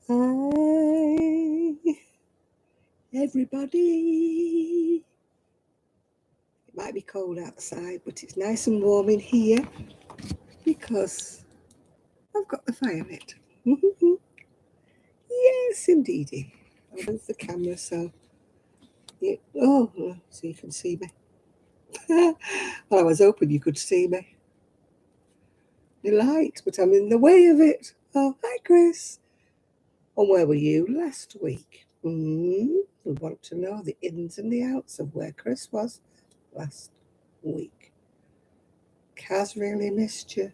Hi, everybody. It might be cold outside, but it's nice and warm in here because I've got the fire lit. Yes, indeedy. I'll move the camera so so you can see me. Well, I was hoping you could see me. The light, but I'm in the way of it. Oh, hi, Chris. And where were you last week? We want to know the ins and the outs of where Chris was last week. Kaz really missed you.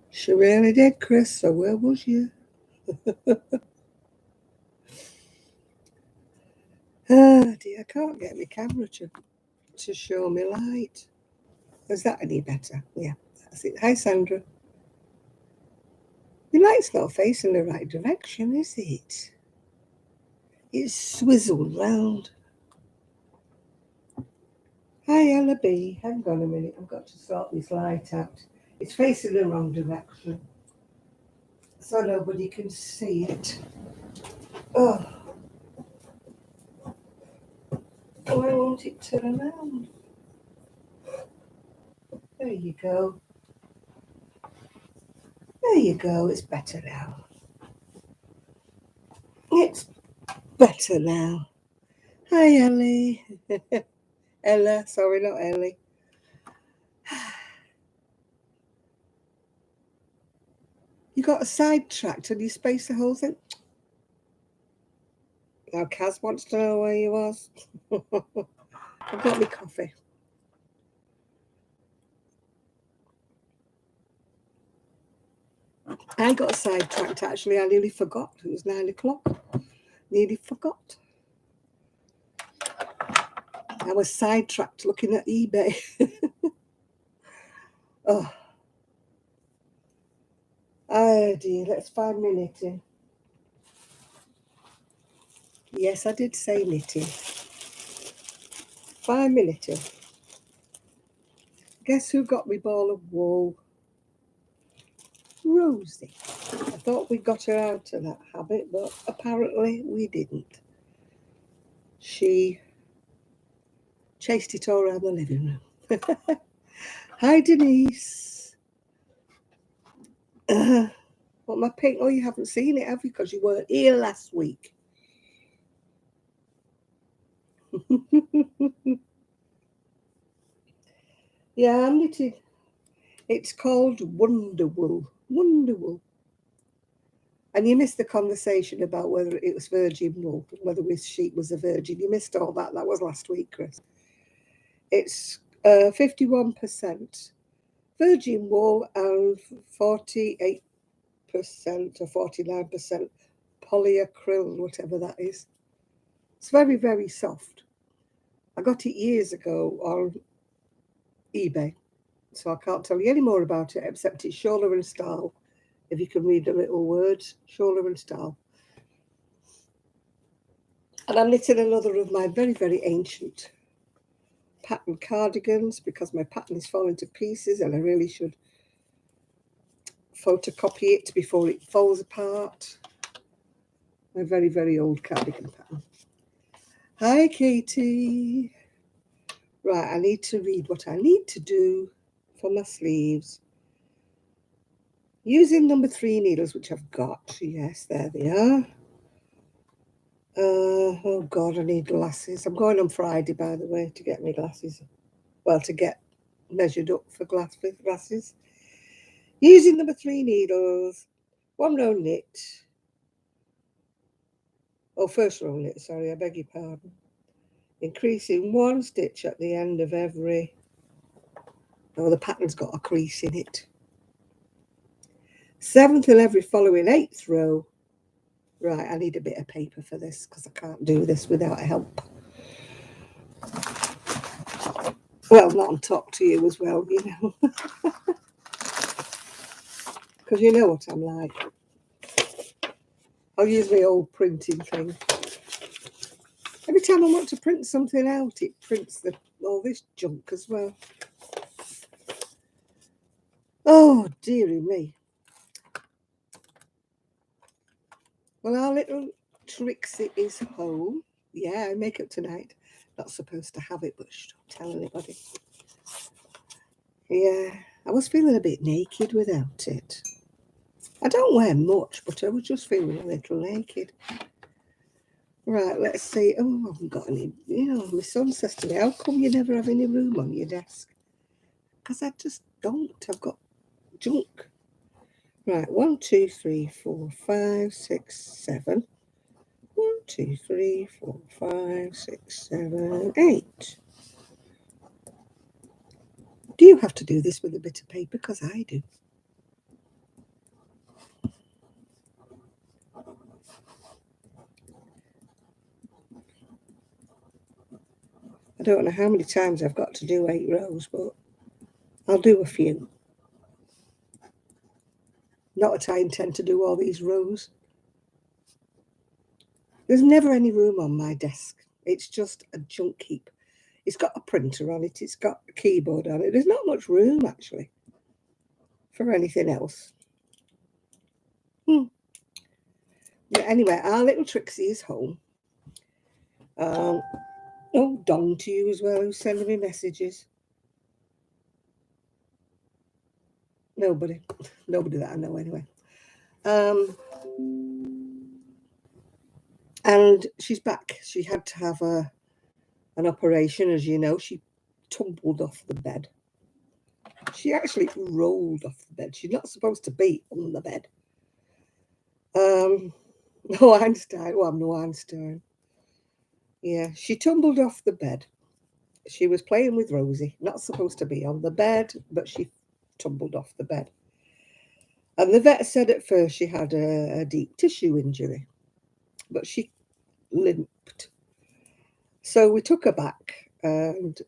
She really did, Chris, so where was you? Ah, dear, I can't get my camera to show me light. Is that any better? Yeah, that's it. Hi, Sandra. The light's not facing the right direction, is it? It's swizzled round. Hi, Ella B. Hang on a minute, I've got to sort this light out. It's facing the wrong direction, so nobody can see it. Oh, I want it to turn around. There you go. There you go, it's better now. It's better now. Hi, Ellie. Ella, sorry, not Ellie. You got a sidetracked and you spaced the whole thing. Now, Kaz wants to know where you was. I've got my coffee. I got sidetracked, actually. I nearly forgot. It was 9 o'clock. Nearly forgot. I was sidetracked looking at eBay. Oh, dear. Let's find my knitting. Yes, I did say knitting. 5 minutes knitting. Guess who got me ball of wool? Rosie. I thought we got her out of that habit, but apparently we didn't. She chased it all around the living room. Hi, Denise. What, my pink? Oh, you haven't seen it, have you? Because you weren't here last week. Yeah, I'm knitting. It's called Wonder Wool. Wonder Wool. And you missed the conversation about whether it was virgin wool, whether this sheet was a virgin. You missed all that. That was last week, Chris. It's 51% virgin wool and 48% or 49% polyacryl, whatever that is. It's very, very soft. I got it years ago on eBay, so I can't tell you any more about it except it's Scholler and Stahl. If you can read the little words, Scholler and Stahl. And I'm knitting another of my very, very ancient pattern cardigans because my pattern is falling to pieces and I really should photocopy it before it falls apart. My very, very old cardigan pattern. Hi, Katie. Right, I need to read what I need to do for my sleeves. Using number 3 needles, which I've got. Yes, there they are. Oh, God, I need glasses. I'm going on Friday, by the way, to get my glasses. Well, to get measured up for glasses. Using number 3 needles, 1 row knit. Oh, first row knit, sorry, I beg your pardon. Increasing 1 stitch at the end of every... Oh, the pattern's got a crease in it. 7th in every following 8th row. Right, I need a bit of paper for this because I can't do this without help. Well, not on top to you as well, you know. Because you know what I'm like. I'll use my old printing thing. Every time I want to print something out, it prints all this junk as well. Oh, dearie me. Well, our little Trixie is home. Yeah, makeup tonight. Not supposed to have it, but shh, don't tell anybody. Yeah, I was feeling a bit naked without it. I don't wear much, but I was just feeling a little naked. Right, let's see. Oh, I haven't got any. My son says to me, how come you never have any room on your desk? Because I just don't. I've got junk. Right, 1, 2, 3, 4, 5, 6, 7. 1, 2, 3, 4, 5, 6, 7, 8. Do you have to do this with a bit of paper? Because I do. I don't know how many times I've got to do 8 rows, but I'll do a few. Not that I intend to do all these rows. There's never any room on my desk. It's just a junk heap. It's got a printer on it. It's got a keyboard on it. There's not much room, actually, for anything else. Yeah, anyway, our little Trixie is home. Oh, Don to you as well, who's sending me messages. Nobody that I know anyway. And she's back. She had to have an operation, as you know. She tumbled off the bed. She actually rolled off the bed. She's not supposed to be on the bed. No Einstein. Well, I'm no Einstein. Yeah, she tumbled off the bed. She was playing with Rosie, not supposed to be on the bed, but she tumbled off the bed. And the vet said at first she had a deep tissue injury, but she limped. So we took her back and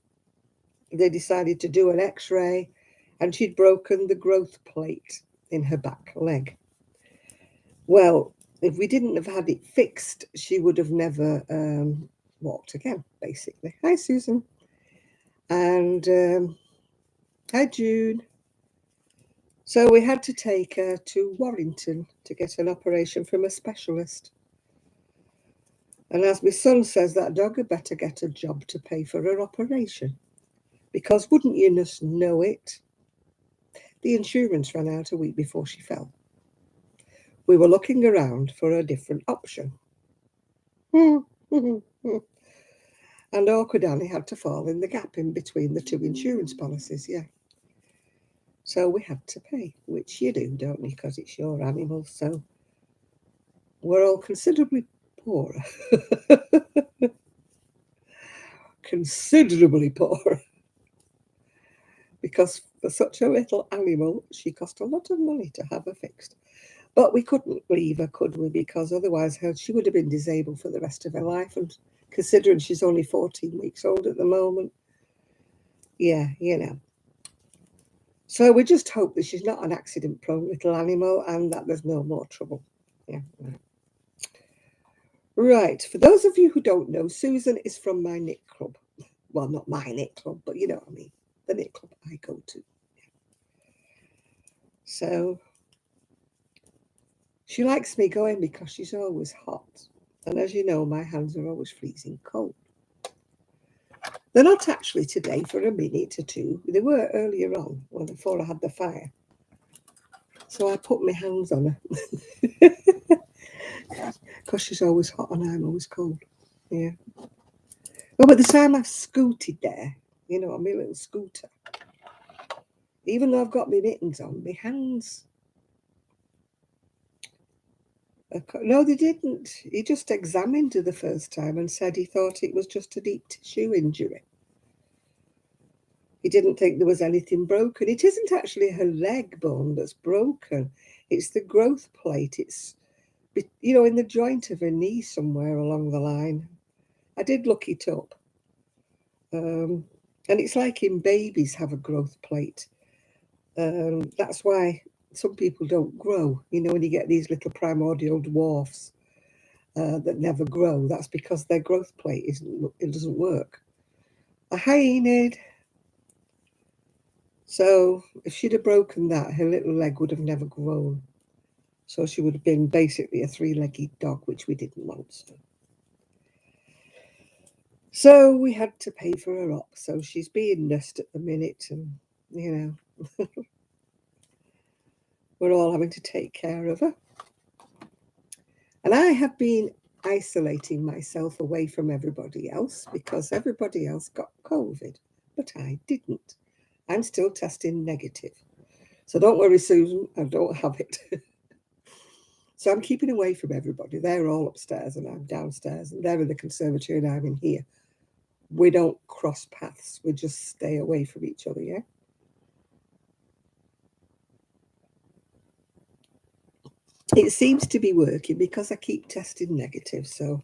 they decided to do an x-ray, and she'd broken the growth plate in her back leg. Well, if we didn't have had it fixed, she would have never walked again, basically. Hi, Susan. And hi, June. So we had to take her to Warrington to get an operation from a specialist. And as my son says, that dog had better get a job to pay for her operation. Because wouldn't you just know it? The insurance ran out a week before she fell. We were looking around for a different option. And awkward Annie had to fall in the gap in between the two insurance policies, yeah. So we had to pay, which you do, don't you? Because it's your animal. So we're all considerably poorer. Considerably poorer. Because for such a little animal, she cost a lot of money to have her fixed. But we couldn't leave her, could we? Because otherwise she would have been disabled for the rest of her life. And considering she's only 14 weeks old at the moment, yeah, So we just hope that she's not an accident-prone little animal and that there's no more trouble. Yeah. Right. For those of you who don't know, Susan is from my knit club. Well, not my knit club, but you know what I mean. The knit club I go to. So she likes me going because she's always hot. And as you know, my hands are always freezing cold. They're not actually today for a minute or two. They were earlier on, before I had the fire. So I put my hands on her. Because she's always hot and I'm always cold. Yeah. Well, by the time I've scooted there, on my little scooter, even though I've got my mittens on, my hands. No, they didn't. He just examined her the first time and said he thought it was just a deep tissue injury. He didn't think there was anything broken. It isn't actually her leg bone that's broken. It's the growth plate. It's, in the joint of her knee somewhere along the line. I did look it up. And it's like in babies have a growth plate. That's why some people don't grow. When you get these little primordial dwarfs that never grow, that's because their growth plate doesn't work. Hi, Enid. So if she'd have broken that, her little leg would have never grown. So she would have been basically a three-legged dog, which we didn't want. So we had to pay for her up. So she's being nursed at the minute, and we're all having to take care of her. And I have been isolating myself away from everybody else because everybody else got COVID, but I didn't. I'm still testing negative. So don't worry, Susan, I don't have it. So I'm keeping away from everybody. They're all upstairs and I'm downstairs, and they're in the conservatory and I'm in here. We don't cross paths. We just stay away from each other, yeah? It seems to be working because I keep testing negative, so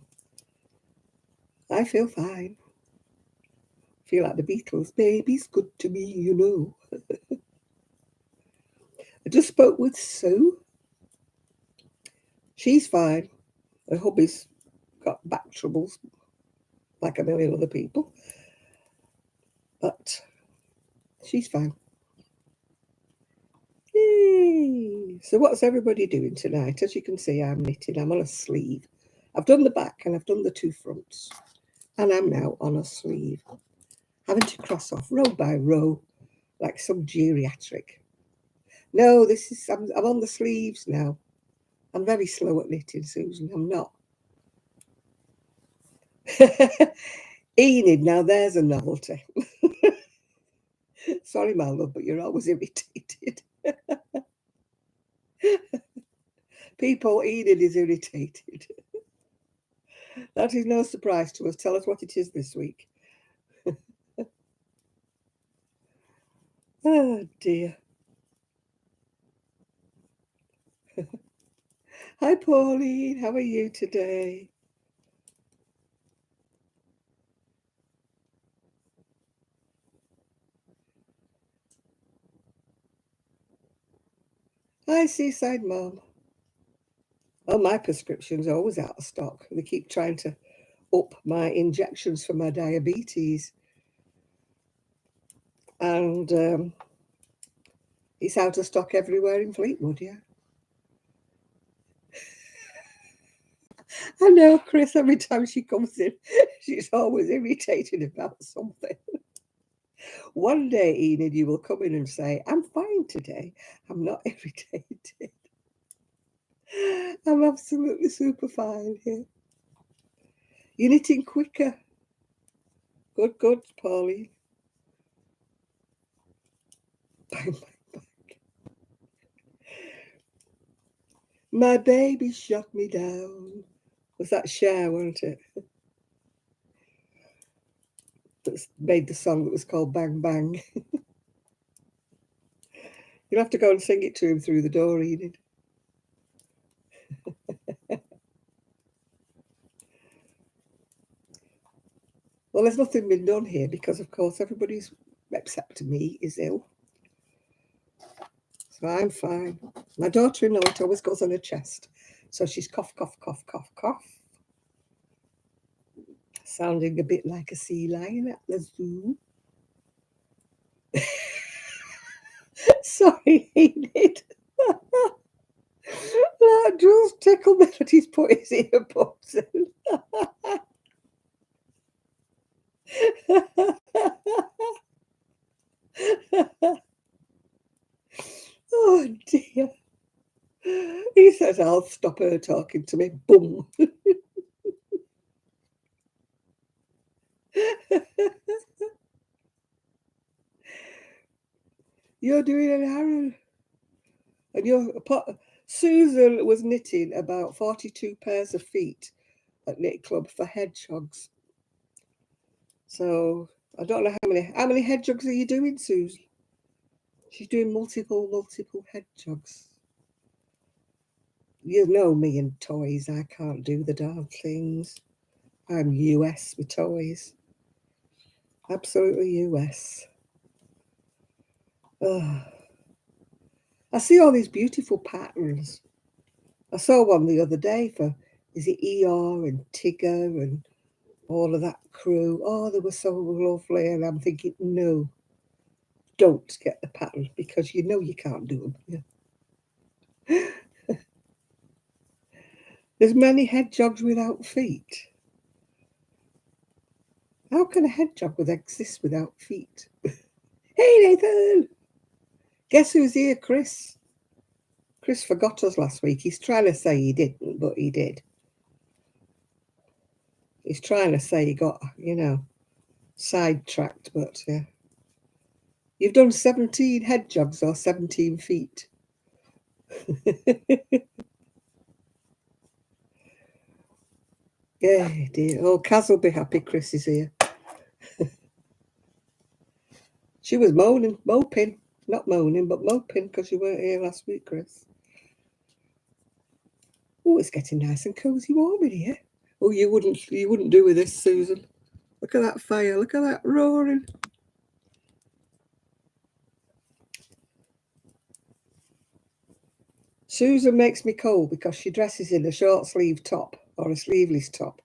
I feel fine. Feel like the Beatles. Baby's good to me, you know. I just spoke with Sue. She's fine. Her hubby's got back troubles, like a million other people. But she's fine. Yay! So what's everybody doing tonight? As you can see, I'm knitting. I'm on a sleeve. I've done the back and I've done the two fronts. And I'm now on a sleeve. Having to cross off row by row like some geriatric. No, I'm on the sleeves now. I'm very slow at knitting, Susan. I'm not. Enid, now there's a novelty. Sorry, my love, but you're always irritated. People, Enid is irritated. That is no surprise to us. Tell us what it is this week. Oh, dear. Hi, Pauline. How are you today? Hi, Seaside Mom. Oh, my prescription's always out of stock. They keep trying to up my injections for my diabetes. And it's out of stock everywhere in Fleetwood, yeah. I know, Chris, every time she comes in, she's always irritated about something. One day, Enid, you will come in and say, I'm fine today. I'm not irritated. I'm absolutely super fine here. You're knitting quicker. Good, good, Pauline. Bang, bang, bang. My baby shut me down. Was that Cher, wasn't it? That made the song that was called Bang Bang. You'll have to go and sing it to him through the door, Enid. Well, there's nothing been done here because, of course, everybody's, except me, is ill. So I'm fine. My daughter-in-law, it always goes on her chest. So she's cough, cough, cough, cough, cough. Sounding a bit like a sea lion at the zoo. Sorry, Enid. That just tickled me that he's put his earbuds in. Oh dear. He says, I'll stop her talking to me. Boom. You're doing an errand. And Susan was knitting about 42 pairs of feet at Knit Club for hedgehogs. So I don't know how many hedgehogs are you doing, Susan? She's doing multiple hedgehogs. You know me and toys. I can't do the darn things. I'm US with toys. Absolutely US. Ugh. I see all these beautiful patterns. I saw one the other day for, is it ER and Tigger and all of that crew? Oh, they were so lovely. And I'm thinking, no, don't get the pattern because you know you can't do them. Yeah. There's many hedgehogs without feet. How can a hedgehog exist without feet? Hey, Nathan! Guess who's here, Chris? Chris forgot us last week. He's trying to say he didn't, but he did. He's trying to say he got, sidetracked, but yeah. You've done 17 hedgehogs or 17 feet. Yeah, dear. Oh, Kaz will be happy Chris is here. She was moping. Not moaning, but moping because you weren't here last week, Chris. Oh, it's getting nice and cosy warm in here. Oh, you wouldn't do with this, Susan. Look at that fire. Look at that roaring. Susan makes me cold because she dresses in a short sleeve top or a sleeveless top,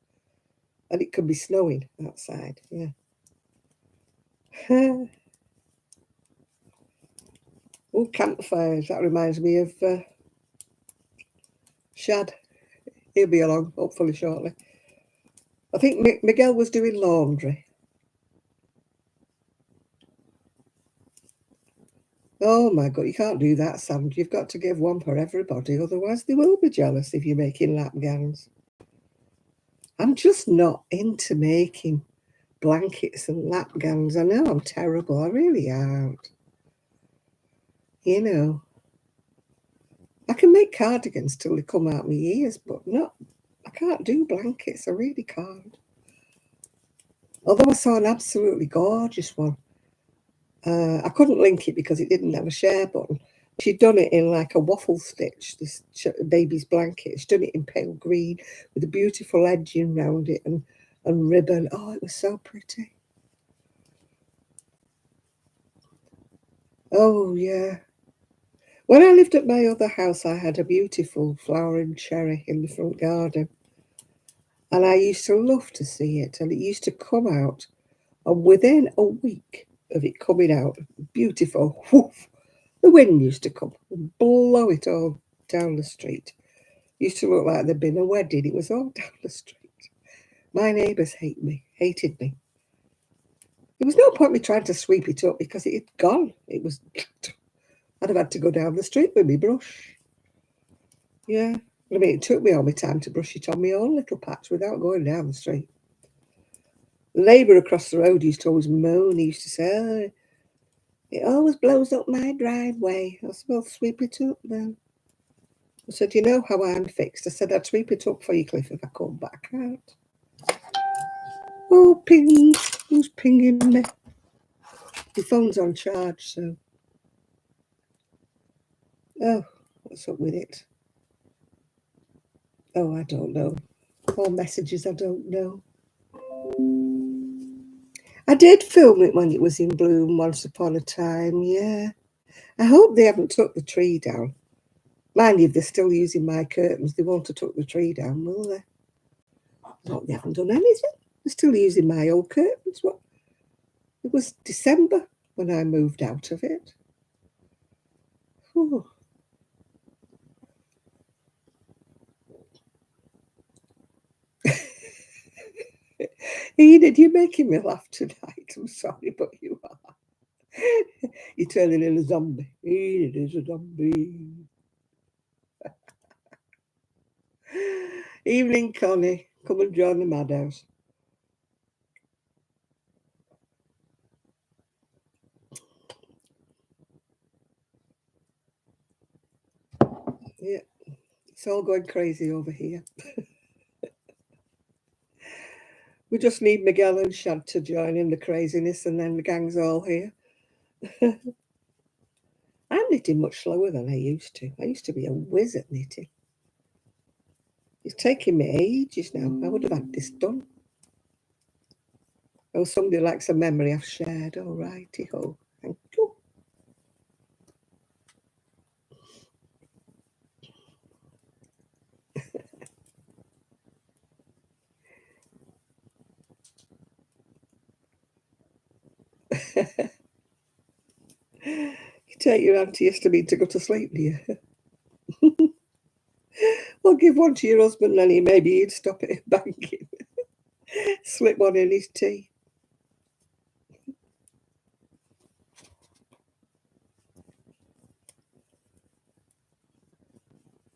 and it can be snowing outside. Yeah. Oh, campfires. That reminds me of Shad. He'll be along, hopefully shortly. I think Miguel was doing laundry. Oh my God, you can't do that, Sam. You've got to give one for everybody, otherwise they will be jealous if you're making lap gowns. I'm just not into making blankets and lap gowns. I know I'm terrible. I really aren't. I can make cardigans till they come out my ears, but I can't do blankets. I really can't. Although I saw an absolutely gorgeous one. I couldn't link it because it didn't have a share button. She'd done it in like a waffle stitch, this baby's blanket. She'd done it in pale green with a beautiful edging around it and ribbon. Oh, it was so pretty. Oh, yeah. When I lived at my other house, I had a beautiful flowering cherry in the front garden. And I used to love to see it. And it used to come out. And within a week of it coming out, beautiful, whoof, the wind used to come and blow it all down the street. It used to look like there'd been a wedding. It was all down the street. My neighbours hated me. There was no point me trying to sweep it up because it had gone. I'd have had to go down the street with my brush. Yeah. I mean, it took me all my time to brush it on my own little patch without going down the street. The neighbour across the road used to always moan. He used to say, oh, it always blows up my driveway. I said, well, sweep it up then. I said, you know how I'm fixed. I said, I'd sweep it up for you, Cliff, if I come back out. Oh, ping. Who's pinging me? Your phone's on charge, so. Oh, what's up with it? Oh, I don't know. More messages I don't know. I did film it when it was in bloom once upon a time, yeah. I hope they haven't took the tree down. Mind you, if they're still using my curtains, they won't have took the tree down, will they? I hope they haven't done anything. They're still using my old curtains. What? It was December when I moved out of it. Whew. Enid, you're making me laugh tonight. I'm sorry, but you are. You're turning in a zombie. Enid is a zombie. Evening, Connie. Come and join the madhouse. Yeah, it's all going crazy over here. We just need Miguel and Shad to join in the craziness, and then the gang's all here. I'm knitting much slower than I used to. I used to be a whiz at knitting. It's taking me ages now. I would have had this done. Oh, somebody likes a memory I've shared. All righty ho. Thank you. You take your antihistamine to go to sleep, do you? Well, give one to your husband, then maybe he'd stop it at banking. Slip one in his tea.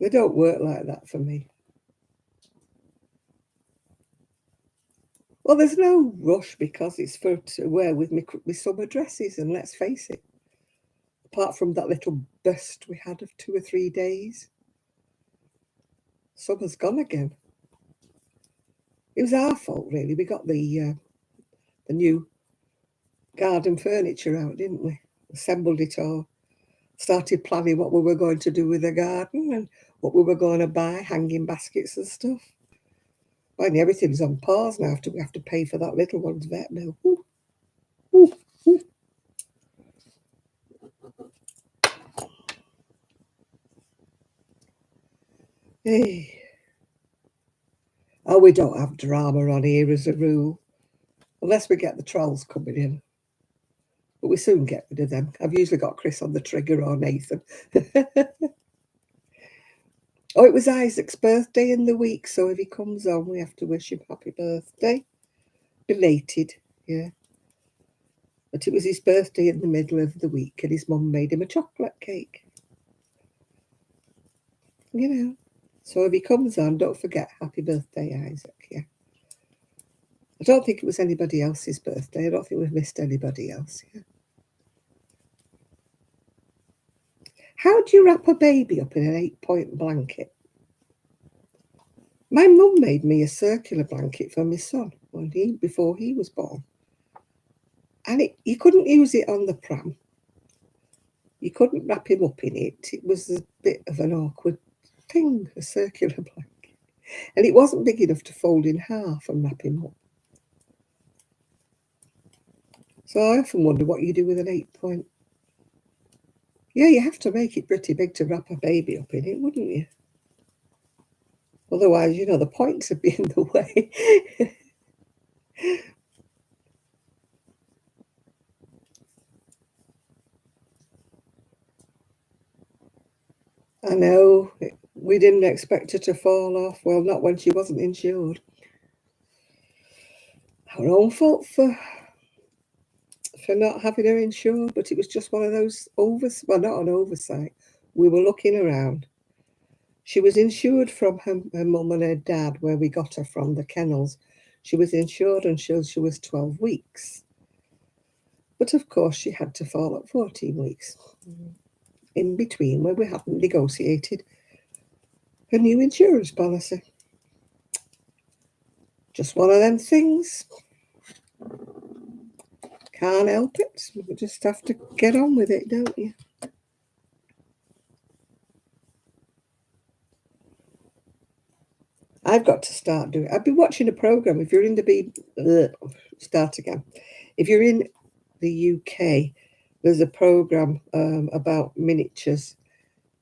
They don't work like that for me. Well, there's no rush because it's for to wear with me summer dresses, and let's face it, apart from that little burst we had of 2 or 3 days, summer's gone again. It was our fault, really. We got the new garden furniture out, didn't we? Assembled it all, started planning what we were going to do with the garden and what we were going to buy, hanging baskets and stuff. Finally, everything's on pause now after we have to pay for that little one's vet now. Ooh, ooh, ooh. Hey. Oh, we don't have drama on here as a rule, unless we get the trolls coming in. But we soon get rid of them. I've usually got Chris on the trigger or Nathan. Oh, it was Isaac's birthday in the week, so if he comes on, we have to wish him happy birthday. Belated, yeah. But it was his birthday in the middle of the week, and his mum made him a chocolate cake. You know. So if he comes on, don't forget happy birthday, Isaac, yeah. I don't think it was anybody else's birthday. I don't think we've missed anybody else, yeah. How do you wrap a baby up in an 8-point blanket? My mum made me a circular blanket for my son before he was born. And you couldn't use it on the pram. You couldn't wrap him up in it. It was a bit of an awkward thing, a circular blanket. And it wasn't big enough to fold in half and wrap him up. So I often wonder what you do with an 8-point. Yeah, you have to make it pretty big to wrap a baby up in it, wouldn't you? Otherwise, the points would be in the way. I know. We didn't expect her to fall off. Well, not when she wasn't insured. Our own fault for not having her insured, but it was just one of those well, not an oversight. We were looking around. She was insured from her mum and her dad, where we got her from, the kennels. She was insured until she was 12 weeks. But of course, she had to fall at 14 weeks in between, where we hadn't negotiated her new insurance policy. Just one of them things. Can't help it. You just have to get on with it, don't you? I've got to start doing. I've been watching a program. If you're in start again. If you're in the UK, there's a program about miniatures.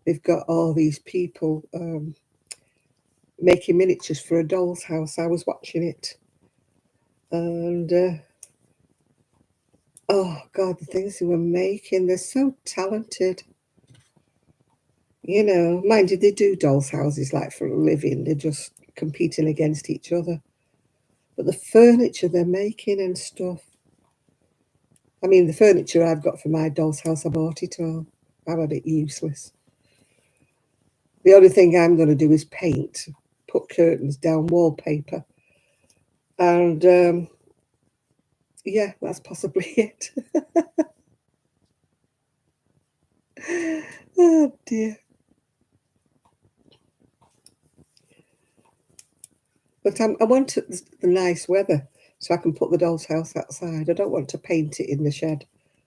They've got all these people making miniatures for a doll's house. I was watching it, and oh God, the things they were making, they're so talented. Mind you, they do dolls' houses like for a living. They're just competing against each other. But the furniture they're making and stuff. I mean, the furniture I've got for my doll's house, I bought it all. I'm a bit useless. The only thing I'm going to do is paint, put curtains down, wallpaper. And yeah, that's possibly it. Oh dear. But I want the nice weather so I can put the doll's house outside. I don't want to paint it in the shed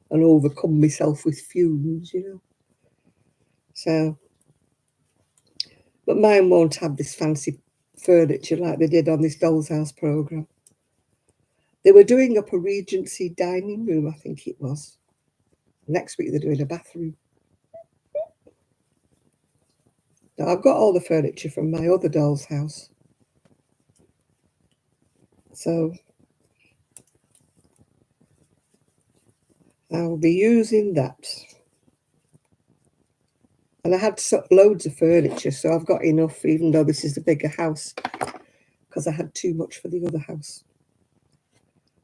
and overcome myself with fumes. So, but mine won't have this fancy furniture like they did on this doll's house program. They were doing up a Regency dining room, I think it was. Next week they're doing a bathroom. Now, I've got all the furniture from my other doll's house. So I'll be using that. And I had loads of furniture, so I've got enough, even though this is a bigger house, because I had too much for the other house.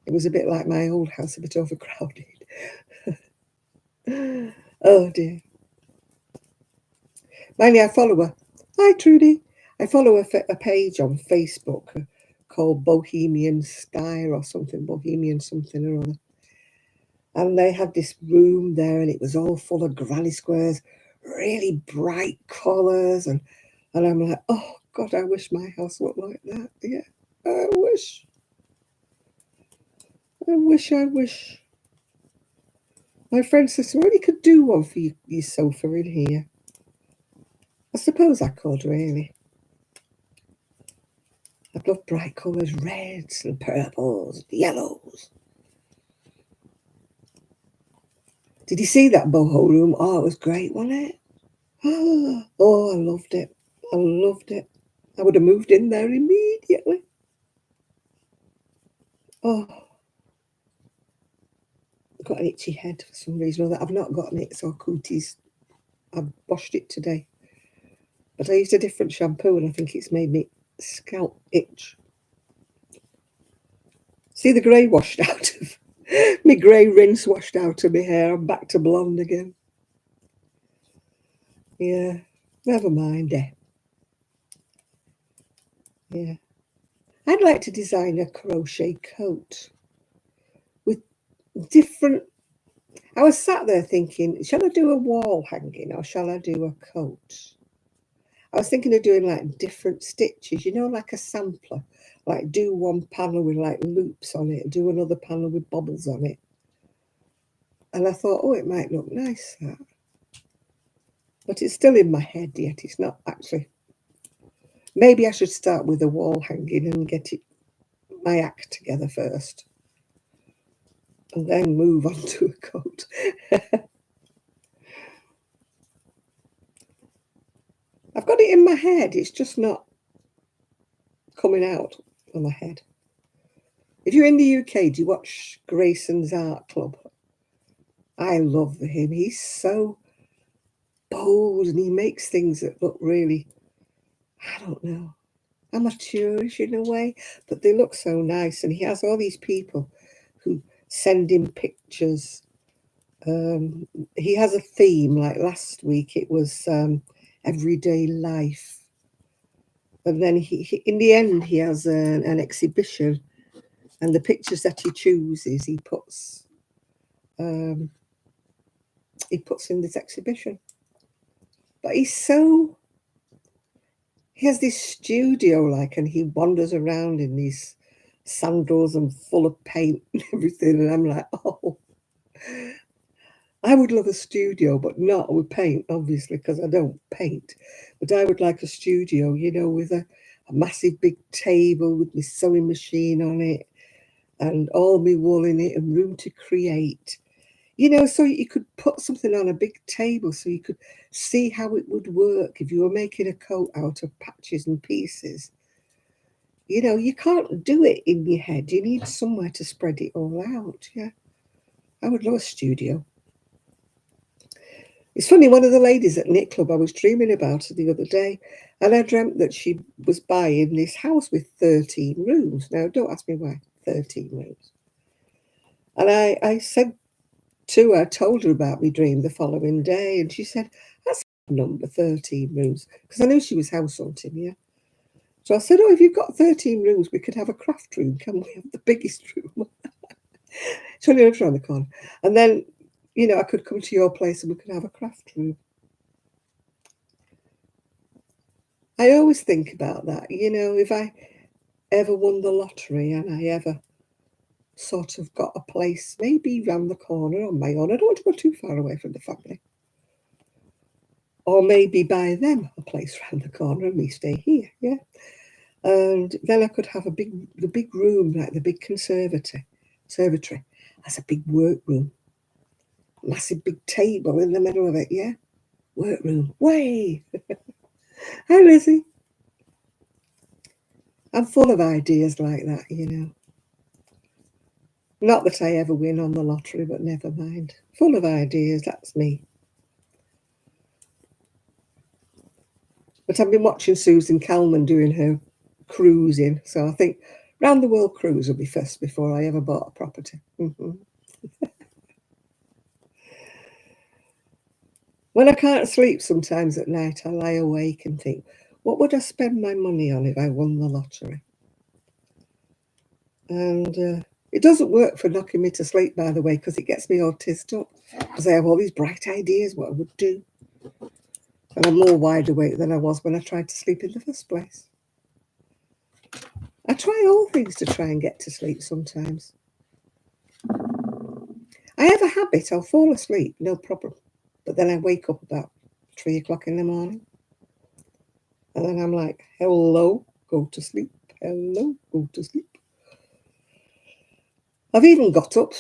It was a bit like my old house, a bit overcrowded. Oh dear. Mind you, I follow her. Hi, Trudy. I follow a page on Facebook called Bohemian Sky or something, Bohemian something or other. And they had this room there, and it was all full of granny squares, really bright colours. And I'm like, oh, God, I wish my house looked like that. Yeah, I wish. I wish, I wish. My friend says, well, you could do one for your sofa in here. I suppose I could, really. I'd love bright colours, reds and purples, yellows. Did you see that boho room? Oh, it was great, wasn't it? Oh, I loved it. I loved it. I would have moved in there immediately. Oh, I've got an itchy head for some reason or that. I've not gotten it, so cooties. I've washed it today. But I used a different shampoo and I think it's made me scalp itch. See the grey washed out of my grey rinse washed out of my hair. I'm back to blonde again. Yeah, never mind, eh? Yeah. I'd like to design a crochet coat with different. I was sat there thinking, shall I do a wall hanging or shall I do a coat? I was thinking of doing like different stitches, like a sampler. Like do one panel with like loops on it, do another panel with bobbles on it. And I thought, oh, it might look nice, that. But it's still in my head yet. It's not actually. Maybe I should start with a wall hanging and get my act together first. And then move on to a coat. I've got it in my head. It's just not coming out of my head. If you're in the UK, do you watch Grayson's Art Club? I love him. He's so bold and he makes things that look really, I don't know, amateurish in a way, but they look so nice. And he has all these people who send him pictures. He has a theme, like last week it was everyday life. And then he in the end, he has an exhibition, and the pictures that he chooses, he puts in this exhibition. But he has this studio, like, and he wanders around in these sandals and full of paint and everything. And I'm like, oh, I would love a studio, but not with paint, obviously, because I don't paint. But I would like a studio, with a massive big table with my sewing machine on it and all my wool in it and room to create. So you could put something on a big table so you could see how it would work if you were making a coat out of patches and pieces. You can't do it in your head. You need somewhere to spread it all out. Yeah. I would love a studio. It's funny, one of the ladies at Knit Club, I was dreaming about her the other day, and I dreamt that she was buying this house with 13 rooms. Now, don't ask me why, 13 rooms. And I said to her, I told her about my dream the following day, and she said, that's number 13 rooms, because I knew she was house hunting, yeah. So I said, oh, if you've got 13 rooms, we could have a craft room, can we have the biggest room? It's only around the corner. And then, I could come to your place and we could have a craft room. I always think about that, if I ever won the lottery and I ever sort of got a place, maybe round the corner on my own. I don't want to go too far away from the family. Or maybe buy them a place round the corner and me stay here, yeah. And then I could have the big room, like the big conservatory. That's a big workroom. Massive big table in the middle of it, yeah. Workroom. Way. Hi, Lizzie. I'm full of ideas like that, Not that I ever win on the lottery, but never mind. Full of ideas, that's me. But I've been watching Susan Calman doing her cruising, so I think round the world cruise will be first before I ever bought a property. When I can't sleep sometimes at night, I lie awake and think, what would I spend my money on if I won the lottery? And it doesn't work for knocking me to sleep, by the way, because it gets me all tissed up. Because I have all these bright ideas what I would do. And I'm more wide awake than I was when I tried to sleep in the first place. I try all things to try and get to sleep sometimes. I have a habit, I'll fall asleep, no problem. But then I wake up about 3 o'clock in the morning. And then I'm like, hello, go to sleep. Hello, go to sleep. I've even got up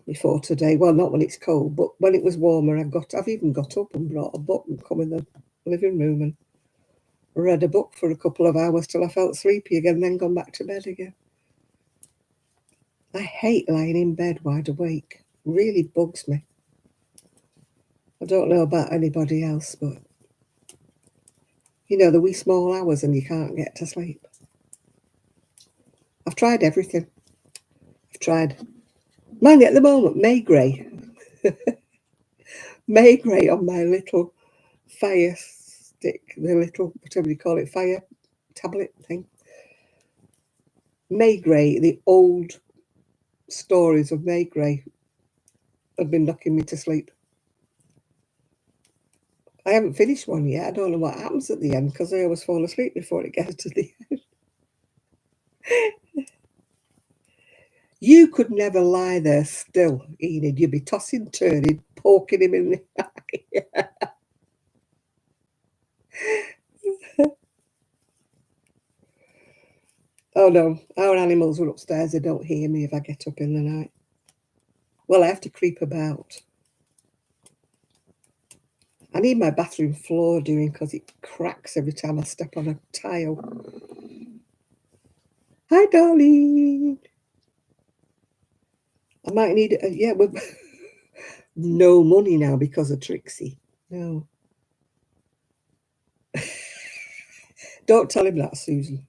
before today. Well, not when it's cold, but when it was warmer, I've even got up and brought a book and come in the living room and read a book for a couple of hours till I felt sleepy again, then gone back to bed again. I hate lying in bed wide awake. It really bugs me. I don't know about anybody else, but you know, the wee small hours and you can't get to sleep. I've tried everything. I've tried, mind at the moment, May Grey. May Grey on my little fire stick, the little, whatever you call it, fire tablet thing. May Grey, the old stories of May Grey have been knocking me to sleep. I haven't finished one yet. I don't know what happens at the end because I always fall asleep before it gets to the end. You could never lie there still, Enid. You'd be tossing, turning, poking him in the eye. Oh no, our animals are upstairs. They don't hear me if I get up in the night. Well, I have to creep about. I need my bathroom floor doing because it cracks every time I step on a tile. Hi, darling. I might need yeah, we're no money now because of Trixie. No. Don't tell him that, Susan.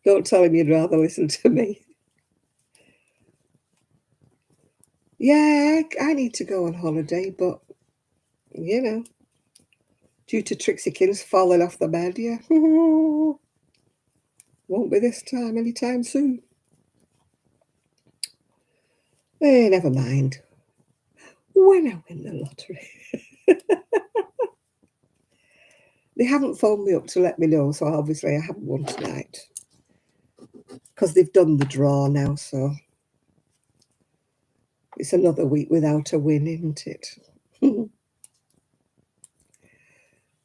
Don't tell him you'd rather listen to me. Yeah, I need to go on holiday, but you know, due to Trixie Kins falling off the bed, yeah. Won't be this time anytime soon. Never mind. When I win the lottery. They haven't phoned me up to let me know, so obviously I haven't won tonight. Because they've done the draw now, so it's another week without a win, isn't it?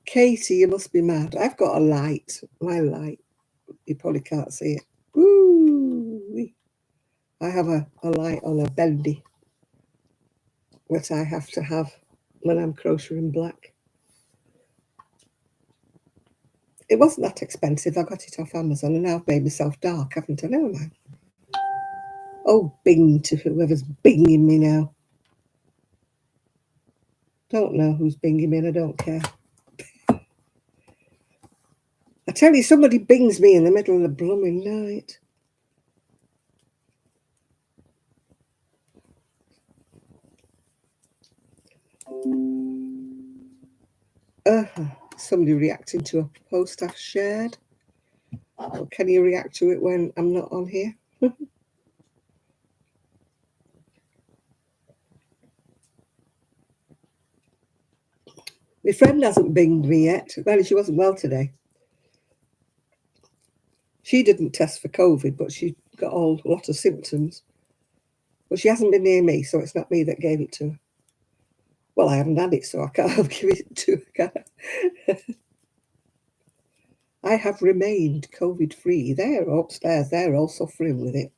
Katie, you must be mad. I've got a light. My light. You probably can't see it. Ooh. I have a light on a bendy that I have to have when I'm crocheting black. It wasn't that expensive. I got it off Amazon and now I've made myself dark, haven't I? Never mind. Oh, bing to whoever's binging me now. Don't know who's binging me and I don't care. I tell you, somebody bings me in the middle of the blooming night. Somebody reacting to a post I've shared. Or can you react to it when I'm not on here? My friend hasn't binged me yet. Well, she wasn't well today. She didn't test for COVID, but she got a lot of symptoms. But she hasn't been near me, so it's not me that gave it to her. Well, I haven't had it, so I can't give it to her. I have remained COVID-free. They're upstairs. They're all suffering with it.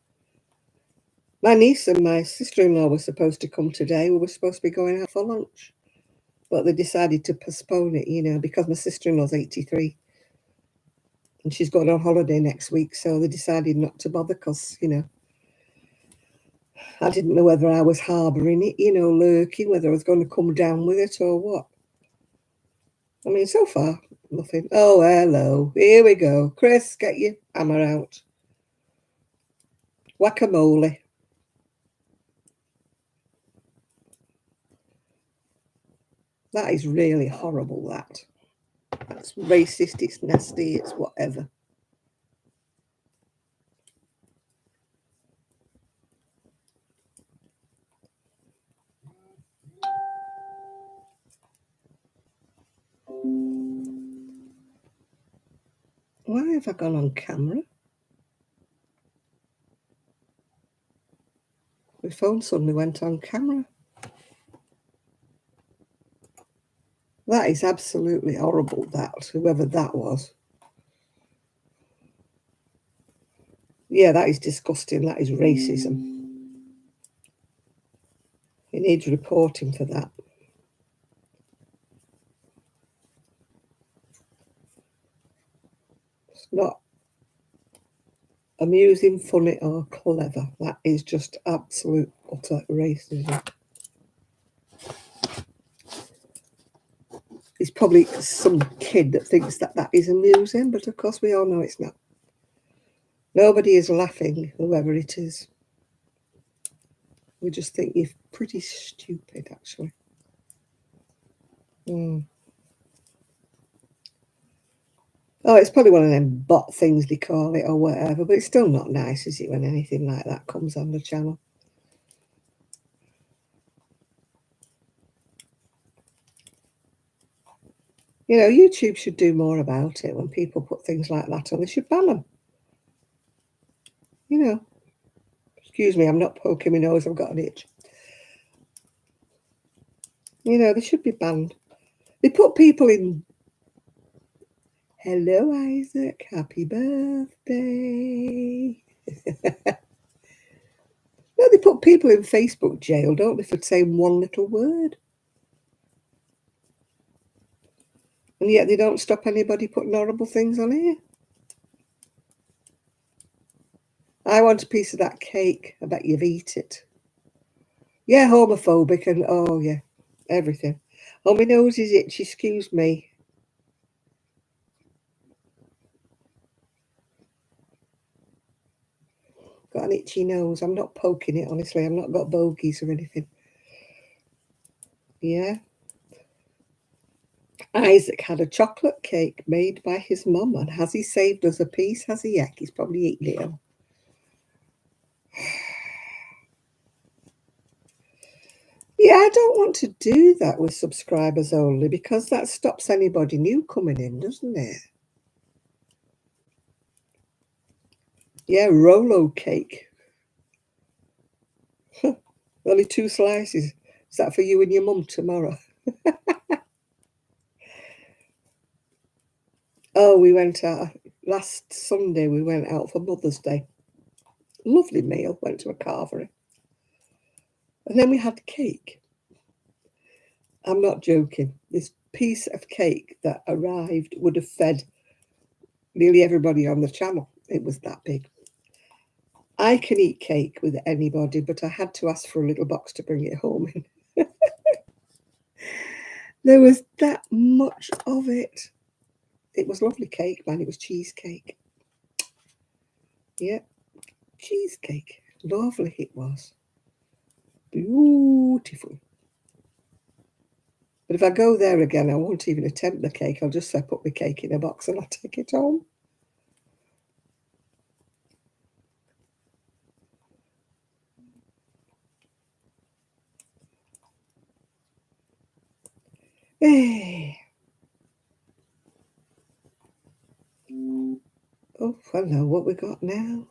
My niece and my sister-in-law were supposed to come today. We were supposed to be going out for lunch. But they decided to postpone it, you know, because my sister-in-law's 83. And she's going on holiday next week. So they decided not to bother because, you know, I didn't know whether I was harbouring it, you know, lurking, whether I was going to come down with it or what. I mean, so far, nothing. Oh, hello. Here we go. Chris, get your hammer out. Guacamole. That is really horrible, that. That's racist, it's nasty, it's whatever. Why have I gone on camera? My phone suddenly went on camera. That is absolutely horrible, that, whoever that was. Yeah, that is disgusting. That is racism. He needs reporting for that. It's not amusing, funny, or clever. That is just absolute utter racism. It's probably some kid that thinks that that is amusing, but of course we all know it's not. Nobody is laughing, whoever it is. We just think you're pretty stupid, actually. Oh, it's probably one of them bot things they call it or whatever, but it's still not nice, is it, when anything like that comes on the channel? You know, YouTube should do more about it. When people put things like that on, they should ban them. You know, excuse me, I'm not poking my nose, I've got an itch. You know, they should be banned. They put people in. Hello, Isaac, happy birthday. No, they put people in Facebook jail, don't they, for saying one little word? And yet they don't stop anybody putting horrible things on here. I want a piece of that cake. I bet you've eat it. Yeah, homophobic and, oh, yeah, everything. Oh, my nose is itchy, excuse me. Got an itchy nose. I'm not poking it, honestly. I've not got bogies or anything. Yeah. Isaac had a chocolate cake made by his mum, and has he saved us a piece? Has he? Heck, he's probably eaten it all. Yeah, I don't want to do that with subscribers only because that stops anybody new coming in, doesn't it? Yeah, Rolo cake. Only 2 slices. Is that for you and your mum tomorrow? Oh, we went out last Sunday. We went out for Mother's Day. Lovely meal. Went to a carvery. And then we had cake. I'm not joking. This piece of cake that arrived would have fed nearly everybody on the channel. It was that big. I can eat cake with anybody, but I had to ask for a little box to bring it home in. There was that much of it. It was lovely cake, man. It was cheesecake. Yeah, cheesecake. Lovely it was. Beautiful. But if I go there again, I won't even attempt the cake. I'll just say put my cake in a box and I'll take it home. Hey. Oh, hello, what we got now?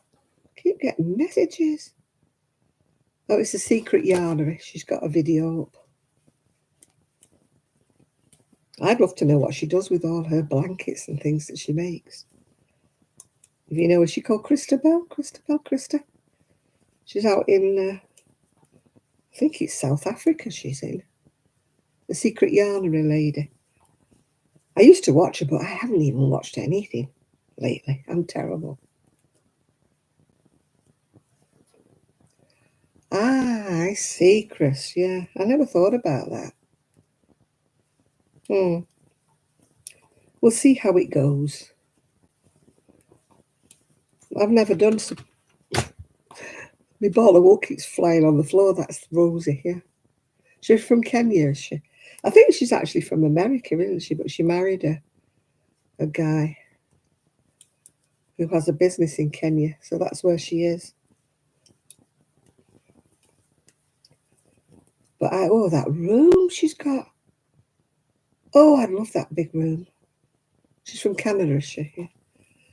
Keep getting messages. Oh, it's a secret yarnery. She's got a video up. I'd love to know what she does with all her blankets and things that she makes. If you know, is she called Christabel? Christa? She's out in, I think it's South Africa she's in. The secret yarnery lady. I used to watch her, but I haven't even watched anything lately. I'm terrible. Ah, I see, Chris. Yeah, I never thought about that. Hmm. We'll see how it goes. I've never done some. My ball of wool keeps flying on the floor. That's Rosie here. She's from Kenya, is she? I think she's actually from America, isn't she? But she married a guy who has a business in Kenya, so that's where she is. But oh, that room she's got. Oh, I'd love that big room. She's from Canada, is she? Yeah.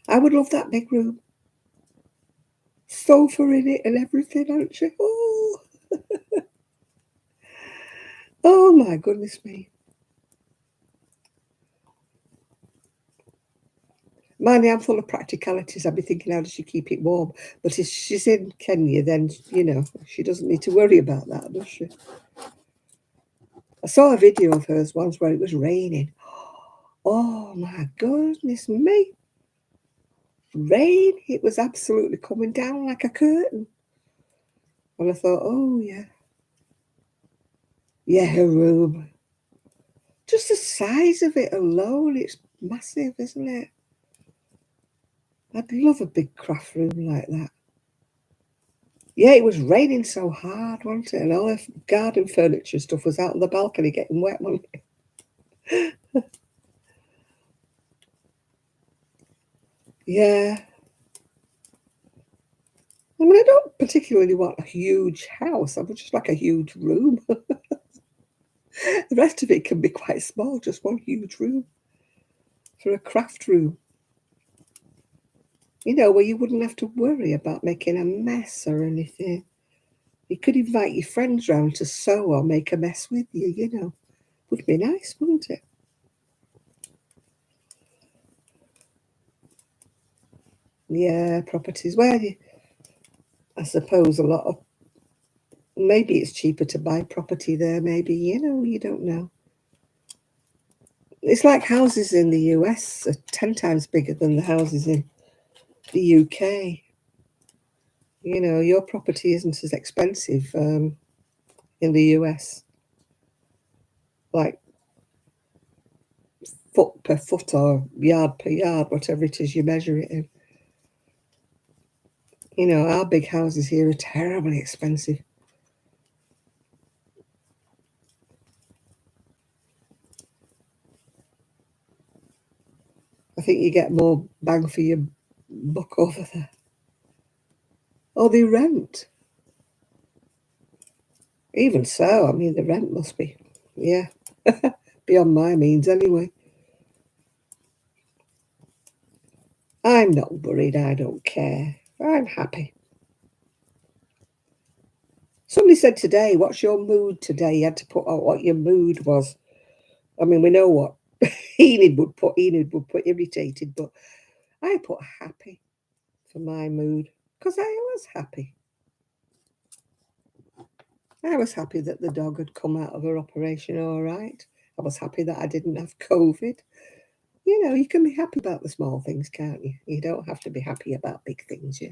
I would love that big room. Sofa in it and everything, aren't she? Oh, oh my goodness me. Mind I'm full of practicalities. I'd be thinking, how does she keep it warm? But if she's in Kenya, then, you know, she doesn't need to worry about that, does she? I saw a video of hers once where it was raining. Oh my goodness me. Rain. It was absolutely coming down like a curtain. And I thought, oh yeah. Yeah, her room. Just the size of it alone, it's massive, isn't it? I'd love a big craft room like that. Yeah, it was raining so hard, wasn't it? And all the garden furniture and stuff was out on the balcony getting wet, wasn't it? Yeah. I mean, I don't particularly want a huge house. I would just like a huge room. The rest of it can be quite small, just one huge room for a craft room. You know, where you wouldn't have to worry about making a mess or anything. You could invite your friends round to sew or make a mess with you, you know. Would be nice, wouldn't it? Yeah, properties. Well, I suppose a lot of, maybe it's cheaper to buy property there, maybe, you know, you don't know. It's like houses in the US are 10 times bigger than the houses in the UK. You know, your property isn't as expensive in the US, like foot per foot or yard per yard, whatever it is you measure it in. You know, our big houses here are terribly expensive. I think you get more bang for your buck over there. Oh, the rent. Even so, I mean, the rent must be, yeah, beyond my means anyway. I'm not worried. I don't care. I'm happy. Somebody said today, what's your mood today? You had to put out what your mood was. I mean, we know what Enid would put. Enid would put irritated, but I put happy for my mood because I was happy. I was happy that the dog had come out of her operation all right. I was happy that I didn't have COVID. You know, you can be happy about the small things, can't you? You don't have to be happy about big things, yeah.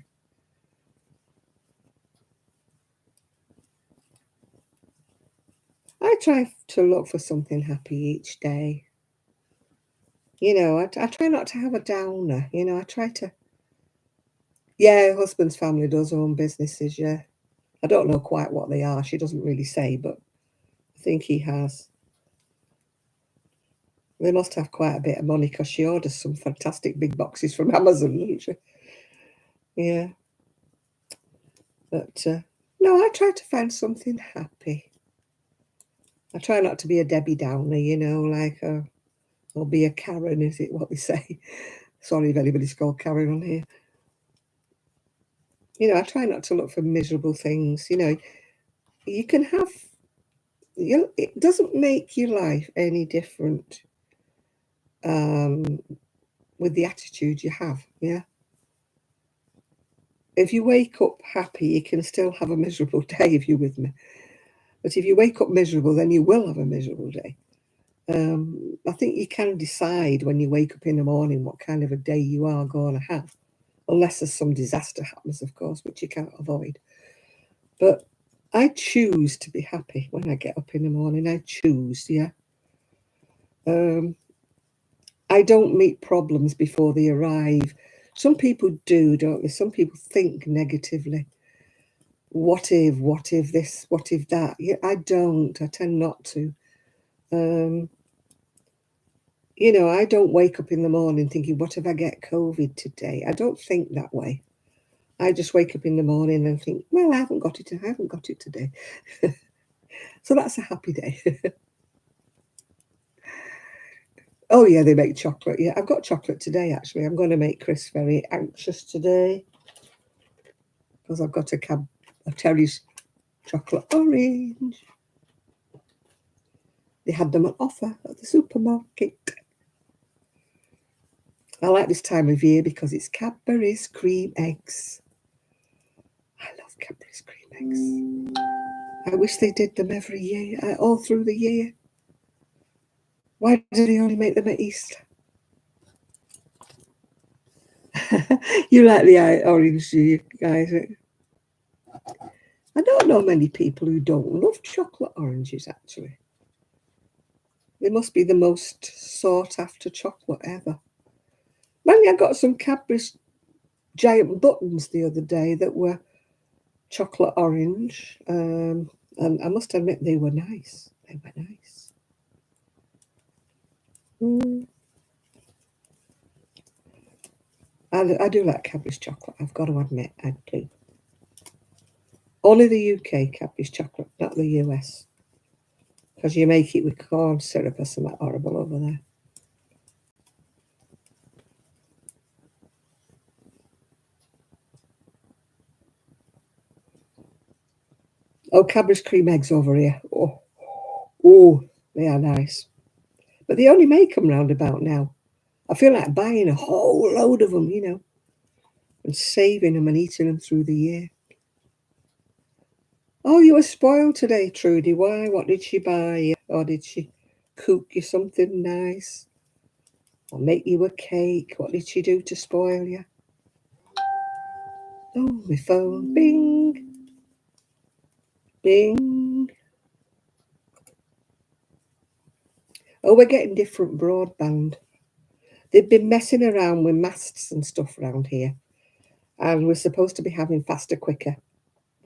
I try to look for something happy each day. You know, I try not to have a downer. You know, I try to. Yeah, husband's family does own businesses, yeah. I don't know quite what they are. She doesn't really say, but I think he has. They must have quite a bit of money because she orders some fantastic big boxes from Amazon, doesn't she? Yeah. But no, I try to find something happy. I try not to be a Debbie Downer, you know, like, or be a Karen, is it what they say? Sorry if anybody's called Karen on here. You know, I try not to look for miserable things. You know, you can have, you know, it doesn't make your life any different um, with the attitude you have. Yeah. If you wake up happy, you can still have a miserable day if you're with me. But if you wake up miserable, then you will have a miserable day. I think you can decide when you wake up in the morning what kind of a day you are going to have, unless there's some disaster happens, of course, which you can't avoid. But I choose to be happy when I get up in the morning. I choose, yeah. Um, I don't meet problems before they arrive. Some people do, don't they? Some people think negatively. What if this, what if that? Yeah, I don't. I tend not to. You know, I don't wake up in the morning thinking, what if I get COVID today? I don't think that way. I just wake up in the morning and think, well, I haven't got it. I haven't got it today. So that's a happy day. Oh, yeah, they make chocolate. Yeah, I've got chocolate today, actually. I'm going to make Chris very anxious today because I've got a Terry's chocolate orange. They had them on offer at the supermarket. I like this time of year because it's Cadbury's cream eggs. I love Cadbury's cream eggs. I wish they did them every year, all through the year. Why do they only make them at Easter? You like the orange, you guys? I don't know many people who don't love chocolate oranges, actually. They must be the most sought after chocolate ever. Man, I got some Cadbury's giant buttons the other day that were chocolate orange, and I must admit they were nice. They were nice. I do like Cadbury's chocolate, I've got to admit, I do. Only the UK Cadbury's chocolate, not the US. Because you make it with corn syrup or something horrible over there. Oh, Cadbury's cream eggs over here. Oh, they are nice. But they only make them round about now. I feel like buying a whole load of them, you know, and saving them and eating them through the year. Oh, you were spoiled today, Trudy. Why? What did she buy you? Or did she cook you something nice? Or make you a cake? What did she do to spoil you? Oh, my phone. Bing. Bing. Oh, we're getting different broadband. They've been messing around with masts and stuff around here. And we're supposed to be having faster, quicker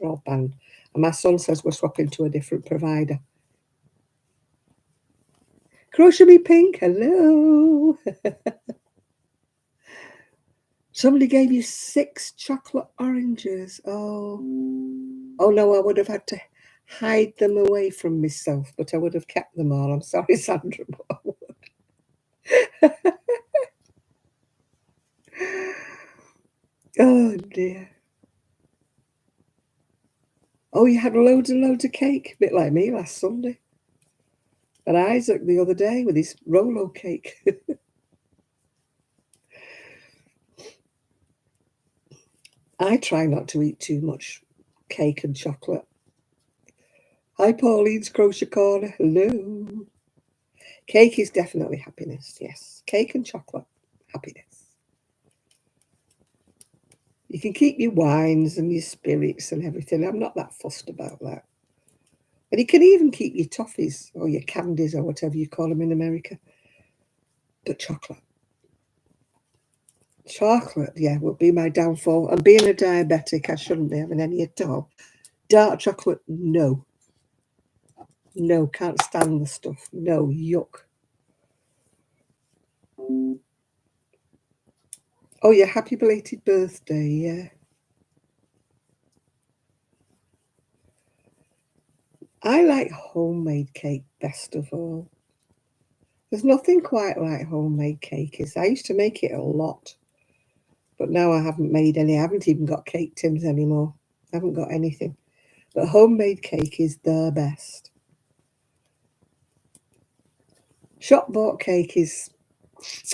broadband. And my son says we're swapping to a different provider. Crochet Me Pink, hello. Somebody gave you 6 chocolate oranges. Oh no, I would have had to hide them away from myself, but I would have kept them all. I'm sorry, Sandra, but I would. Oh dear. Oh, you had loads and loads of cake, a bit like me last Sunday. And Isaac the other day with his Rolo cake. I try not to eat too much cake and chocolate. Hi, Pauline's Crochet Corner. Hello. Cake is definitely happiness, yes. Cake and chocolate, happiness. You can keep your wines and your spirits and everything. I'm not that fussed about that. And you can even keep your toffees or your candies or whatever you call them in America. But chocolate. Chocolate, yeah, would be my downfall. And being a diabetic, I shouldn't be having any at all. Dark chocolate, no. No, can't stand the stuff. No, yuck. Oh, yeah, happy belated birthday, yeah. I like homemade cake best of all. There's nothing quite like homemade cake. I used to make it a lot, but now I haven't made any. I haven't even got cake tins anymore. I haven't got anything. But homemade cake is the best. Shop bought cake is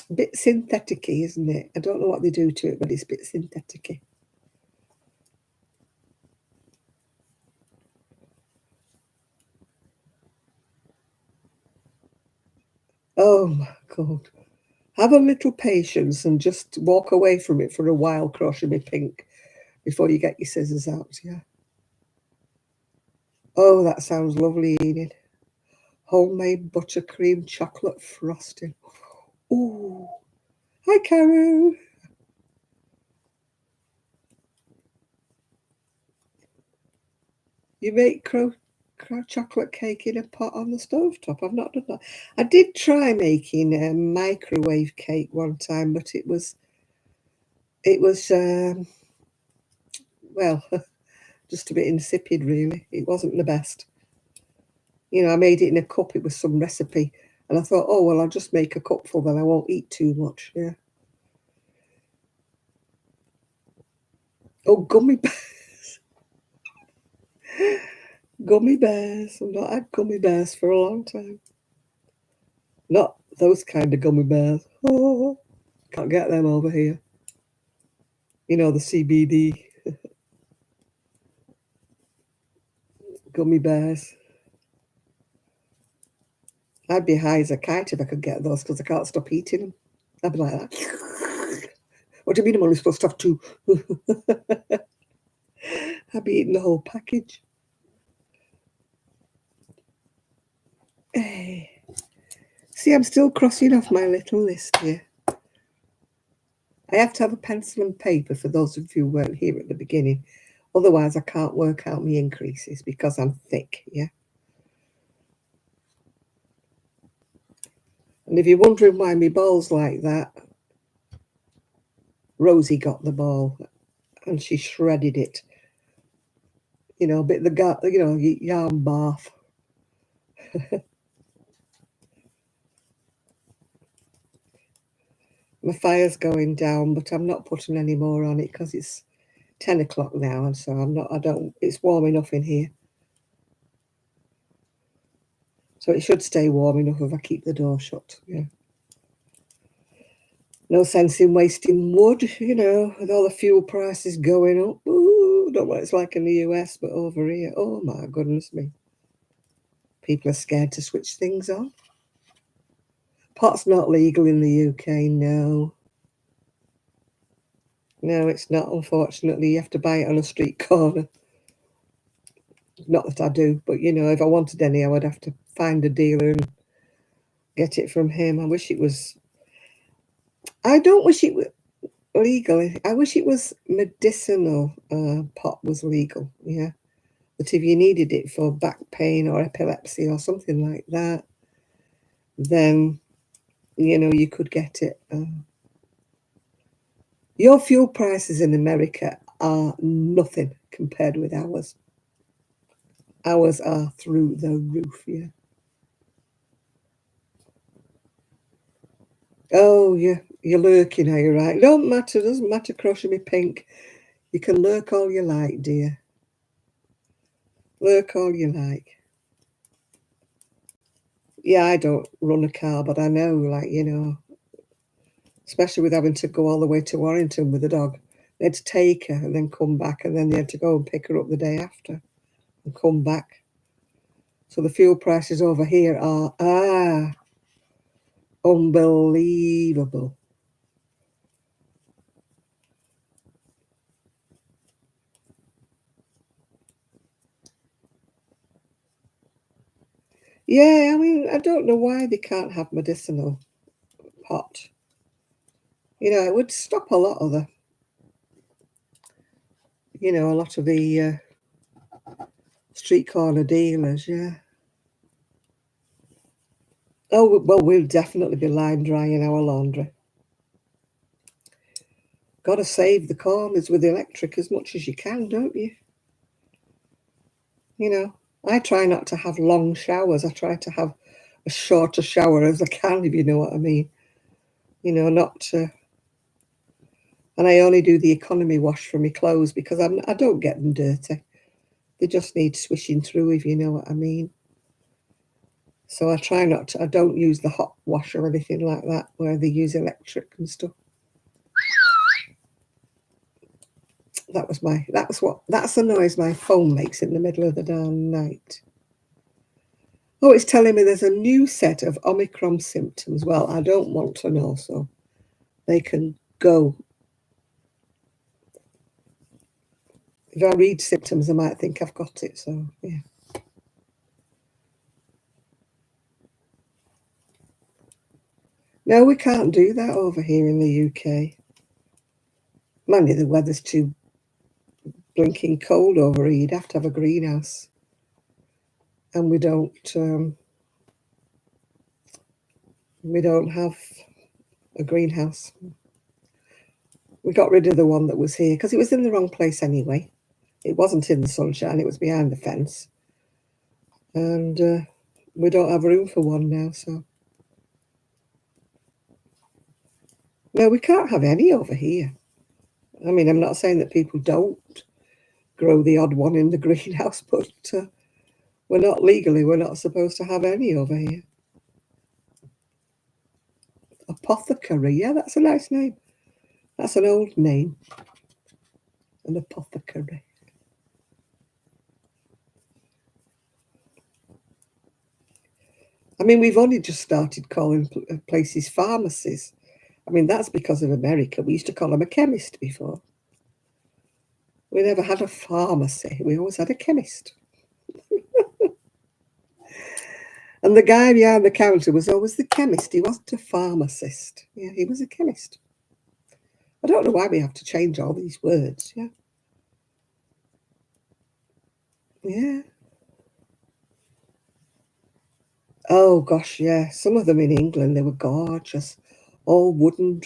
a bit synthetic-y, isn't it? I don't know what they do to it, but it's a bit synthetic-y. Oh my God. Have a little patience and just walk away from it for a while, Crochet Me Pink, before you get your scissors out, yeah. Oh, that sounds lovely, Enid. Homemade buttercream chocolate frosting. Ooh. Hi, Caro. You make chocolate cake in a pot on the stovetop. I've not done that. I did try making a microwave cake one time, but it was well, just a bit insipid, really. It wasn't the best. You know, I made it in a cup. It was some recipe, and I thought, oh well, I'll just make a cupful, then I won't eat too much. Yeah. Oh, gummy bears. Gummy bears. I've not had gummy bears for a long time. Not those kind of gummy bears. Oh, can't get them over here. You know, the CBD gummy bears. I'd be high as a kite if I could get those because I can't stop eating them. I'd be like that. What do you mean I'm only supposed to have two? I'd be eating the whole package. Hey. See, I'm still crossing off my little list here. I have to have a pencil and paper for those of you who weren't here at the beginning. Otherwise, I can't work out my increases because I'm thick, yeah? And if you're wondering why my ball's like that, Rosie got the ball and she shredded it. You know, a bit of the yarn bath. My fire's going down, but I'm not putting any more on it because it's 10 o'clock now, and so it's warm enough in here. So it should stay warm enough if I keep the door shut, yeah. No sense in wasting wood, you know, with all the fuel prices going up. Ooh, don't know what it's like in the US, but over here, oh my goodness me. People are scared to switch things on. Pot's not legal in the UK, no. No, it's not, unfortunately. You have to buy it on a street corner. Not that I do, but, you know, if I wanted any, I would have to find a dealer and get it from him. I wish it was... I don't wish it was legal. I wish it was medicinal. Pot was legal, yeah. But if you needed it for back pain or epilepsy or something like that, then, you know, you could get it. Your fuel prices in America are nothing compared with ours. Ours are through the roof, yeah. Oh, yeah, you're lurking, are you right? Don't matter, doesn't matter, Crochet Me Pink. You can lurk all you like, dear. Lurk all you like. Yeah, I don't run a car, but I know, like, you know, especially with having to go all the way to Warrington with the dog. They had to take her and then come back, and then they had to go and pick her up the day after and come back. So the fuel prices over here are unbelievable. Yeah, I mean, I don't know why they can't have medicinal pot. You know, it would stop a lot of a lot of the street corner dealers, yeah. Oh, well, we'll definitely be line drying our laundry. Got to save the corners with electric as much as you can, don't you? You know, I try not to have long showers. I try to have as short a shower as I can, if you know what I mean. You know, not... and I only do the economy wash for my clothes because I don't get them dirty. They just need swishing through, if you know what I mean. So I try not to... I don't use the hot wash or anything like that where they use electric and stuff. That's the noise my phone makes in the middle of the darn night. Oh, it's telling me there's a new set of Omicron symptoms. Well, I don't want to know, so they can go. If I read symptoms, I might think I've got it, so yeah. No, we can't do that over here in the UK. Mainly the weather's too blinking cold over here. You'd have to have a greenhouse. And we don't have a greenhouse. We got rid of the one that was here because it was in the wrong place anyway. It wasn't in the sunshine, it was behind the fence. And we don't have room for one now, so. No, we can't have any over here. I mean, I'm not saying that people don't grow the odd one in the greenhouse, but we're not supposed to have any over here. Apothecary, yeah, that's a nice name. That's an old name. An apothecary. I mean, we've only just started calling places pharmacies. I mean, that's because of America. We used to call them a chemist before. We never had a pharmacy. We always had a chemist. And the guy behind the counter was always the chemist. He wasn't a pharmacist. Yeah, he was a chemist. I don't know why we have to change all these words. Yeah. Yeah. Oh gosh, yeah. Some of them in England, they were gorgeous. All wooden.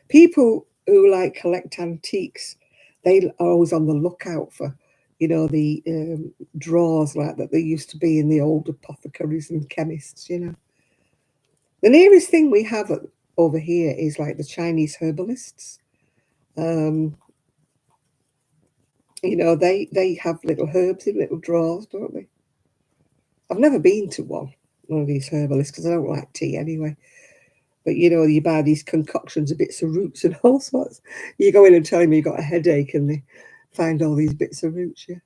People who like collect antiques, they are always on the lookout for, the drawers like that. They used to be in the old apothecaries and chemists. The nearest thing we have over here is like the Chinese herbalists. They have little herbs in little drawers, don't they? I've never been to one of these herbalists because I don't like tea anyway. But you buy these concoctions of bits of roots and all sorts. You go in and tell them you've got a headache and they find all these bits of roots, yeah.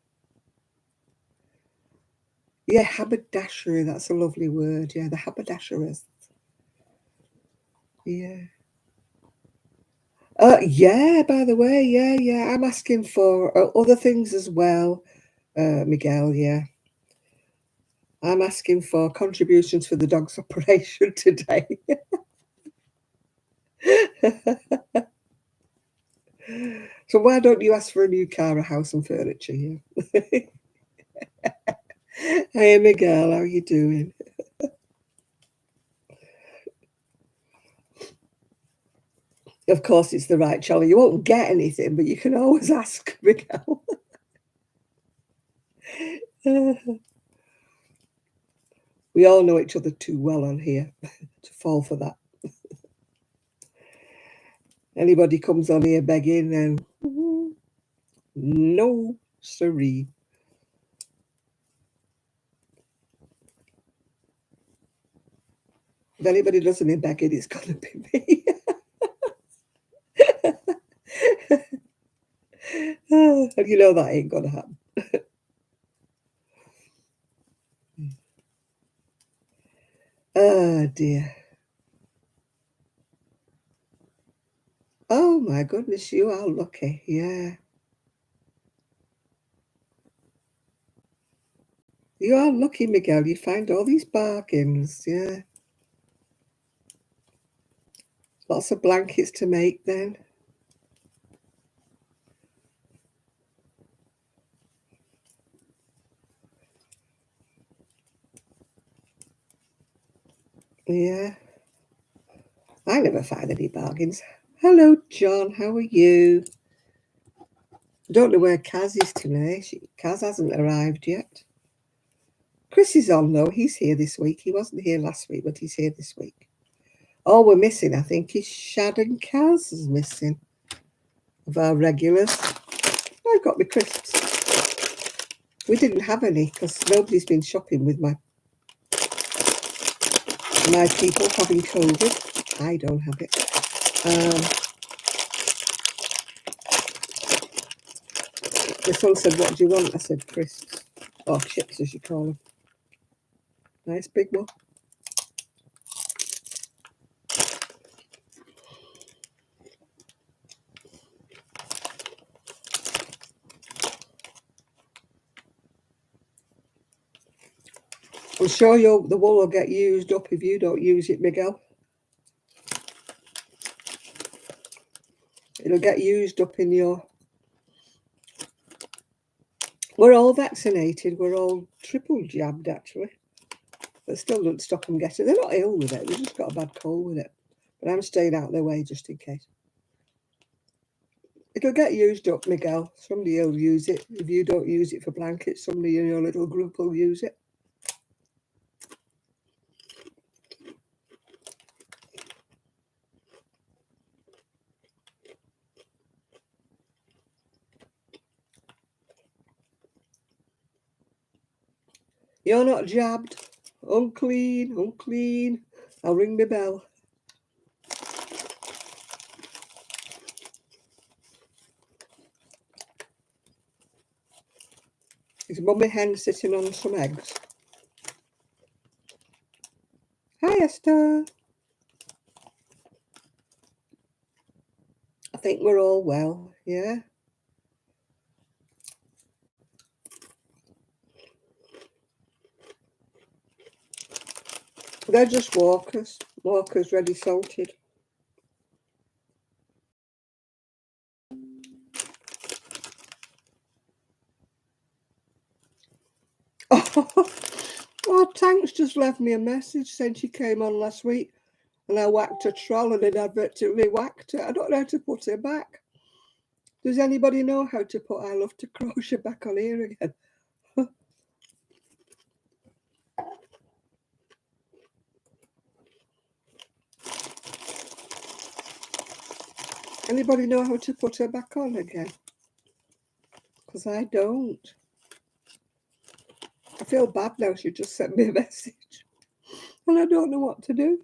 Yeah, haberdashery, that's a lovely word. Yeah, the haberdasherists. Yeah. Yeah, by the way, yeah. I'm asking for other things as well, Miguel, yeah. I'm asking for contributions for the dog's operation today. So why don't you ask for a new car, a house and furniture? Yeah. Hey Miguel, how are you doing? Of course, it's the right channel. You won't get anything, but you can always ask Miguel. We all know each other too well on here to fall for that. Anybody comes on here begging, then no, siree. If anybody does any begging, it's going to be me. And you know that ain't going to happen. Oh, dear. Oh, my goodness, you are lucky. Yeah. You are lucky, Miguel. You find all these bargains. Yeah. Lots of blankets to make then. Yeah. I never find any bargains. Hello, John. How are you? I don't know where Kaz is today. Kaz hasn't arrived yet. Chris is on, though. He's here this week. He wasn't here last week, but he's here this week. All we're missing, I think, is Shad and Kaz is missing of our regulars. I've got my crisps. We didn't have any because nobody's been shopping with my people having COVID. I don't have it. My son said, "What do you want?" I said, "Crisps." Or chips, as you call them. Nice big one. I'm sure the wool will get used up if you don't use it, Miguel. It'll get used up in your... We're all vaccinated. We're all triple jabbed, actually. But still doesn't stop them getting... They're not ill with it. They've just got a bad cold with it. But I'm staying out of their way just in case. It'll get used up, Miguel. Somebody will use it. If you don't use it for blankets, somebody in your little group will use it. You're not jabbed. Unclean, unclean. I'll ring the bell. Is Mummy Hen sitting on some eggs? Hi, Esther. I think we're all well, yeah? They're just walkers. Walkers ready salted. Oh, Tank's just left me a message saying she came on last week and I whacked a troll and inadvertently whacked her. I don't know how to put her back. Does anybody know how to put I Love to Crochet back on here again? Anybody know how to put her back on again? Because I don't. I feel bad now. She just sent me a message and I don't know what to do.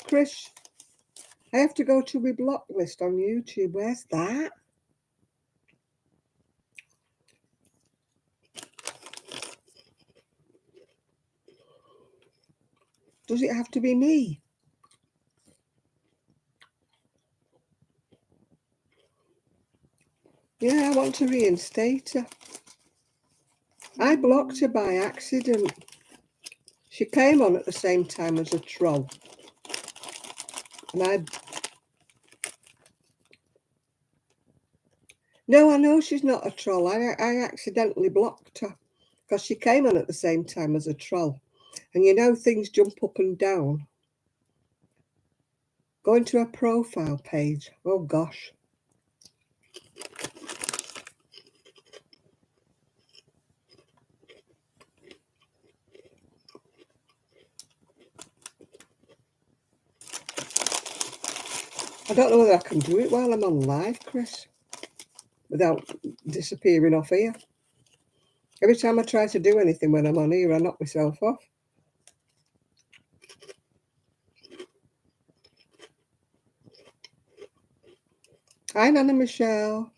Chris, I have to go to my block list on YouTube. Where's that? Does it have to be me? Yeah, I want to reinstate her. I blocked her by accident. She came on at the same time as a troll. And No, I know she's not a troll. I accidentally blocked her because she came on at the same time as a troll. And you know, things jump up and down. Go into her profile page. Oh, gosh. I don't know whether I can do it while I'm on live, Chris, without disappearing off here. Every time I try to do anything when I'm on here, I knock myself off. Hi, Nana Michelle.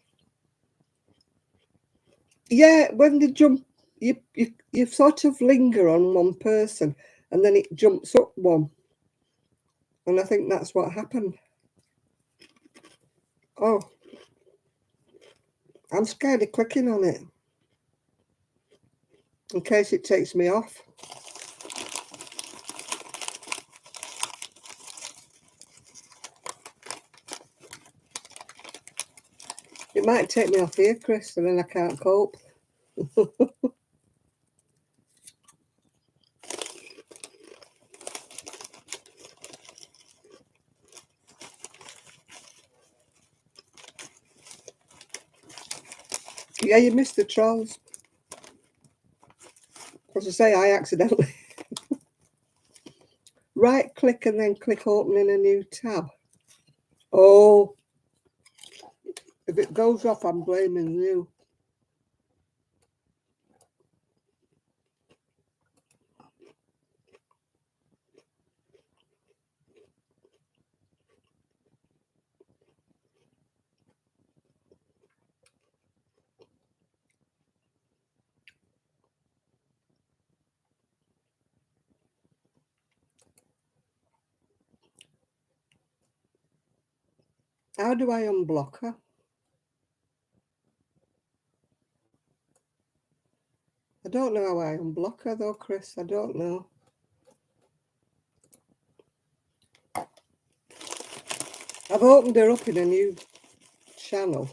Yeah, when they jump, you sort of linger on one person and then it jumps up one. And I think that's what happened. Oh, I'm scared of clicking on it in case it takes me off. It might take me off here, Chris, and then I can't cope. Yeah, you missed the trolls. As I say, I accidentally right click and then click open in a new tab. Oh, if it goes off, I'm blaming you. How do I unblock her? I don't know how I unblock her though, Chris. I don't know. I've opened her up in a new channel.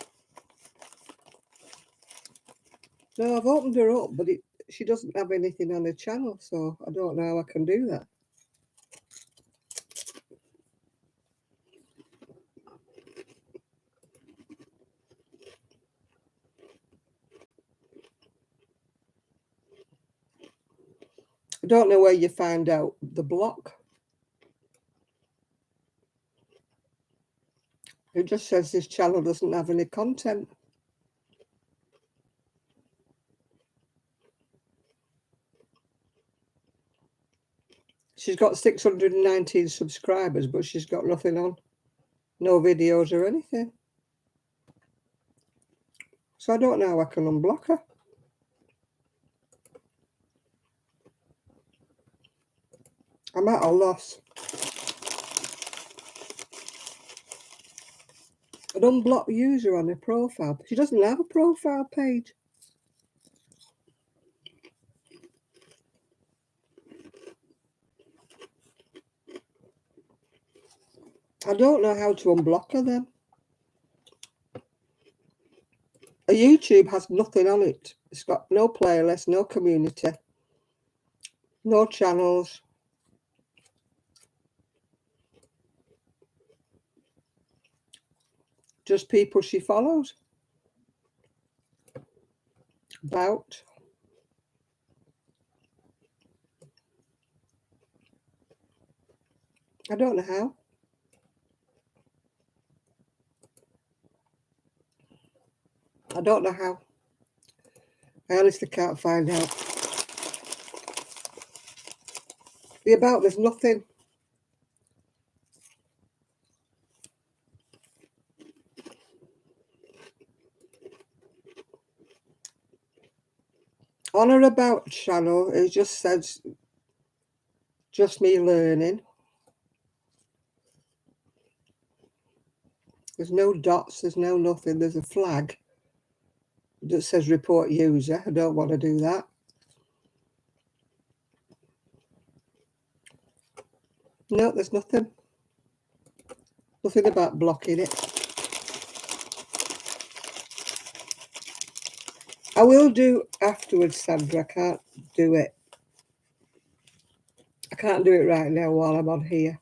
No, I've opened her up, but she doesn't have anything on her channel, so I don't know how I can do that. I don't know where you find out the block. It just says this channel doesn't have any content. She's got 619 subscribers, but she's got nothing on. No videos or anything. So I don't know how I can unblock her. I'm at a loss. An unblocked user on her profile. She doesn't have a profile page. I don't know how to unblock her then. A YouTube has nothing on it. It's got no playlist, no community, no channels. Just people she follows. About. I don't know how. I don't know how. I honestly can't find out. The about, there's nothing. On her about channel, it just says, just me learning. There's no dots, there's no nothing. There's a flag that says report user. I don't want to do that. No, there's nothing. Nothing about blocking it. I will do afterwards, Sandra. I can't do it. I can't do it right now while I'm on here.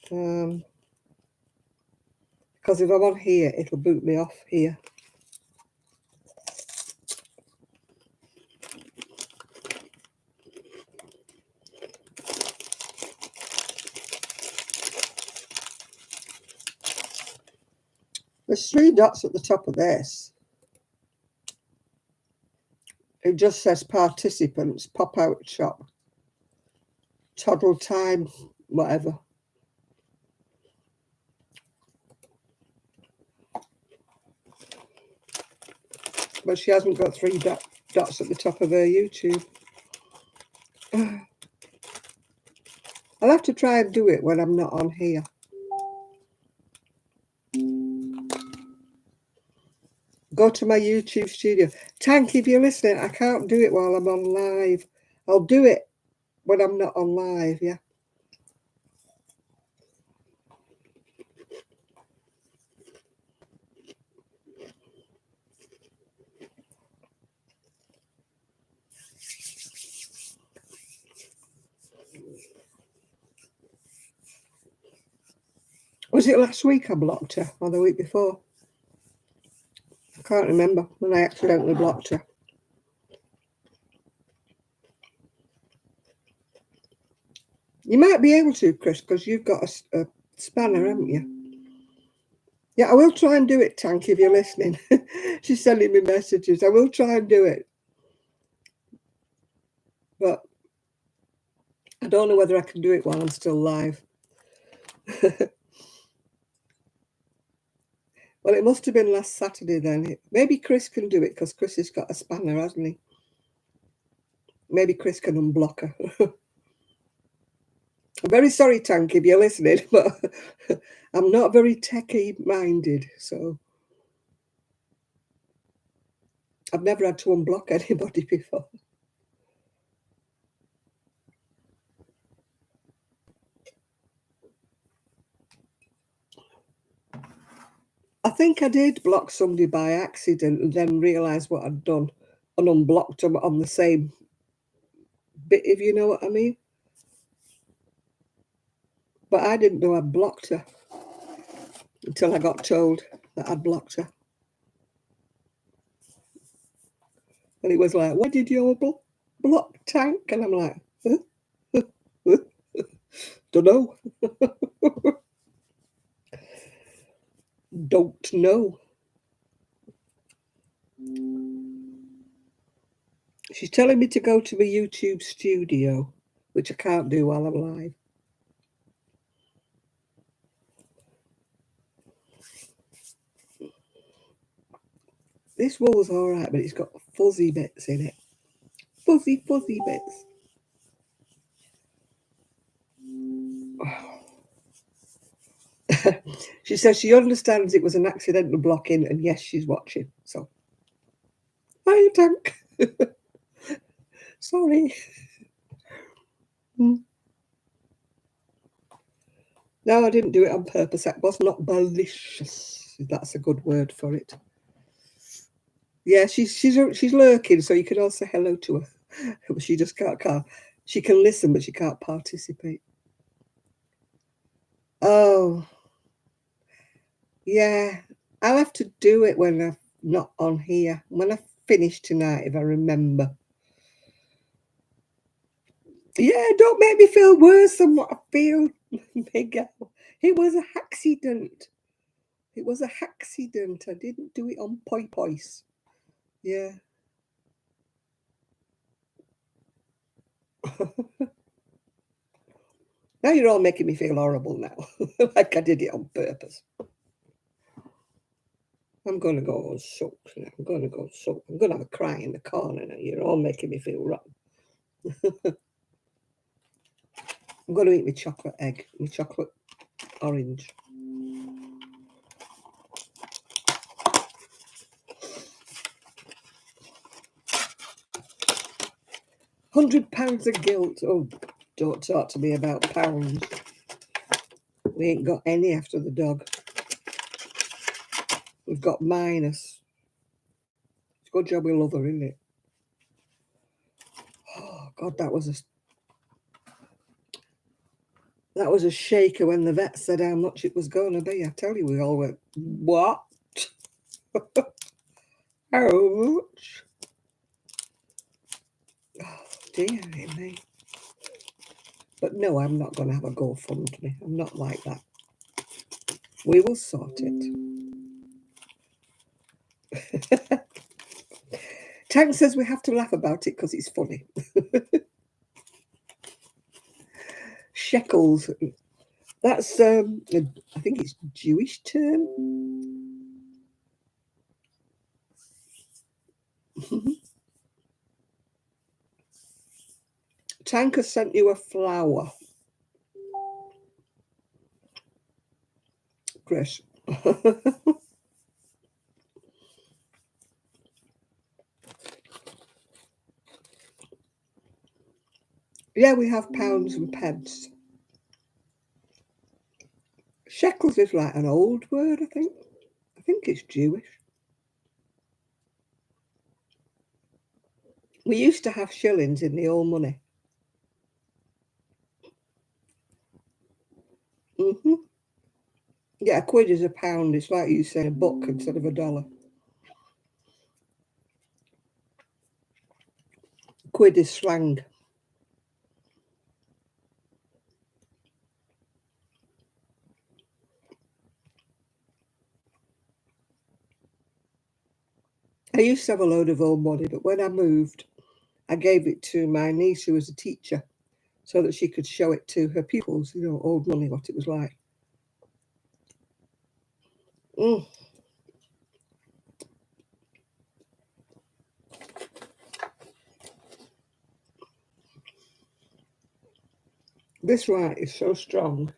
Because if I'm on here, it'll boot me off here. There's 3 dots at the top of this. It just says participants, pop-out shop, toddle time, whatever. But she hasn't got 3 dots at the top of her YouTube. I'll have to try and do it when I'm not on here. Go to my YouTube studio. Tank, if you're listening, I can't do it while I'm on live. I'll do it when I'm not on live, yeah. Was it last week I blocked her, or the week before? I can't remember when I accidentally blocked her. You might be able to, Chris, because you've got a spanner, haven't you? Yeah, I will try and do it, Tank, if you're listening. She's sending me messages. I will try and do it. But I don't know whether I can do it while I'm still live. Well, it must have been last Saturday then. Maybe Chris can do it because Chris has got a spanner, hasn't he? Maybe Chris can unblock her. I'm very sorry, Tank, if you're listening, but I'm not very techie minded, so I've never had to unblock anybody before. I think I did block somebody by accident and then realised what I'd done and unblocked them on the same bit, if you know what I mean. But I didn't know I'd blocked her until I got told that I'd blocked her. And it was like, why did you block Tank? And I'm like, huh? Don't know. Don't know. She's telling me to go to my YouTube studio, which I can't do while I'm live. This wool's all right, but it's got fuzzy bits in it. Fuzzy bits. She says she understands it was an accidental blocking, and yes, she's watching. So, hi, Tank. Sorry. No, I didn't do it on purpose. That was not malicious. If that's a good word for it. Yeah, she's lurking, so you can all say hello to her. But she just can't. She can listen, but she can't participate. Oh, yeah. I'll have to do it when I'm not on here. When I finish tonight, if I remember. Yeah, don't make me feel worse than what I feel, Miguel. It was a accident. It was a accident. I didn't do it on purpose. Yeah. Now you're all making me feel horrible now, like I did it on purpose. I'm going to go soak now. I'm going to go soak. I'm going to have a cry in the corner now. You're all making me feel rotten. I'm going to eat my chocolate egg, my chocolate orange. £100 of guilt. Oh, don't talk to me about pounds. We ain't got any after the dog. We've got minus. It's a good job we love her, isn't it? Oh, God, that was a shaker when the vet said how much it was going to be. I tell you, we all went, what? How much? Oh, dear me. But no, I'm not going to have a GoFundMe. I'm not like that. We will sort it. Tank says we have to laugh about it because it's funny. Shekels. That's, I think it's a Jewish term. Tank has sent you a flower. Chris. Yeah, we have pounds and pence. Shekels is like an old word, I think. I think it's Jewish. We used to have shillings in the old money. Mm-hmm. Yeah, a quid is a pound. It's like you say a buck instead of a dollar. Quid is slang. I used to have a load of old money, but when I moved, I gave it to my niece who was a teacher so that she could show it to her pupils, old money, what it was like. Mm. This right is so strong.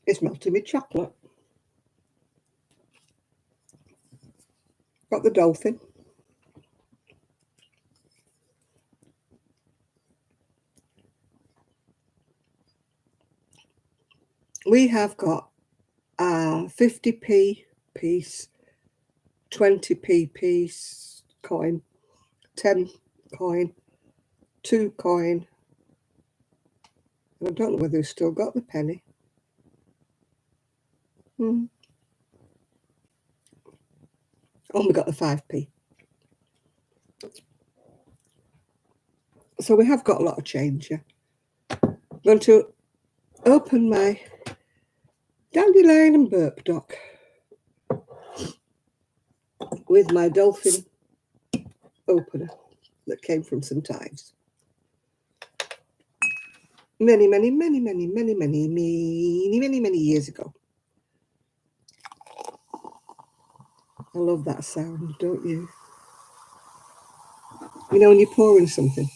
It's melting me chocolate. Got the dolphin. We have got a 50p piece, 20p piece coin, 10 coin, 2 coin. I don't know whether we've still got the penny. Oh, we got the 5p. So we have got a lot of change, yeah. I'm going to open my Dandelion and Burp Dock with my dolphin opener that came from St. Ives. Many years ago. I love that sound, don't you? You know when you're pouring something.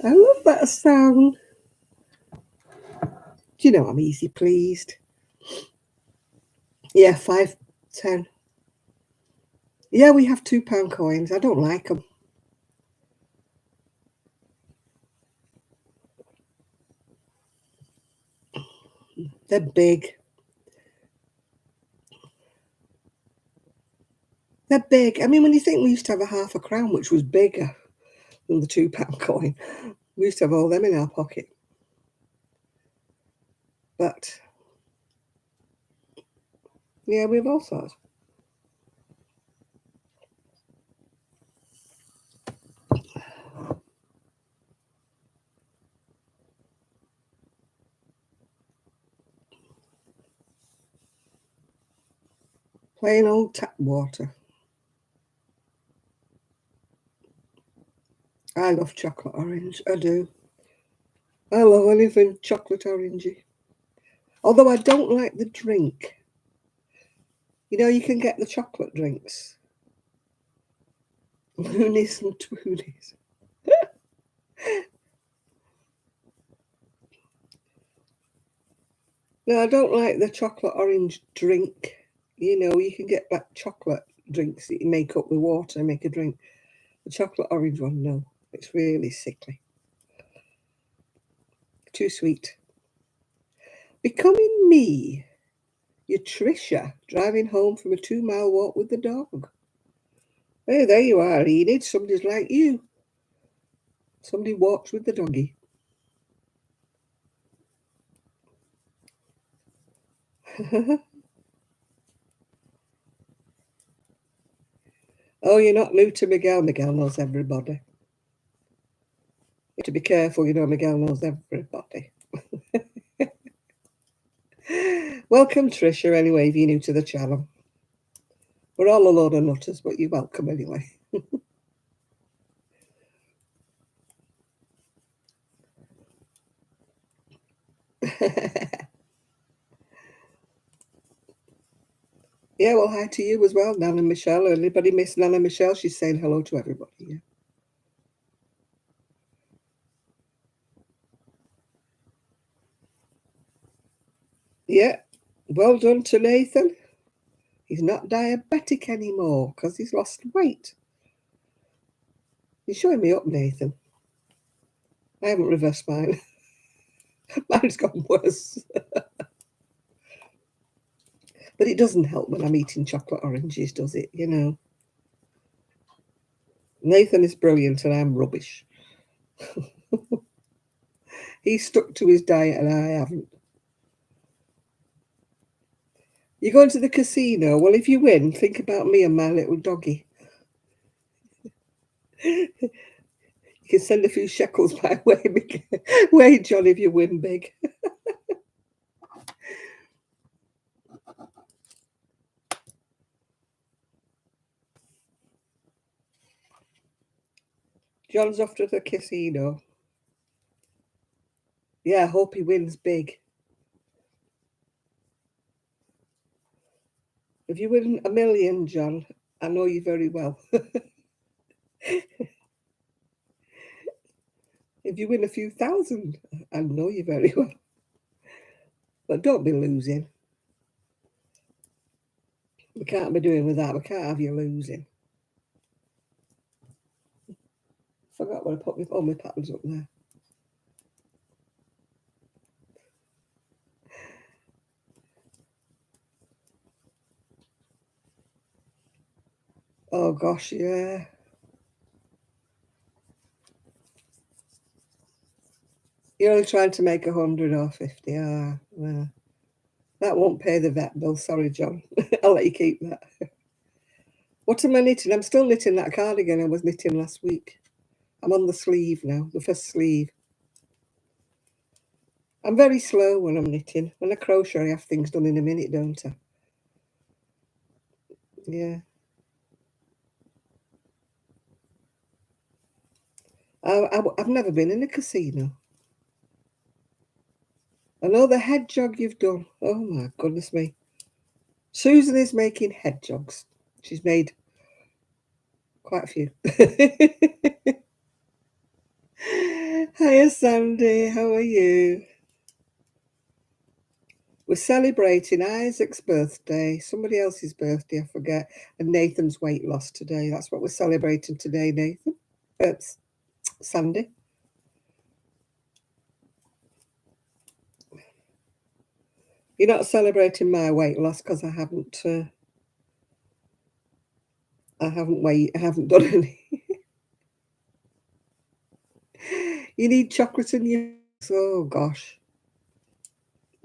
I love that sound. Do you know I'm easy pleased? Yeah, 5, 10. Yeah, we have £2 coins. I don't like them. They're big. They're big. I mean, when you think we used to have a half a crown, which was bigger than the £2 coin, we used to have all them in our pocket. But, yeah, we have all sorts. Plain old tap water. I love chocolate orange. I do. I love anything chocolate orangey. Although I don't like the drink. You know, you can get the chocolate drinks. Loonies and Toonies. No, I don't like the chocolate orange drink. You know, you can get like chocolate drinks that you make up with water and make a drink. The chocolate orange one, no. It's really sickly. Too sweet. Becoming me. You're Trisha, driving home from a 2-mile walk with the dog. Hey, there you are, Enid. Somebody's like you. Somebody walks with the doggy. Oh, you're not new to Miguel. Miguel knows everybody. You have to be careful, you know, Miguel knows everybody. Welcome, Trisha, anyway, if you're new to the channel. We're all a load of nutters, but you're welcome anyway. Yeah, well, hi to you as well, Nana Michelle. Anybody miss Nana Michelle? She's saying hello to everybody. Yeah. Yeah, well done to Nathan. He's not diabetic anymore because he's lost weight. You're showing me up, Nathan. I haven't reversed mine. Mine's gone worse. But it doesn't help when I'm eating chocolate oranges, does it? You know. Nathan is brilliant and I'm rubbish. He's stuck to his diet and I haven't. You're going to the casino. Well, if you win, think about me and my little doggy. You can send a few shekels my way, John, if you win big. John's off to the casino. Yeah, I hope he wins big. If you win $1 million, John, I know you very well. If you win a few thousand, I know you very well. But don't be losing. We can't be doing with that. We can't have you losing. Forgot where I put all my patterns up there. Oh gosh, yeah. You're only trying to make 100 or 50. Ah, well, that won't pay the vet bill. Sorry, John. I'll let you keep that. What am I knitting? I'm still knitting that cardigan I was knitting last week. I'm on the sleeve now, the first sleeve. I'm very slow when I'm knitting. When I crochet, I have things done in a minute, don't I? Yeah. I've never been in a casino. I know the hedgehog you've done. Oh my goodness me. Susan is making hedgehogs. She's made quite a few. Hiya, Sandy. How are you? We're celebrating Isaac's birthday, somebody else's birthday, I forget, and Nathan's weight loss today. That's what we're celebrating today, Nathan. Sandy. You're not celebrating my weight loss because I haven't done any. You need chocolate in your. Oh gosh.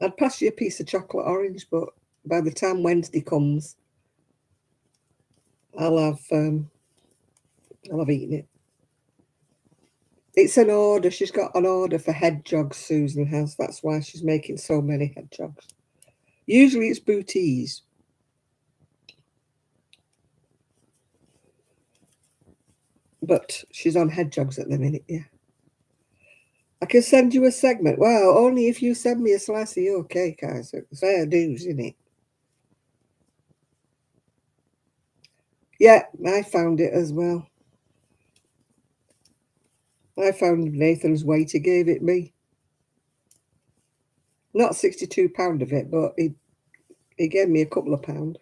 I'd pass you a piece of chocolate orange, but by the time Wednesday comes, I'll have eaten it. It's an order. She's got an order for hedgehogs, Susan has. That's why she's making so many hedgehogs. Usually it's booties. But she's on hedgehogs at the minute, yeah. I can send you a segment. Well, only if you send me a slice of your cake, Isaac. Fair dues, isn't it? Yeah, I found it as well. I found Nathan's weight. He gave it me. Not £62 of it, but he gave me a couple of pounds.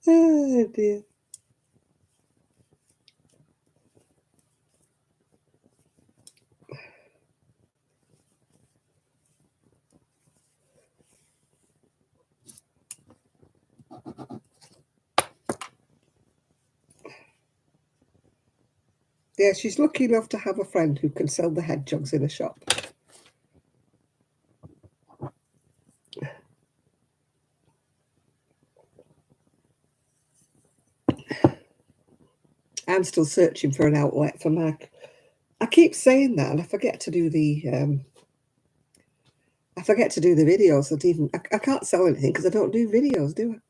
Oh, dear. Yeah, she's lucky enough to have a friend who can sell the hedgehogs in a shop. I'm still searching for an outlet for my. I keep saying that, and I forget to do the. I forget to do the videos. I can't sell anything because I don't do videos, do I?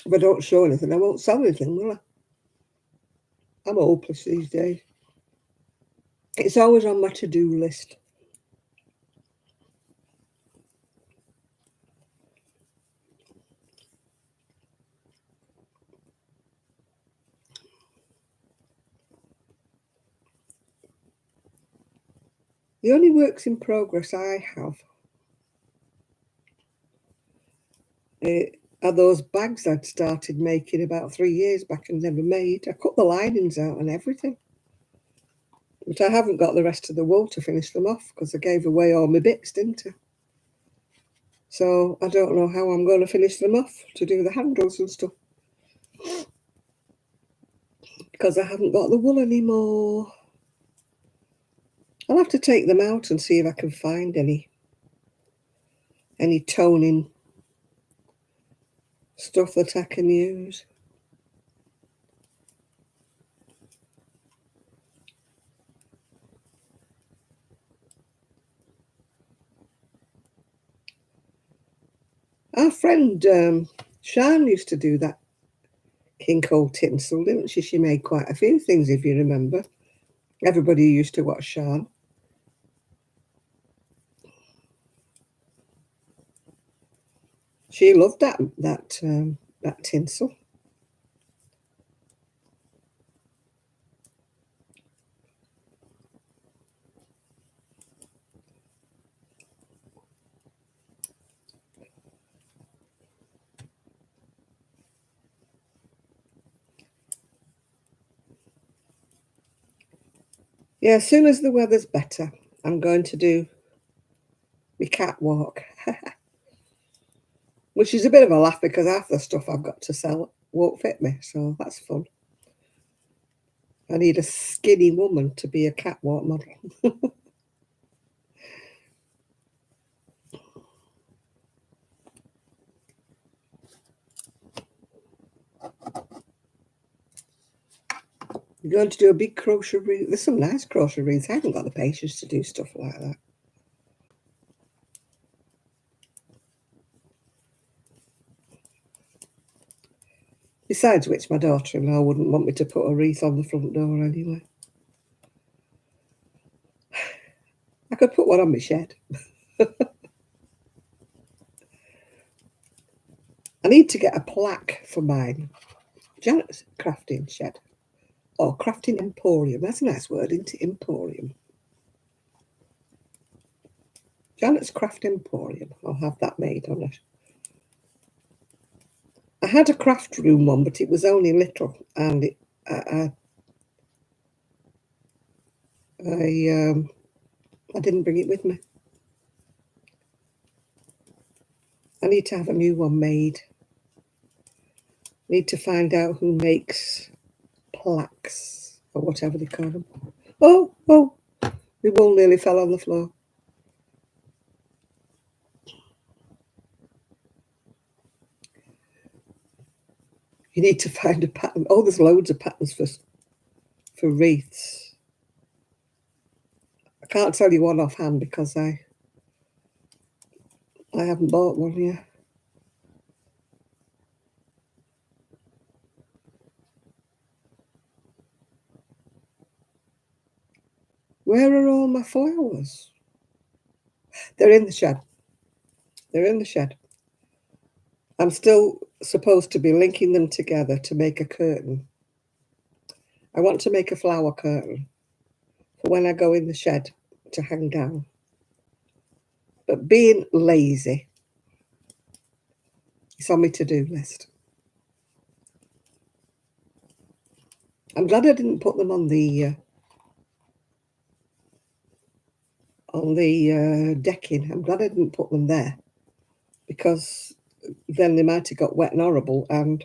If I don't show anything, I won't sell anything, will I? I'm hopeless these days. It's always on my to-do list. The only works in progress I have are those bags I'd started making about 3 years back and never made. I cut the linings out and everything. But I haven't got the rest of the wool to finish them off because I gave away all my bits, didn't I? So I don't know how I'm going to finish them off to do the handles and stuff. Because I haven't got the wool anymore. I'll have to take them out and see if I can find any toning stuff that I can use. Our friend Shan used to do that Kinko tinsel, didn't she? She made quite a few things, if you remember. Everybody used to watch Shan. She loved that tinsel. Yeah, as soon as the weather's better, I'm going to do my catwalk, which is a bit of a laugh because half the stuff I've got to sell won't fit me, so that's fun. I need a skinny woman to be a catwalk model. You're going to do a big crochet wreath. There's some nice crochet wreaths. I haven't got the patience to do stuff like that. Besides which, my daughter-in-law wouldn't want me to put a wreath on the front door anyway. I could put one on my shed. I need to get a plaque for mine. Janet's crafting shed. Oh, crafting emporium. That's a nice word, isn't it? Emporium. Janet's craft emporium. I'll have that made on it. I had a craft room one, but it was only little, and I didn't bring it with me. I need to have a new one made. Need to find out who makes plaques or whatever they call them. Oh, the wool nearly fell on the floor. You need to find a pattern. Oh, there's loads of patterns for wreaths. I can't tell you one offhand because I haven't bought one yet. Where are all my flowers? They're in the shed. They're in the shed. I'm still supposed to be linking them together to make a curtain. I want to make a flower curtain for when I go in the shed to hang down. But being lazy, it's on my to-do list. I'm glad I didn't put them on the decking. I'm glad I didn't put them there because then they might have got wet and horrible, and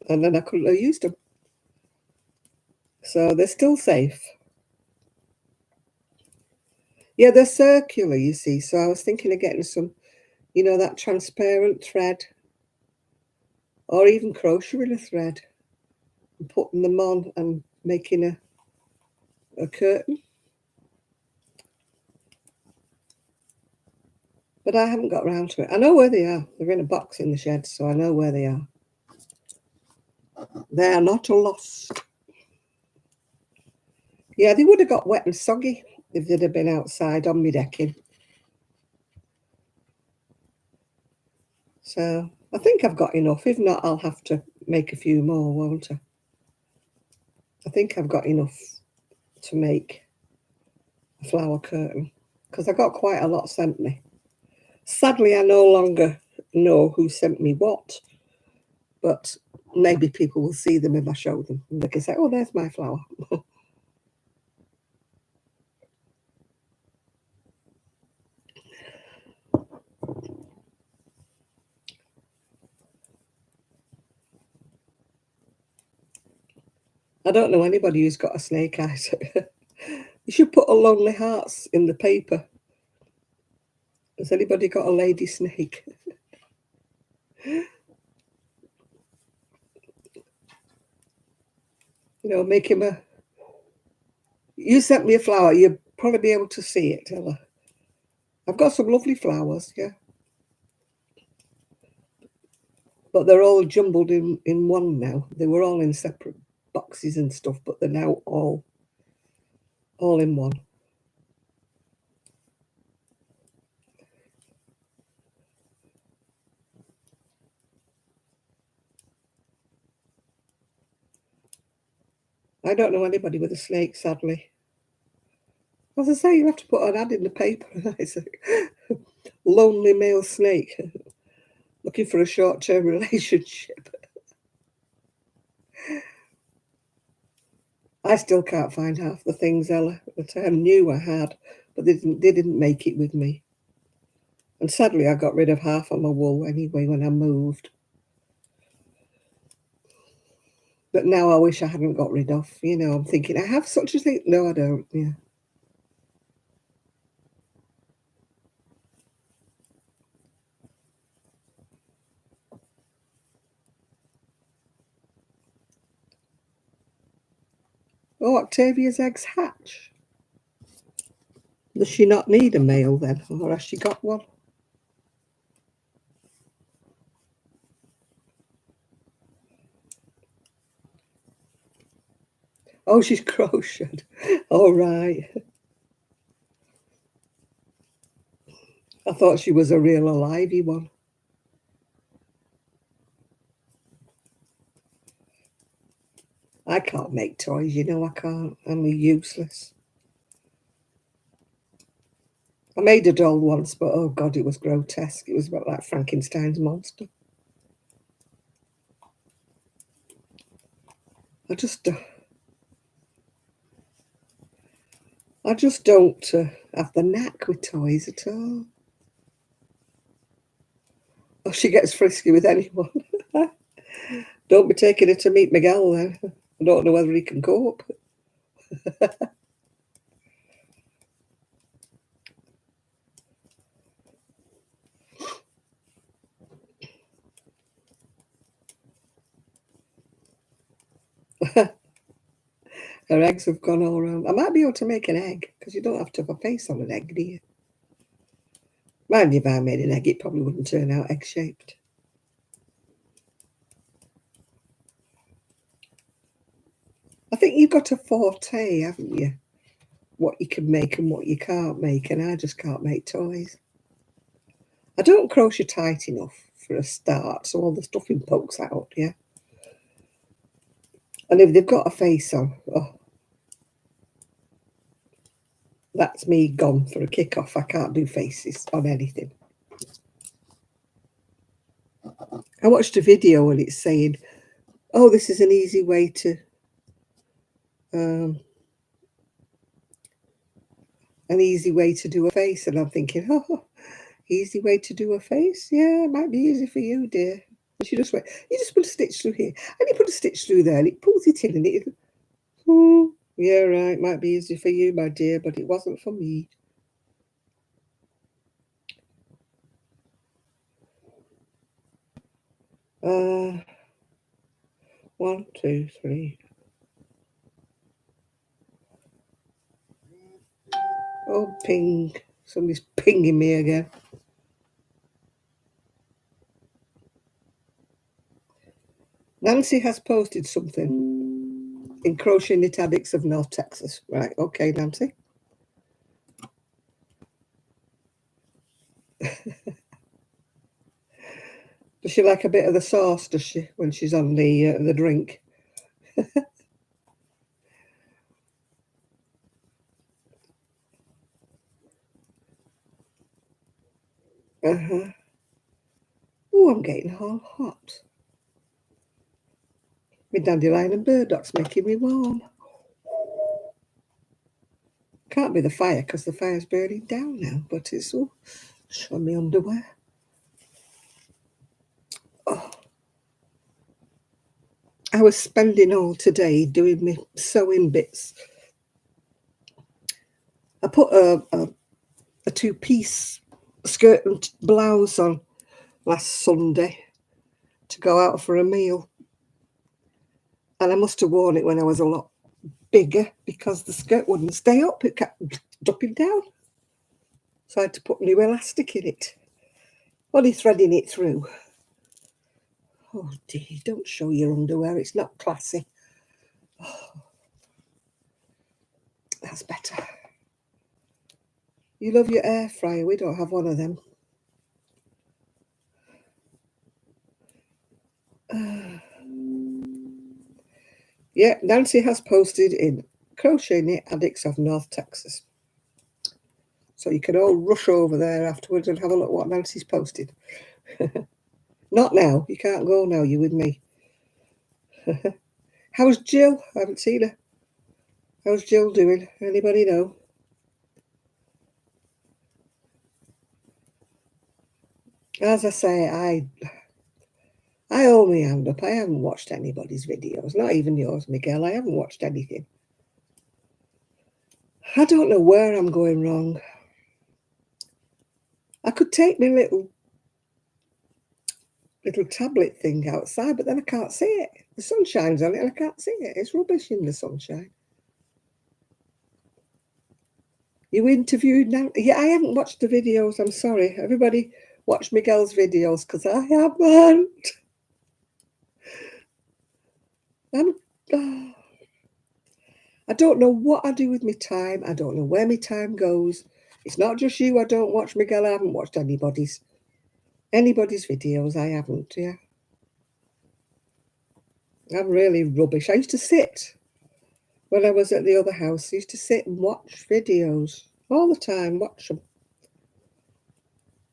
then I couldn't have used them. So they're still safe. Yeah, they're circular, you see. So I was thinking of getting some, that transparent thread or even crochet thread and putting them on and making a curtain. But I haven't got around to it. I know where they are. They're in a box in the shed, so I know where they are. They are not lost. Yeah, they would have got wet and soggy if they'd have been outside on my decking. So I think I've got enough. If not, I'll have to make a few more, won't I? I think I've got enough to make a flower curtain because I got quite a lot sent me. Sadly, I no longer know who sent me what, but maybe people will see them if I show them. And they can say, oh, there's my flower. I don't know anybody who's got a snake eye. You should put a Lonely Hearts in the paper. Has anybody got a lady snake? Make him a... You sent me a flower. You'll probably be able to see it, Ella. I've got some lovely flowers, yeah. But they're all jumbled in one now. They were all in separate boxes and stuff, but they're now all in one. I don't know anybody with a snake, sadly. As I say, you have to put an ad in the paper. It's a lonely male snake looking for a short-term relationship. I still can't find half the things, Ella, that I knew I had, but they didn't make it with me. And sadly, I got rid of half of my wool anyway when I moved. But now I wish I hadn't got rid of. You know, I'm thinking, I have such a thing. No, I don't. Yeah. Oh, Octavia's eggs hatch. Does she not need a male then? Or has she got one? Oh, she's crocheted. All right. I thought she was a real alivey one. I can't make toys, you know I can't. I'm useless. I made a doll once, but oh God, it was grotesque. It was about like Frankenstein's monster. I just, I just don't have the knack with toys at all. Oh, she gets frisky with anyone. Don't be taking her to meet Miguel then. I don't know whether he can cope. Her eggs have gone all around. I might be able to make an egg because you don't have to have a face on an egg, do you? Mind if I made an egg, it probably wouldn't turn out egg shaped. I think you've got a forte, haven't you? What you can make and what you can't make, and I just can't make toys. I don't crochet tight enough for a start, so all the stuffing pokes out, yeah. And if they've got a face on, oh, that's me gone for a kick-off. I can't do faces on anything. I watched a video and it's saying, oh, this is an easy way to do a face. And I'm thinking, oh, easy way to do a face? Yeah, it might be easy for you, dear. But you just wait. You just put a stitch through here. And you put a stitch through there and it pulls it in and it, oh, yeah, right, might be easy for you, my dear, but it wasn't for me. One, two, three. Oh, ping. Somebody's pinging me again. Nancy has posted something in Crochet Knit Addicts of North Texas. Right, okay, Nancy. Does she like a bit of the sauce, does she, when she's on the drink? Uh-huh. Oh, I'm getting all hot. My dandelion and burdocks making me warm. Can't be the fire because the fire's burning down now, but it's all on my underwear. Oh. I was spending all today doing my sewing bits. I put a two-piece skirt and blouse on last Sunday to go out for a meal. And I must have worn it when I was a lot bigger because the skirt wouldn't stay up. It kept dropping down. So I had to put new elastic in it. Only threading it through. Oh dear, don't show your underwear. It's not classy. Oh, that's better. You love your air fryer. We don't have one of them. Yeah, Nancy has posted in Crochet Knit Addicts of North Texas. So you can all rush over there afterwards and have a look what Nancy's posted. Not now. You can't go now. You're with me. How's Jill? I haven't seen her. How's Jill doing? Anybody know? As I say, I hold my hand up. I haven't watched anybody's videos. Not even yours, Miguel. I haven't watched anything. I don't know where I'm going wrong. I could take my little tablet thing outside, but then I can't see it. The sun shines on it and I can't see it. It's rubbish in the sunshine. You interviewed now? Yeah, I haven't watched the videos. I'm sorry. Everybody watch Miguel's videos because I haven't. I don't know what I do with my time. I don't know where my time goes. It's not just you. I don't watch Miguel. I haven't watched anybody's videos. I haven't. Yeah, I'm really rubbish. I used to sit when I was at the other house. I used to sit and watch videos all the time. Watch them.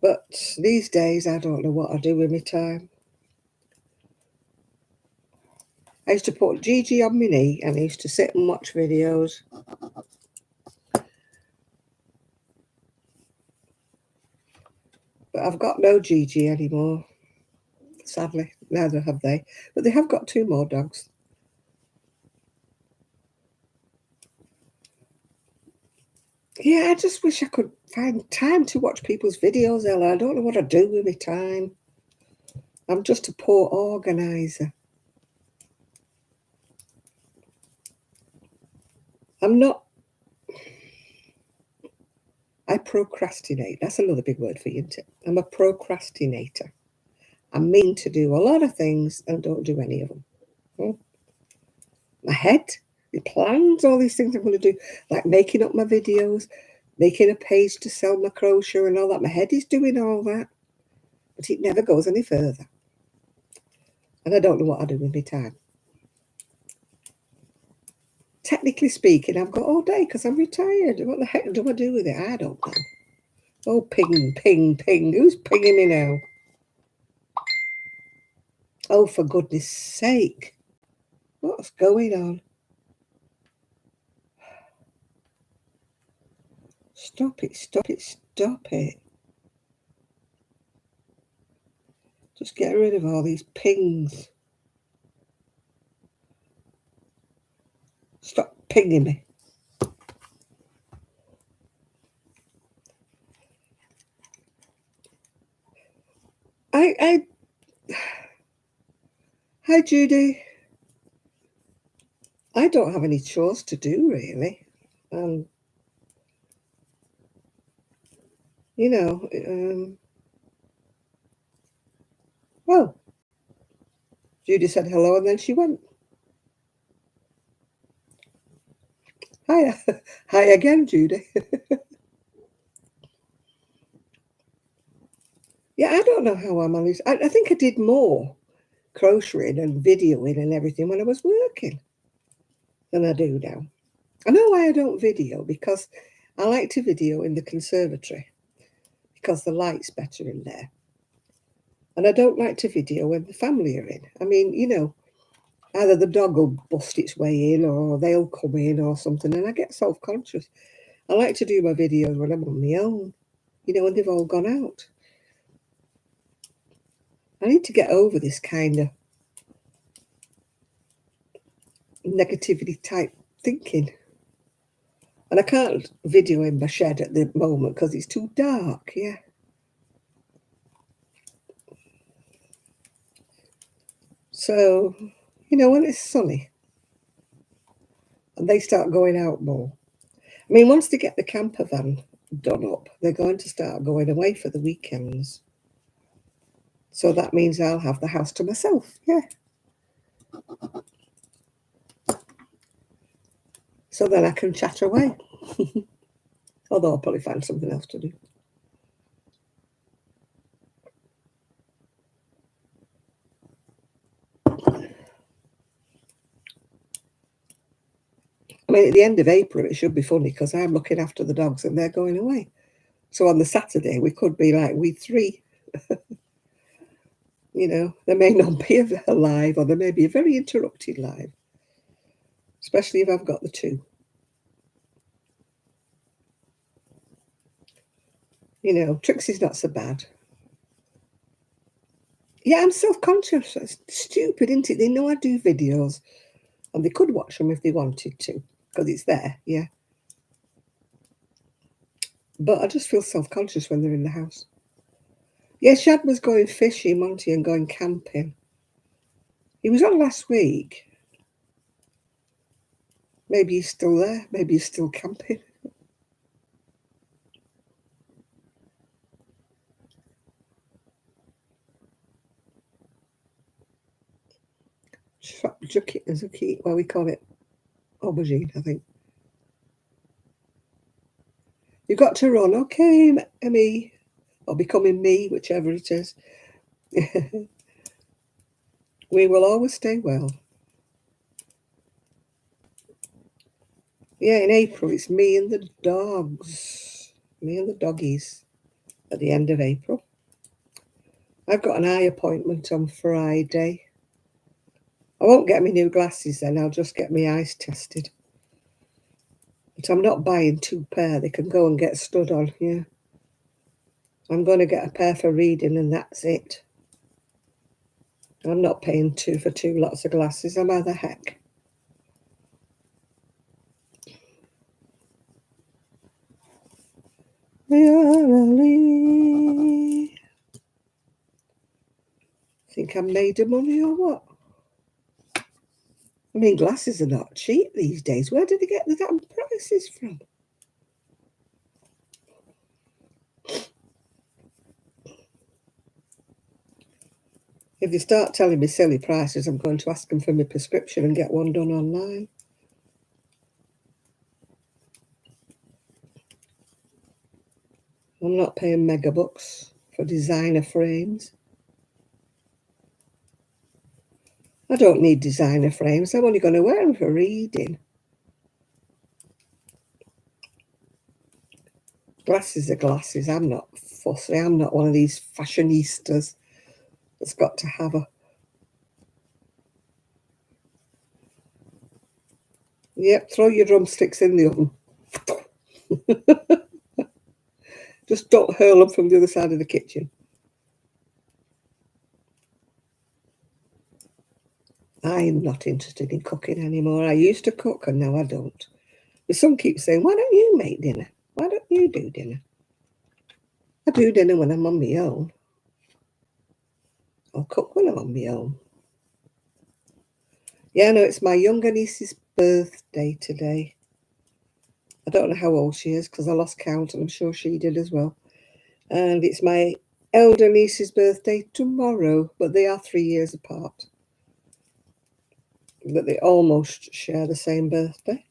But these days, I don't know what I do with my time. I used to put Gigi on my knee and I used to sit and watch videos. But I've got no Gigi anymore, sadly. Neither have they. But they have got 2 more dogs. Yeah, I just wish I could find time to watch people's videos, Ella. I don't know what I do with my time. I'm just a poor organiser. I'm not. I procrastinate. That's another big word for you, isn't it? I'm a procrastinator. I mean to do a lot of things and don't do any of them. My head, the plans, all these things I'm going to do, like making up my videos, making a page to sell my crochet and all that. My head is doing all that, but it never goes any further. And I don't know what I do with my time. Technically speaking, I've got all day because I'm retired. What the heck do I do with it? I don't know. Oh, ping, ping, ping. Who's pinging me now? Oh, for goodness sake. What's going on? Stop it, stop it, stop it. Just get rid of all these pings. Stop pinging me. Hi, Judy. I don't have any chores to do, really. You know, well, Judy said hello and then she went. Hi, hi again, Judy. Yeah, I don't know how I managed. I think I did more crocheting and videoing and everything when I was working than I do now. I know why I don't video, because I like to video in the conservatory because the light's better in there. And I don't like to video when the family are in. I mean, you know, either the dog will bust its way in or they'll come in or something, and I get self-conscious. I like to do my videos when I'm on my own, you know, when they've all gone out. I need to get over this kind of negativity type thinking. And I can't video in my shed at the moment because it's too dark, yeah. So, you know, when it's sunny and they start going out more. I mean, once they get the camper van done up, they're going to start going away for the weekends. So that means I'll have the house to myself, yeah. So then I can chat away. Although I'll probably find something else to do. mean, at the end of April, it should be funny because I'm looking after the dogs and they're going away. So on the Saturday, we could be like, we three. There may not be a live, or there may be a very interrupted live, especially if I've got the two. Trixie's not so bad. Yeah, I'm self-conscious. It's stupid, isn't it? They know I do videos, and they could watch them if they wanted to, because it's there, yeah. But I just feel self-conscious when they're in the house. Yeah, Shad was going fishing, Monty, and going camping. He was on last week. Maybe he's still there. Maybe he's still camping. Zucchini, well, we call it aubergine, I think. You've got to run, okay, me, or becoming me, whichever it is. We will always stay well. Yeah, in April, it's me and the dogs. Me and the doggies at the end of April. I've got an eye appointment on Friday. I won't get my new glasses then. I'll just get my eyes tested. But I'm not buying 2 pair. They can go and get stood on, yeah. I'm going to get a pair for reading and that's it. I'm not paying 2 for 2 lots of glasses. Am I the heck? Think I'm made of money or what? I mean, glasses are not cheap these days. Where did they get the damn prices from? If they start telling me silly prices, I'm going to ask them for my prescription and get one done online. I'm not paying mega bucks for designer frames. I don't need designer frames. I'm only going to wear them for reading. Glasses are glasses. I'm not fussy. I'm not one of these fashionistas that's got to have a... Yep, throw your drumsticks in the oven. Just don't hurl them from the other side of the kitchen. I'm not interested in cooking anymore. I used to cook and now I don't. But some keep saying, why don't you make dinner? Why don't you do dinner? I do dinner when I'm on my own. I'll cook when I'm on my own. Yeah, no, it's my younger niece's birthday today. I don't know how old she is because I lost count and I'm sure she did as well. And it's my elder niece's birthday tomorrow, but they are 3 years apart. But they almost share the same birthday.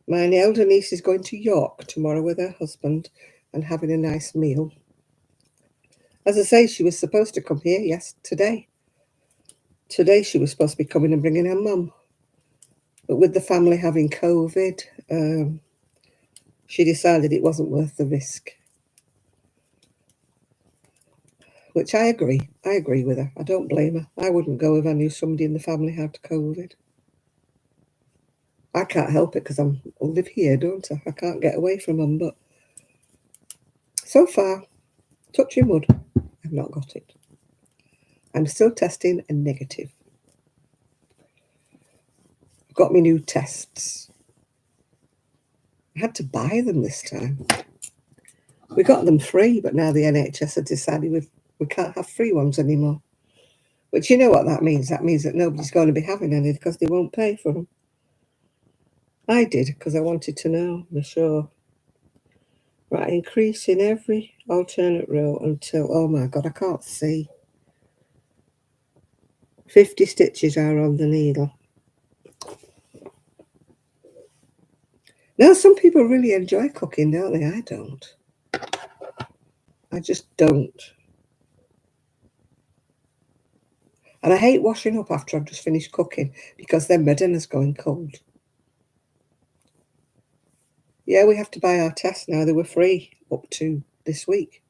My elder niece is going to York tomorrow with her husband and having a nice meal. As I say, she was supposed to come here, today. Today she was supposed to be coming and bringing her mum. But with the family having COVID, she decided it wasn't worth the risk. Which I agree. I agree with her. I don't blame her. I wouldn't go if I knew somebody in the family had COVID. I can't help it because I live here, don't I? I can't get away from them. But so far, touching wood, I've not got it. I'm still testing a negative. I've got my new tests. I had to buy them this time. We got them free, but now the NHS have decided we can't have free ones anymore. But you know what that means? That means that nobody's going to be having any because they won't pay for them. I did because I wanted to know for sure. Right, increase in every alternate row until, oh my God, I can't see. 50 stitches are on the needle. Now, some people really enjoy cooking, don't they? I don't. I just don't. And I hate washing up after I've just finished cooking because then my dinner's going cold. Yeah, we have to buy our tests now. They were free up to this week.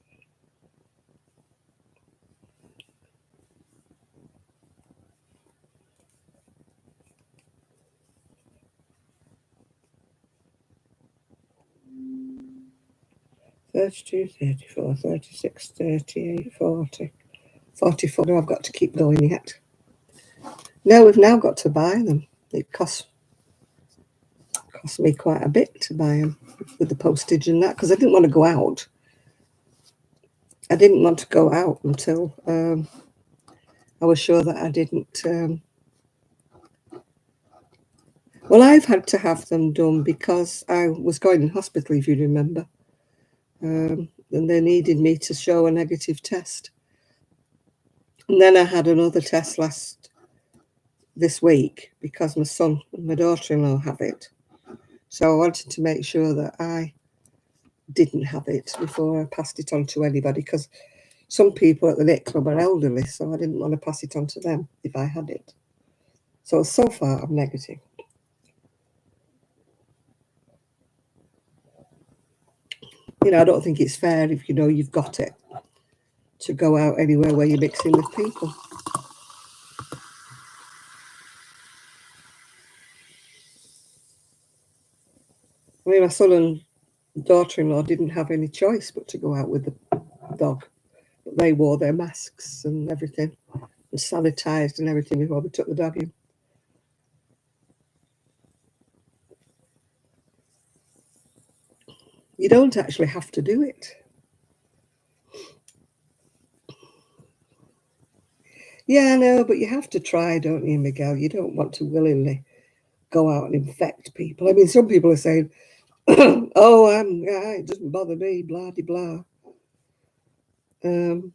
32, 34, 36, 38, 40, 44. No, I've got to keep going yet. No, we've now got to buy them. It cost me quite a bit to buy them with the postage and that, because I didn't want to go out. I didn't want to go out until I was sure that I didn't. Well, I've had to have them done because I was going in hospital, if you remember, and they needed me to show a negative test. And then I had another test this week because my son and my daughter-in-law have it. So I wanted to make sure that I didn't have it before I passed it on to anybody, because some people at the Knit Club are elderly, so I didn't want to pass it on to them if I had it. So far, I'm negative. I don't think it's fair if you've got it to go out anywhere where you're mixing with people. I mean, my son and daughter-in-law didn't have any choice but to go out with the dog. But they wore their masks and everything, and sanitised and everything before we took the dog in. You don't actually have to do it. Yeah, I know, but you have to try, don't you, Miguel? You don't want to willingly go out and infect people. I mean, some people are saying, "Oh, it doesn't bother me," blah de blah. Um,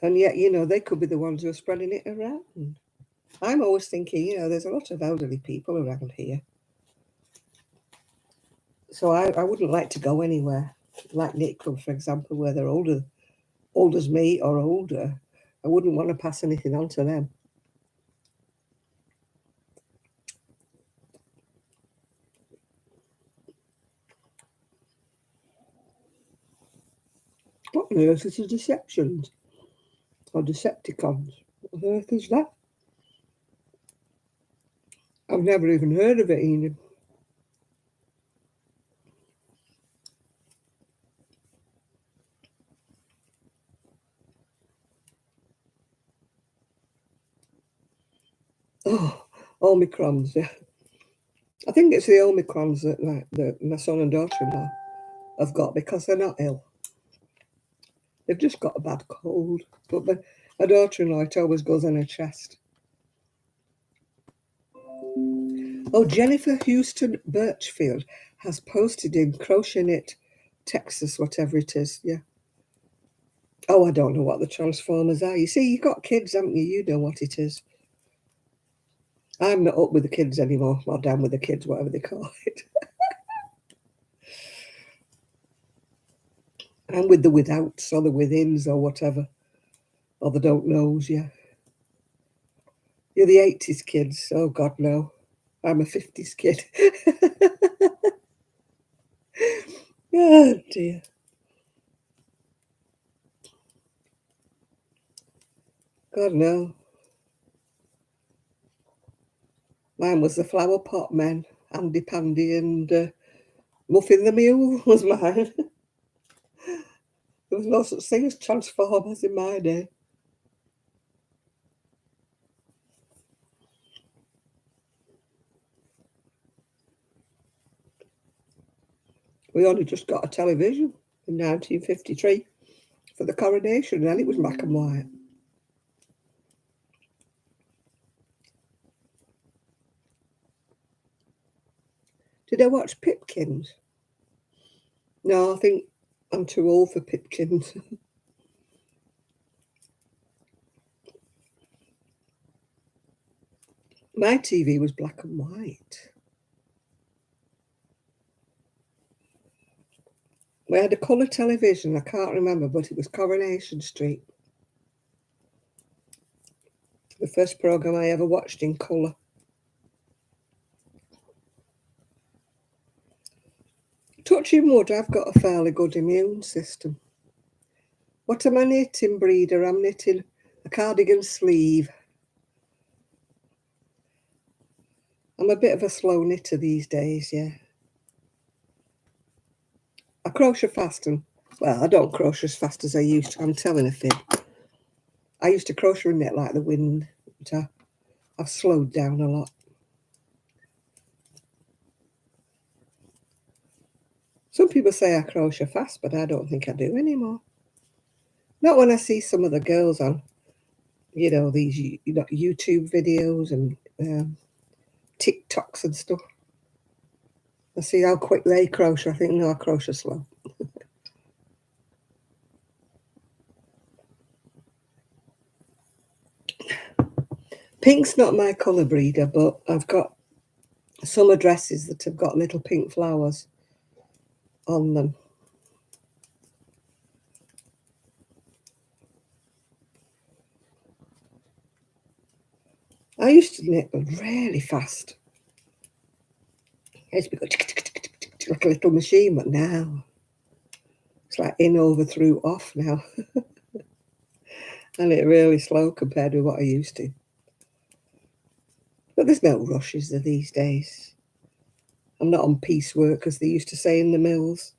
and yet, they could be the ones who are spreading it around. I'm always thinking, there's a lot of elderly people around here. So I wouldn't like to go anywhere, like Knit Club, for example, where they're old as me or older. I wouldn't want to pass anything on to them. What on earth is a Deceptions? Or Decepticons? What on earth is that? I've never even heard of it, Enid. Oh, Omicrons, yeah. I think it's the Omicrons that my son and daughter-in-law have got because they're not ill. They've just got a bad cold. But my daughter-in-law, it always goes on her chest. Oh, Jennifer Houston Birchfield has posted in Crochet Knit, Texas, whatever it is. Yeah. Oh, I don't know what the Transformers are. You see, you've got kids, haven't you? You know what it is. I'm not up with the kids anymore, or down with the kids, whatever they call it. I'm with the withouts or the withins or whatever, or the don't knows, yeah. You're the 80s kids. Oh, God, no. I'm a 50s kid. Oh, dear. God, no. Mine was the Flower Pot Men, Andy Pandy and Muffin the Mule was mine. There was no such thing as Transformers in my day. We only just got a television in 1953 for the coronation, and then it was black and white. Did I watch Pipkins? No, I think I'm too old for Pipkins. My TV was black and white. We had a colour television, I can't remember, but it was Coronation Street. The first programme I ever watched in colour. Touching wood, I've got a fairly good immune system. What am I knitting, Breeder? I'm knitting a cardigan sleeve. I'm a bit of a slow knitter these days, yeah. I crochet fast and, well, I don't crochet as fast as I used to. I'm telling a fib. I used to crochet and knit like the wind, but I've slowed down a lot. Some people say I crochet fast, but I don't think I do anymore. Not when I see some of the girls on, these YouTube videos and TikToks and stuff. I see how quick they crochet. I think, no, I crochet slow. Pink's not my colour, Breeder, but I've got summer dresses that have got little pink flowers on them. I used to knit really fast. I used to be going like a little machine, but now it's like in, over, through, off now. And it's really slow compared with what I used to. But there's no rushes these days. I'm not on piecework, as they used to say in the mills.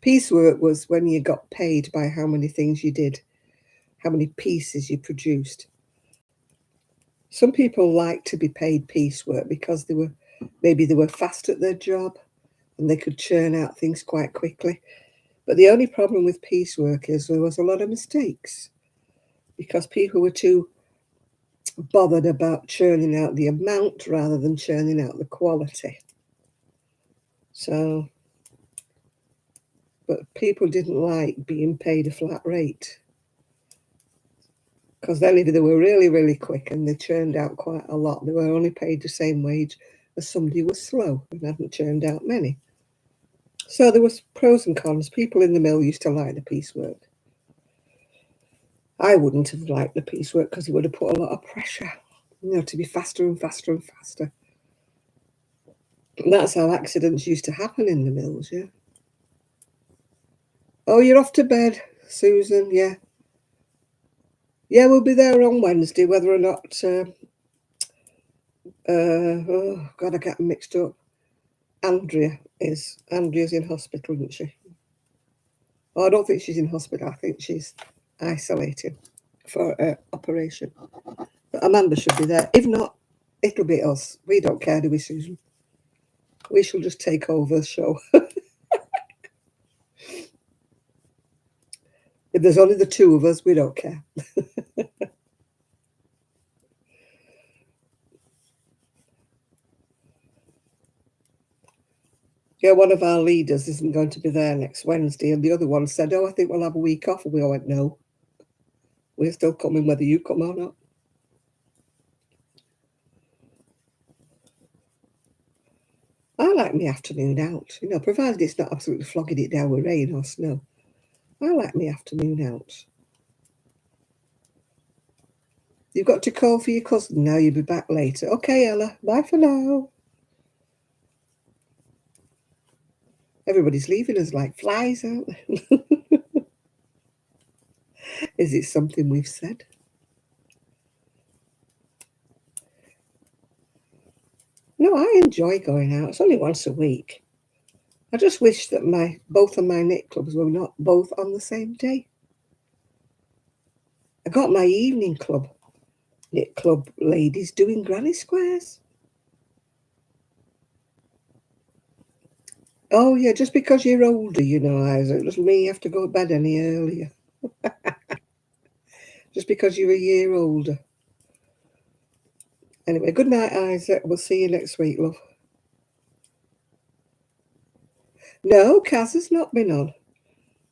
Piecework was when you got paid by how many things you did, how many pieces you produced. Some people like to be paid piecework because they were fast at their job and they could churn out things quite quickly. But the only problem with piecework is there was a lot of mistakes because people were too bothered about churning out the amount rather than churning out the quality. So, but people didn't like being paid a flat rate because then if they were really, really quick and they churned out quite a lot, they were only paid the same wage as somebody who was slow and hadn't churned out many. So there was pros and cons. People in the mill used to like the piecework. I wouldn't have liked the piecework because it would have put a lot of pressure, to be faster and faster and faster. And that's how accidents used to happen in the mills, yeah. Oh, you're off to bed, Susan, yeah. Yeah, we'll be there on Wednesday, whether or not... oh, God, I get them mixed up. Andrea's in hospital, isn't she? Oh, I don't think she's in hospital. I think she's isolated for an operation. But Amanda should be there. If not, it'll be us. We don't care, do we, Susan? We shall just take over the show. If there's only the two of us, we don't care. Yeah, one of our leaders isn't going to be there next Wednesday, and the other one said, oh, I think we'll have a week off. And we all went, no. We're still coming whether you come or not. I like my afternoon out, provided it's not absolutely flogging it down with rain or snow. I like my afternoon out. You've got to call for your cousin now. You'll be back later. Okay, Ella. Bye for now. Everybody's leaving us like flies, aren't they? Is it something we've said? No, I enjoy going out. It's only once a week. I just wish that both of my knit clubs were not both on the same day. I got my evening knit club ladies doing granny squares. Oh, yeah, just because you're older, Isaac, doesn't mean you have to go to bed any earlier. Just because you're a year older. Anyway, good night, Isaac. We'll see you next week, love. No, Kaz has not been on.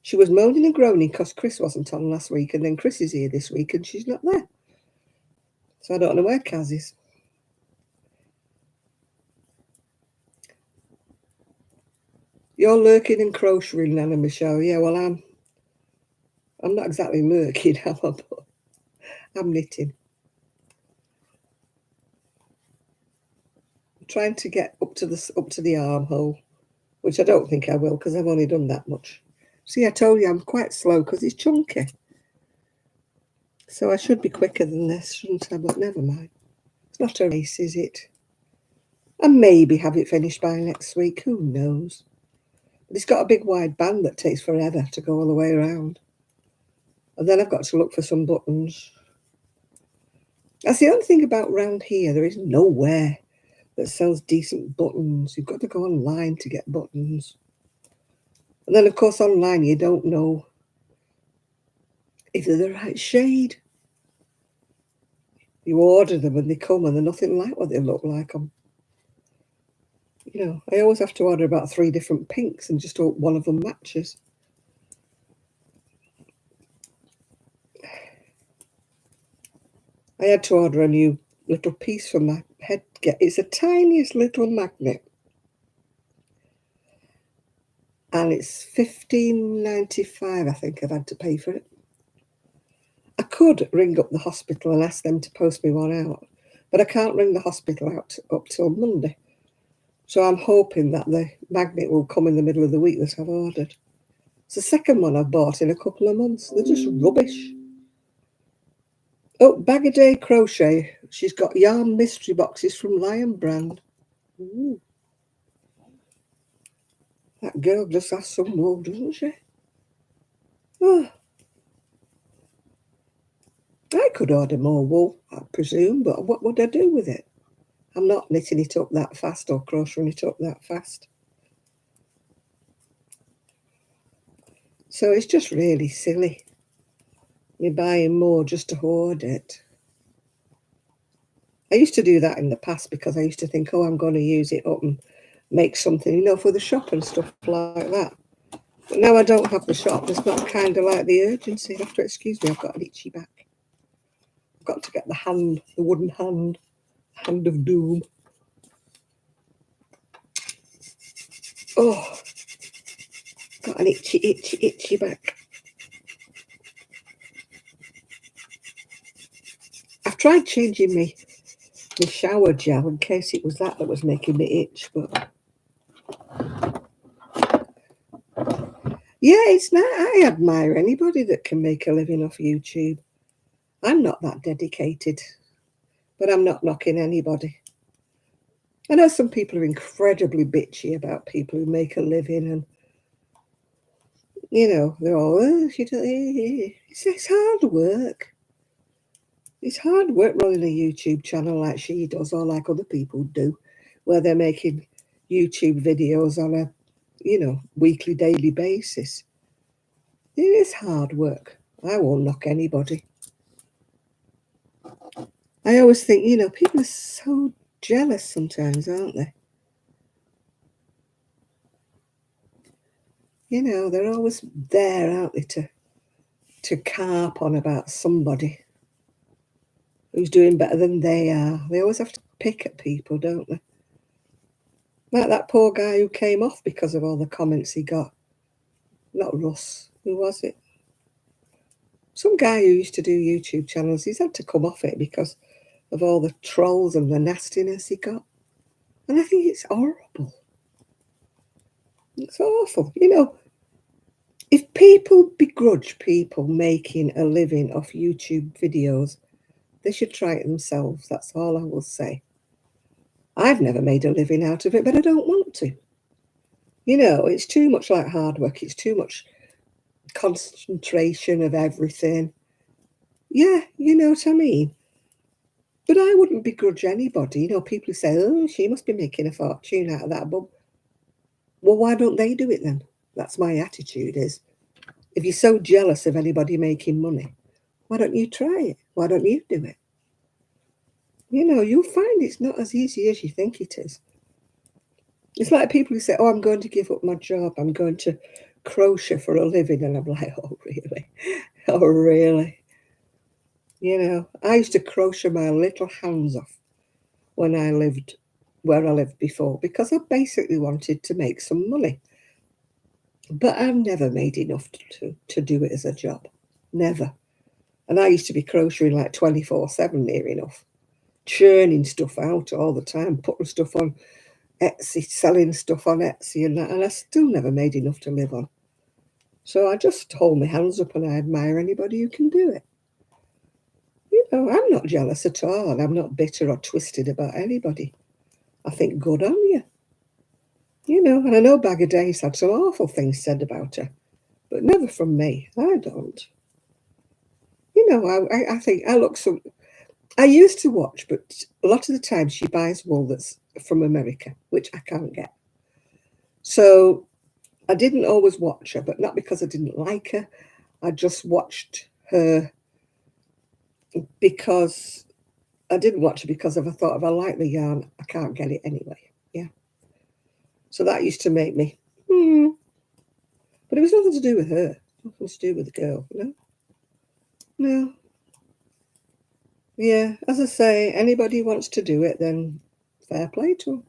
She was moaning and groaning because Chris wasn't on last week, and then Chris is here this week, and she's not there. So I don't know where Kaz is. You're lurking and crocheting, Nana Michelle. Yeah, well, I'm not exactly lurking, am I? But I'm knitting. trying to get up to the armhole, which I don't think I will because I've only done that much. See, I told you I'm quite slow because it's chunky. So I should be quicker than this, shouldn't I? But never mind. It's not a race, is it? And maybe have it finished by next week. Who knows? But it's got a big wide band that takes forever to go all the way around. And then I've got to look for some buttons. That's the only thing about round here. There is nowhere that sells decent buttons. You've got to go online to get buttons. And then, of course, online you don't know if they're the right shade. You order them and they come and they're nothing like what they look like on. You know, I always have to order about 3 different pinks and just hope one of them matches. I had to order a new little piece for my head. It's the tiniest little magnet. And it's $15.95, I think I've had to pay for it. I could ring up the hospital and ask them to post me one out, but I can't ring the hospital out up till Monday. So I'm hoping that the magnet will come in the middle of the week that I've ordered. It's the second one I've bought in a couple of months. They're just rubbish. Oh, Bag a Day Crochet. She's got yarn mystery boxes from Lion Brand. Ooh. That girl just has some wool, doesn't she? Oh. I could order more wool, I presume, but what would I do with it? I'm not knitting it up that fast or crocheting it up that fast. So it's just really silly. You're buying more just to hoard it. I used to do that in the past because I used to think, oh, I'm going to use it up and make something, you know, for the shop and stuff like that. But now I don't have the shop. There's not kind of like the urgency. You have to excuse me, I've got an itchy back. I've got to get the hand, the wooden hand of doom. Oh, got an itchy back. I've tried changing my shower gel in case it was that was making me itch, but yeah, it's not. I admire anybody that can make a living off YouTube. I'm not that dedicated, but I'm not knocking anybody. I know some people are incredibly bitchy about people who make a living, and you know they're all it's hard work. It's hard work running a YouTube channel like she does, or like other people do, where they're making YouTube videos on a, you know, weekly, daily basis. It is hard work. I won't knock anybody. I always think, you know, people are so jealous sometimes, aren't they? You know, they're always there, aren't they, to carp on about somebody who's doing better than they are. They always have to pick at people, don't they? Like that poor guy who came off because of all the comments he got. Not Russ. Who was it? Some guy who used to do YouTube channels. He's had to come off it because of all the trolls and the nastiness he got. And I think it's horrible. It's awful. You know, if people begrudge people making a living off YouTube videos, they should try it themselves. That's all I will say. I've never made a living out of it, but I don't want to. You know, it's too much like hard work. It's too much concentration of everything. Yeah, you know what I mean? But I wouldn't begrudge anybody. You know, people who say, oh, she must be making a fortune out of that. But, well, why don't they do it then? That's my attitude is, if you're so jealous of anybody making money, why don't you try it? Why don't you do it? You know, you'll find it's not as easy as you think it is. It's like people who say, oh, I'm going to give up my job. I'm going to crochet for a living. And I'm like, oh, really? Oh, really? You know, I used to crochet my little hands off when I lived where I lived before because I basically wanted to make some money. But I've never made enough to do it as a job. Never. And I used to be crocheting like 24/7 near enough. churning stuff out all the time, putting stuff on Etsy, selling stuff on Etsy and that, and I still never made enough to live on. So I just hold my hands up and I admire anybody who can do it. You know, I'm not jealous at all, and I'm not bitter or twisted about anybody. I think good on you. You know, and I know Bag of Days had some awful things said about her, but never from me. I don't. You know, I think I look some. I used to watch, but a lot of the time she buys wool that's from America, which I can't get. So I didn't always watch her, but not because I didn't like her. I just watched her because I didn't watch her because of I thought if I like the yarn, I can't get it anyway. Yeah. So that used to make me, but it was nothing to do with her, nothing to do with the girl, you know? No. Yeah, as I say, anybody wants to do it, then fair play to them.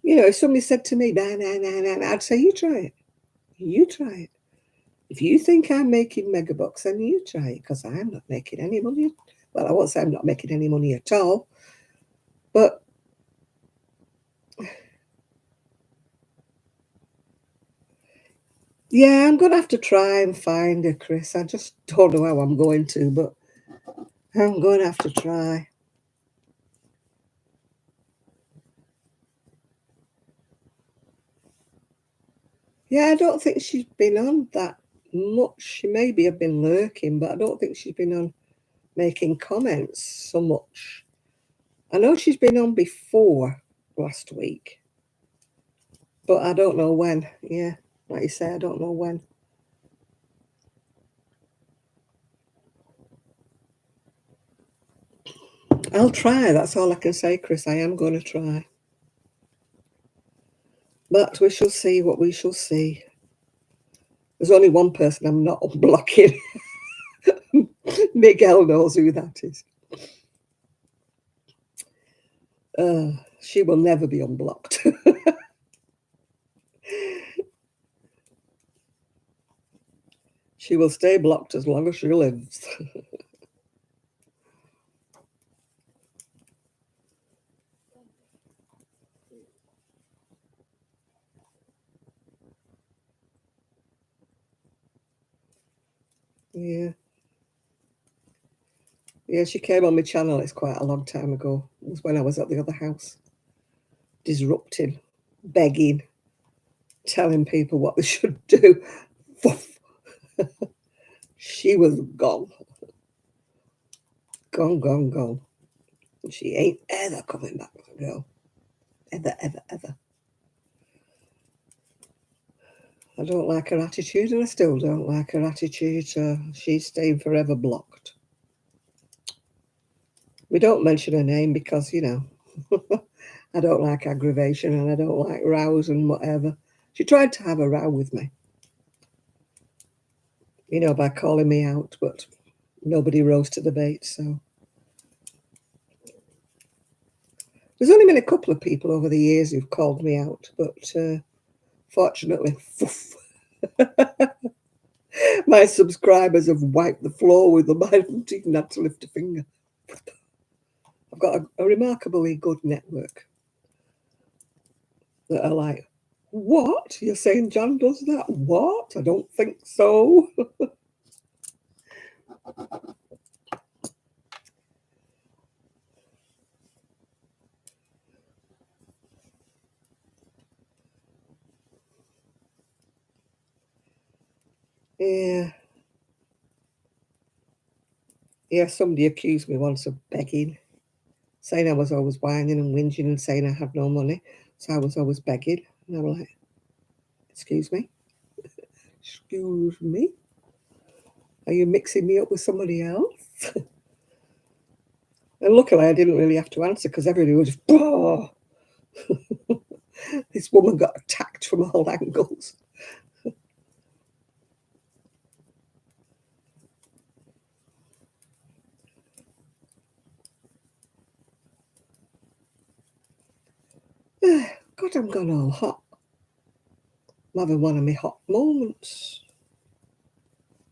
You know, if somebody said to me, nah, nah, nah, nah, nah, I'd say, you try it. You try it. If you think I'm making mega bucks, then you try it, because I'm not making any money. Well, I won't say I'm not making any money at all, but yeah, I'm going to have to try and find her, Chris. I just don't know how I'm going to, but I'm going to have to try. Yeah, I don't think she's been on that much. She maybe have been lurking, but I don't think she's been on making comments so much. I know she's been on before last week, but I don't know when. Yeah, like you say, I don't know when. I'll try. That's all I can say, Chris. I am going to try. But we shall see what we shall see. There's only one person I'm not unblocking. Miguel knows who that is. She will never be unblocked. She will stay blocked as long as she lives. Yeah. Yeah, she came on my channel. It's quite a long time ago. It was when I was at the other house, disrupting, begging, telling people what they should do. She was gone. Gone, gone, gone. She ain't ever coming back, girl. Ever, ever, ever. I don't like her attitude, and I still don't like her attitude. So she's staying forever blocked. We don't mention her name because, you know, I don't like aggravation and I don't like rows and whatever. She tried to have a row with me, you know, by calling me out, but nobody rose to the bait. So there's only been a couple of people over the years who've called me out, but fortunately, my subscribers have wiped the floor with them. I haven't even had to lift a finger. I've got a remarkably good network that are like, what? You're saying John does that? What? I don't think so. Yeah. Yeah, somebody accused me once of begging, saying I was always whining and whinging and saying I had no money. So I was always begging. And I'm like, excuse me? Excuse me? Are you mixing me up with somebody else? And luckily I didn't really have to answer because everybody was just, oh, this woman got attacked from all angles. God, I'm gone all hot. I'm having one of my hot moments,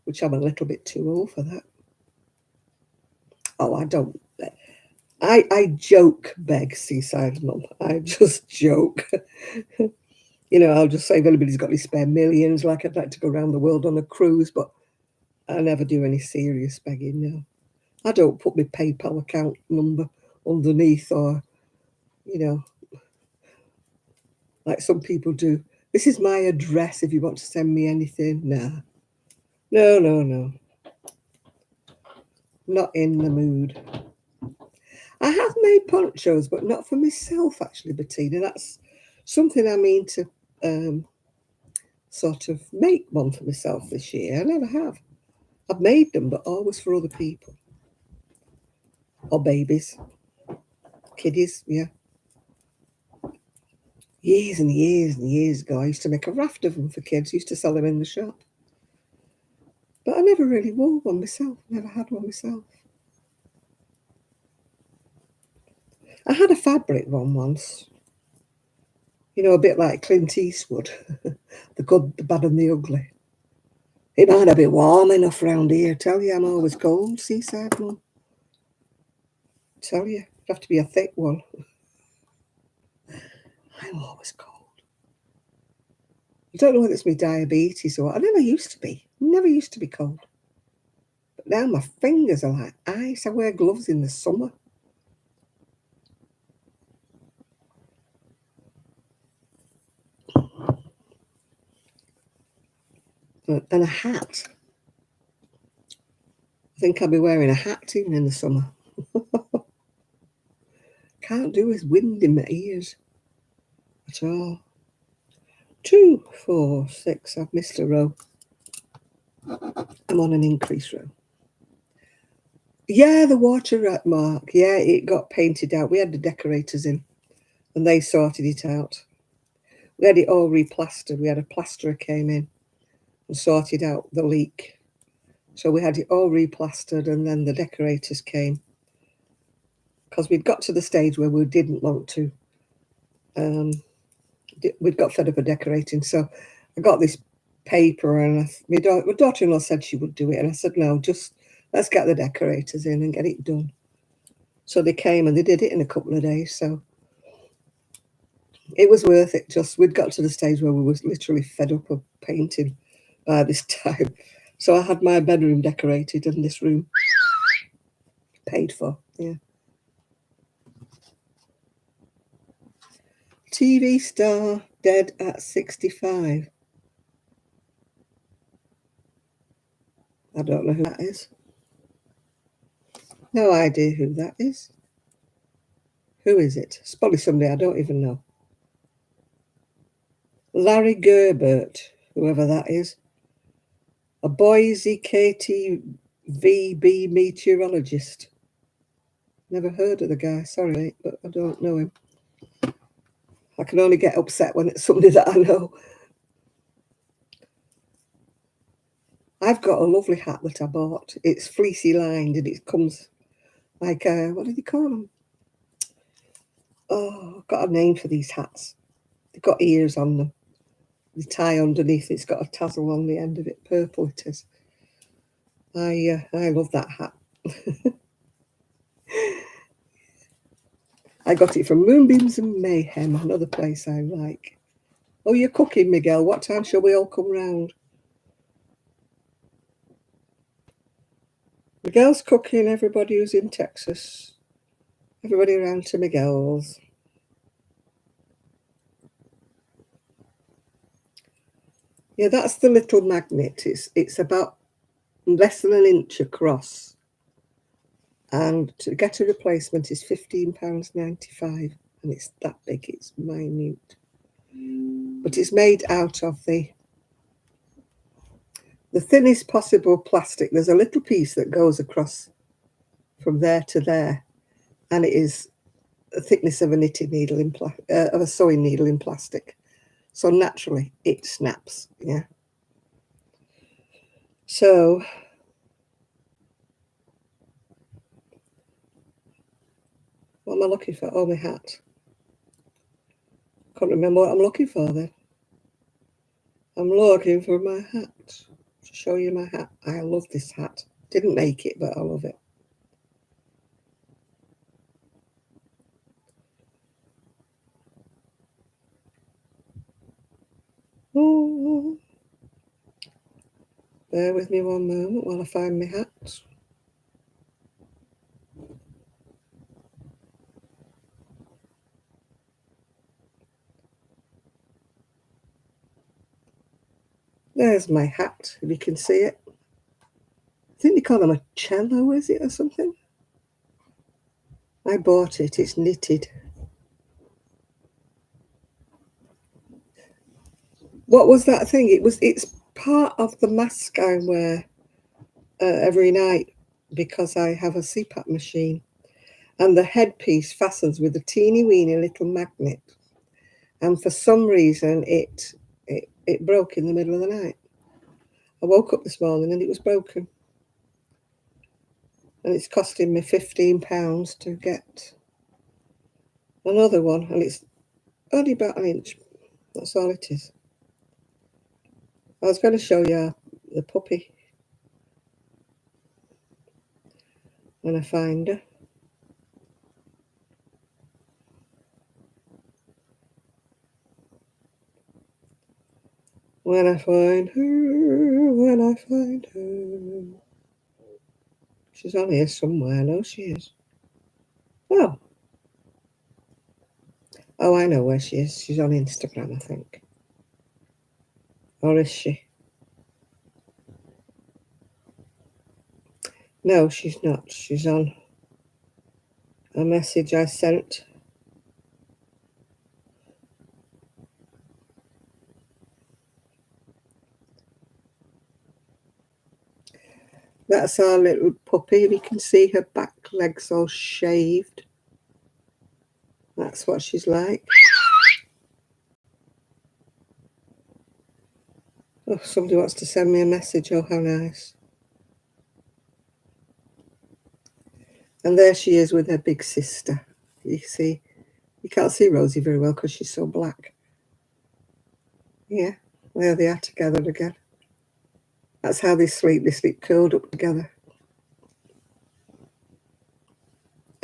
which I'm a little bit too old for that. Oh, I don't. I joke, Beg, Seaside Mum. I just joke. I'll just say if anybody's got any spare millions, like I'd like to go around the world on a cruise, but I never do any serious begging, no. I don't put my PayPal account number underneath or, you know, like some people do. This is my address if you want to send me anything. Nah. No, no, no. Not in the mood. I have made ponchos, but not for myself, actually, Bettina. That's something I mean to sort of make one for myself this year. I never have. I've made them, but always for other people. Or babies, kiddies, yeah. Years and years and years ago, I used to make a raft of them for kids. I used to sell them in the shop. But I never really wore one myself, never had one myself. I had a fabric one once, a bit like Clint Eastwood, the good, the bad, and the ugly. It might not be warm enough round here. Tell you, I'm always cold, Seaside Mum. Tell you, it'd have to be a thick one. I'm always cold. I don't know whether it's my diabetes or I never used to be. Never used to be cold. But now my fingers are like ice. I wear gloves in the summer. And a hat. I think I'll be wearing a hat even in the summer. Can't do with wind in my ears at all. 2, 4, 6. I've missed a row. I'm on an increase row. Yeah, the water rat mark. Yeah, it got painted out. We had the decorators in and they sorted it out. We had it all replastered. We had a plasterer came in and sorted out the leak. So we had it all replastered and then the decorators came because we'd got to the stage where we didn't want to. We'd got fed up of decorating. So I got this paper and my daughter-in-law said she would do it. And I said, no, just let's get the decorators in and get it done. So they came and they did it in a couple of days. So it was worth it. Just we'd got to the stage where we was literally fed up of painting by this time. So I had my bedroom decorated and this room paid for. Yeah. TV star dead at 65. I don't know who that is. No idea who that is. Who is it? It's probably somebody I don't even know. Larry Gerbert, whoever that is. A Boise KTVB meteorologist. Never heard of the guy, sorry, but I don't know him. I can only get upset when it's somebody that I know. I've got a lovely hat that I bought. It's fleecy lined and it comes like, what do they call them? Oh, I've got a name for these hats. They've got ears on them. The tie underneath, it's got a tassel on the end of it. Purple it is. I love that hat. I got it from Moonbeams and Mayhem, another place I like. Oh, you're cooking, Miguel. What time shall we all come round? Miguel's cooking, everybody who's in Texas. Everybody around to Miguel's. Yeah, that's the little magnet. It's about less than an inch across. And to get a replacement is £15.95. And it's that big, it's minute. But it's made out of the thinnest possible plastic. There's a little piece that goes across from there to there. And it is the thickness of a knitting needle of a sewing needle in plastic. So naturally it snaps, yeah. So what am I looking for? Oh, my hat. Can't remember what I'm looking for then. I'm looking for my hat. To show you my hat. I love this hat. Didn't make it, but I love it. Bear with me one moment while I find my hat. There's my hat, if you can see it. I think they call them a cello, is it, or something? I bought it, it's knitted. What was that thing? It's part of the mask I wear every night because I have a CPAP machine. And the headpiece fastens with a teeny weeny little magnet. And for some reason, it broke in the middle of the night. I woke up this morning and it was broken. And it's costing me £15 to get another one. And it's only about an inch. That's all it is. I was going to show you the puppy when I find her. When I find her, when I find her. She's on here somewhere. I know she is. Oh. Oh, I know where she is. She's on Instagram, I think. Or is she? No, she's not. She's on a message I sent. That's our little puppy. If you can see her back legs all shaved. That's what she's like. Oh, somebody wants to send me a message. Oh, how nice. And there she is with her big sister. You see, you can't see Rosie very well because she's so black. Yeah, there they are together again. That's how they sleep. They sleep curled up together.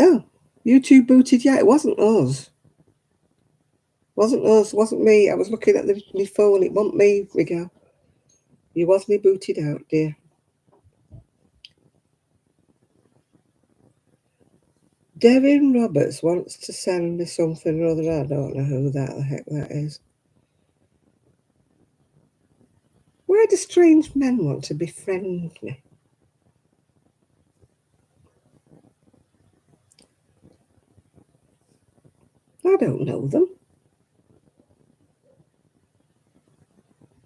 Oh, YouTube booted. Yeah, it wasn't us. Wasn't us. Wasn't me. I was looking at my phone. It wasn't me. We go. You wasn't booted out, dear. Devin Roberts wants to send me something or other. I don't know who the heck that is. Why do strange men want to befriend me? I don't know them.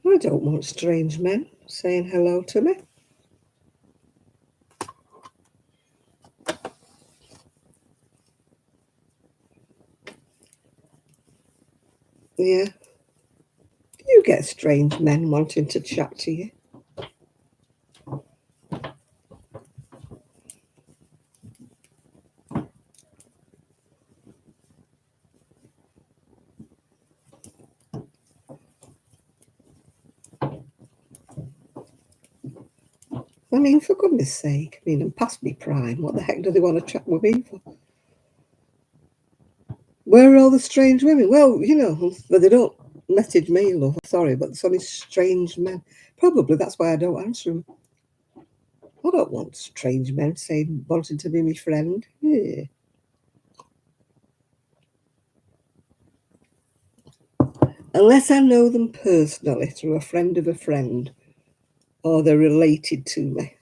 I don't want strange men saying hello to me. Yeah. You get strange men wanting to chat to you. I mean, for goodness sake, I mean, I'm past me prime. What the heck do they want to chat with me for? Where are all the strange women? Well, you know, but they don't message me, love. Sorry, but there's only strange men. Probably that's why I don't answer them. I don't want strange men saying wanting to be my friend. Yeah. Unless I know them personally through a friend of a friend, or they're related to me,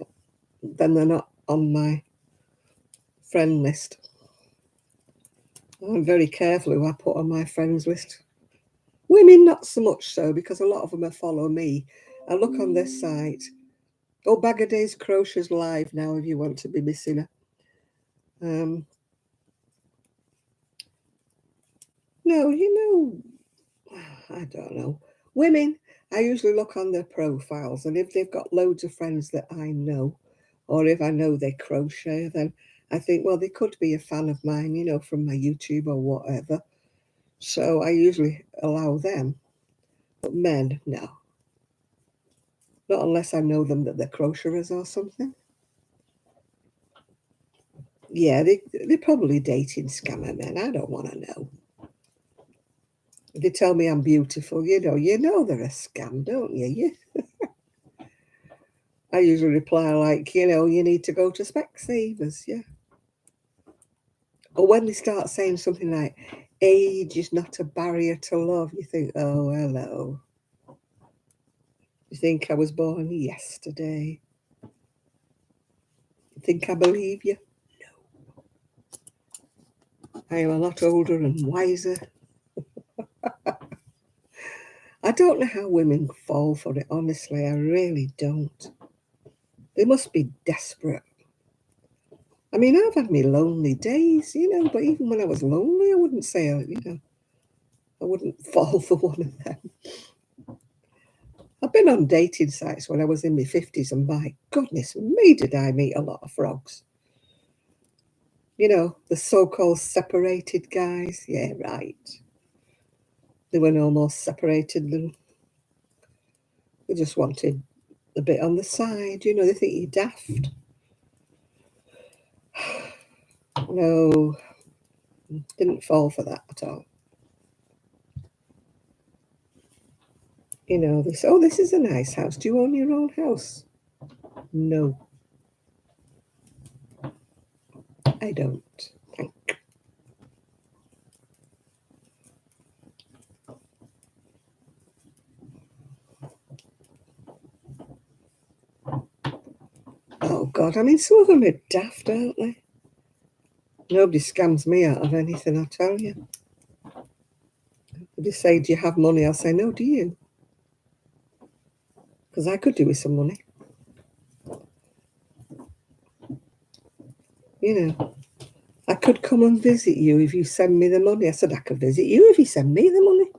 then they're not on my friend list. I'm very careful who I put on my friends list. Women, not so much so, because a lot of them follow me. I look on this site. Oh, Bagaday's Crochets live now if you want to be missing her. No, you know, I don't know. Women, I usually look on their profiles, and if they've got loads of friends that I know, or if I know they crochet, then I think, well, they could be a fan of mine, you know, from my YouTube or whatever. So I usually allow them. But men, no. Not unless I know them that they're crocheters or something. Yeah, they're probably dating scammer men. I don't want to know. They tell me I'm beautiful, you know they're a scam, don't you? I usually reply like, you need to go to Specsavers, yeah. Or when they start saying something like, age is not a barrier to love, you think, oh, hello. You think I was born yesterday? You think I believe you? I am a lot older and wiser. I don't know how women fall for it, honestly. I really don't. They must be desperate. I mean, I've had my lonely days, but even when I was lonely, I wouldn't say, I wouldn't fall for one of them. I've been on dating sites when I was in my 50s, and my goodness me, did I meet a lot of frogs. The so-called separated guys. Yeah, right. They were no more separated than they just wanted a bit on the side. They think you're daft. No, didn't fall for that at all. They say, oh, this is a nice house. Do you own your own house? No, I don't. Thank you. Oh, God. I mean, some of them are daft, aren't they? Nobody scams me out of anything, I tell you. If they say, do you have money? I'll say, no, do you? Because I could do with some money. I could come and visit you if you send me the money. I said, I could visit you if you send me the money.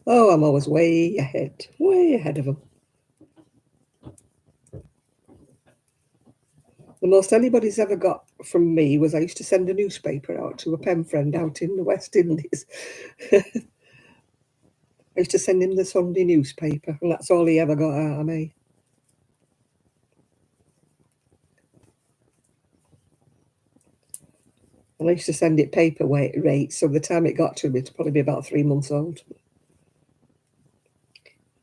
Oh, I'm always way ahead of them. The most anybody's ever got from me was I used to send a newspaper out to a pen friend out in the West Indies. I used to send him the Sunday newspaper, and that's all he ever got out of me. And I used to send it paperweight rate, so the time it got to me, it'd probably be about 3 months old.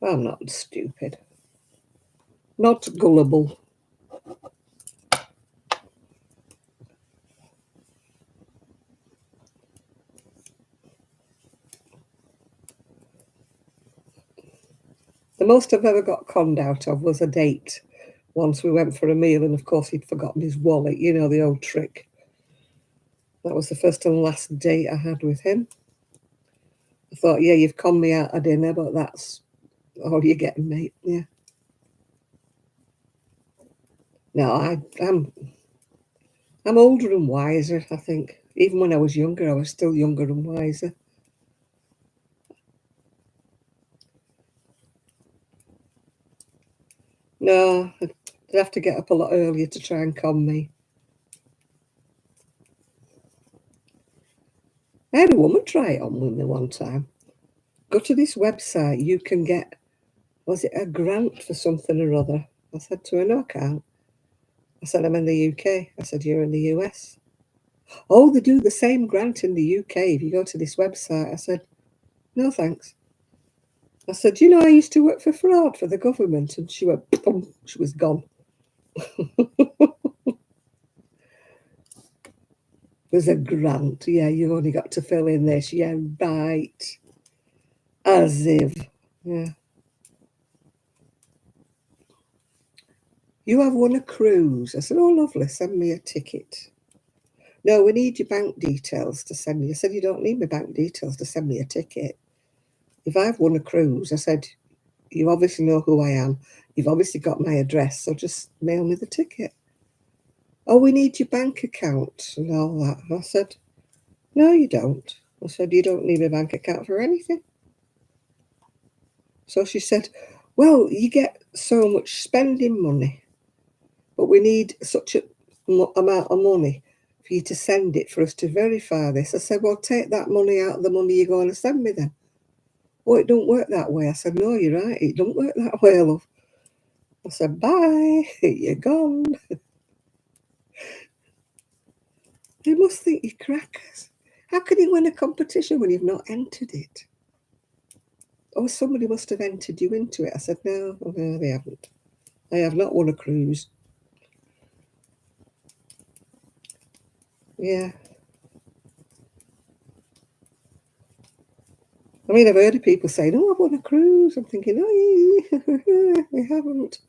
I'm not stupid. Not gullible. The most I've ever got conned out of was a date. Once we went for a meal, and of course he'd forgotten his wallet, the old trick. That was the first and last date I had with him. I thought, yeah, you've conned me out of dinner, but that's all you're getting, mate. Yeah. No, I'm older and wiser, I think. Even when I was younger, I was still younger and wiser. No, I'd have to get up a lot earlier to try and con me. I had a woman try it on with me one time. Go to this website, you can get, was it a grant for something or other? I said to her, no, I can't. I said, I'm in the UK. I said, you're in the US. Oh, they do the same grant in the UK if you go to this website. I said, no, thanks. I said, I used to work for fraud for the government. And she went, boom, she was gone. There's a grant. Yeah, you've only got to fill in this. Yeah, right. As if. Yeah. You have won a cruise. I said, oh, lovely. Send me a ticket. No, we need your bank details to send me. I said, you don't need my bank details to send me a ticket. If I've won a cruise, I said, you obviously know who I am. You've obviously got my address, so just mail me the ticket. Oh, we need your bank account and all that. I said, no, you don't. I said, you don't need a bank account for anything. So she said, well, you get so much spending money, but we need such an amount of money for you to send it for us to verify this. I said, well, take that money out of the money you're going to send me then. Oh, it don't work that way. I said, no, you're right. It don't work that way, love. I said, bye. You're gone. They must think you're crackers. How can you win a competition when you've not entered it? Oh, somebody must have entered you into it. I said, no, no, they haven't. I have not won a cruise. Yeah. I mean, I've heard of people saying, oh, I've won a cruise. I'm thinking, oh, they haven't.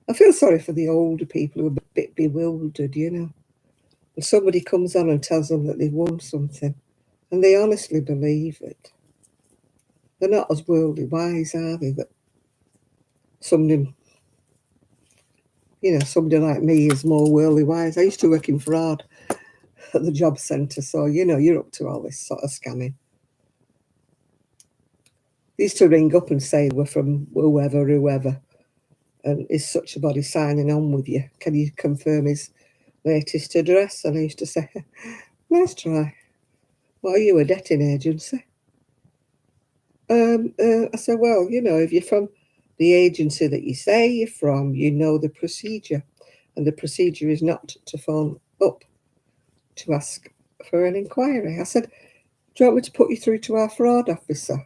I feel sorry for the older people who are a bit bewildered, you know. And somebody comes on and tells them that they've won something, and they honestly believe it. They're not as worldly wise, are they? That somebody, somebody like me is more worldly wise. I used to work in fraud at the job centre, so, you're up to all this sort of scamming. They used to ring up and say, we're from whoever, and is such a body signing on with you? Can you confirm his latest address? And I used to say, nice try. What are you, a dating agency? I said, well, if you're from the agency that you say you're from, you know the procedure. And the procedure is not to phone up to ask for an inquiry. I said, do you want me to put you through to our fraud officer?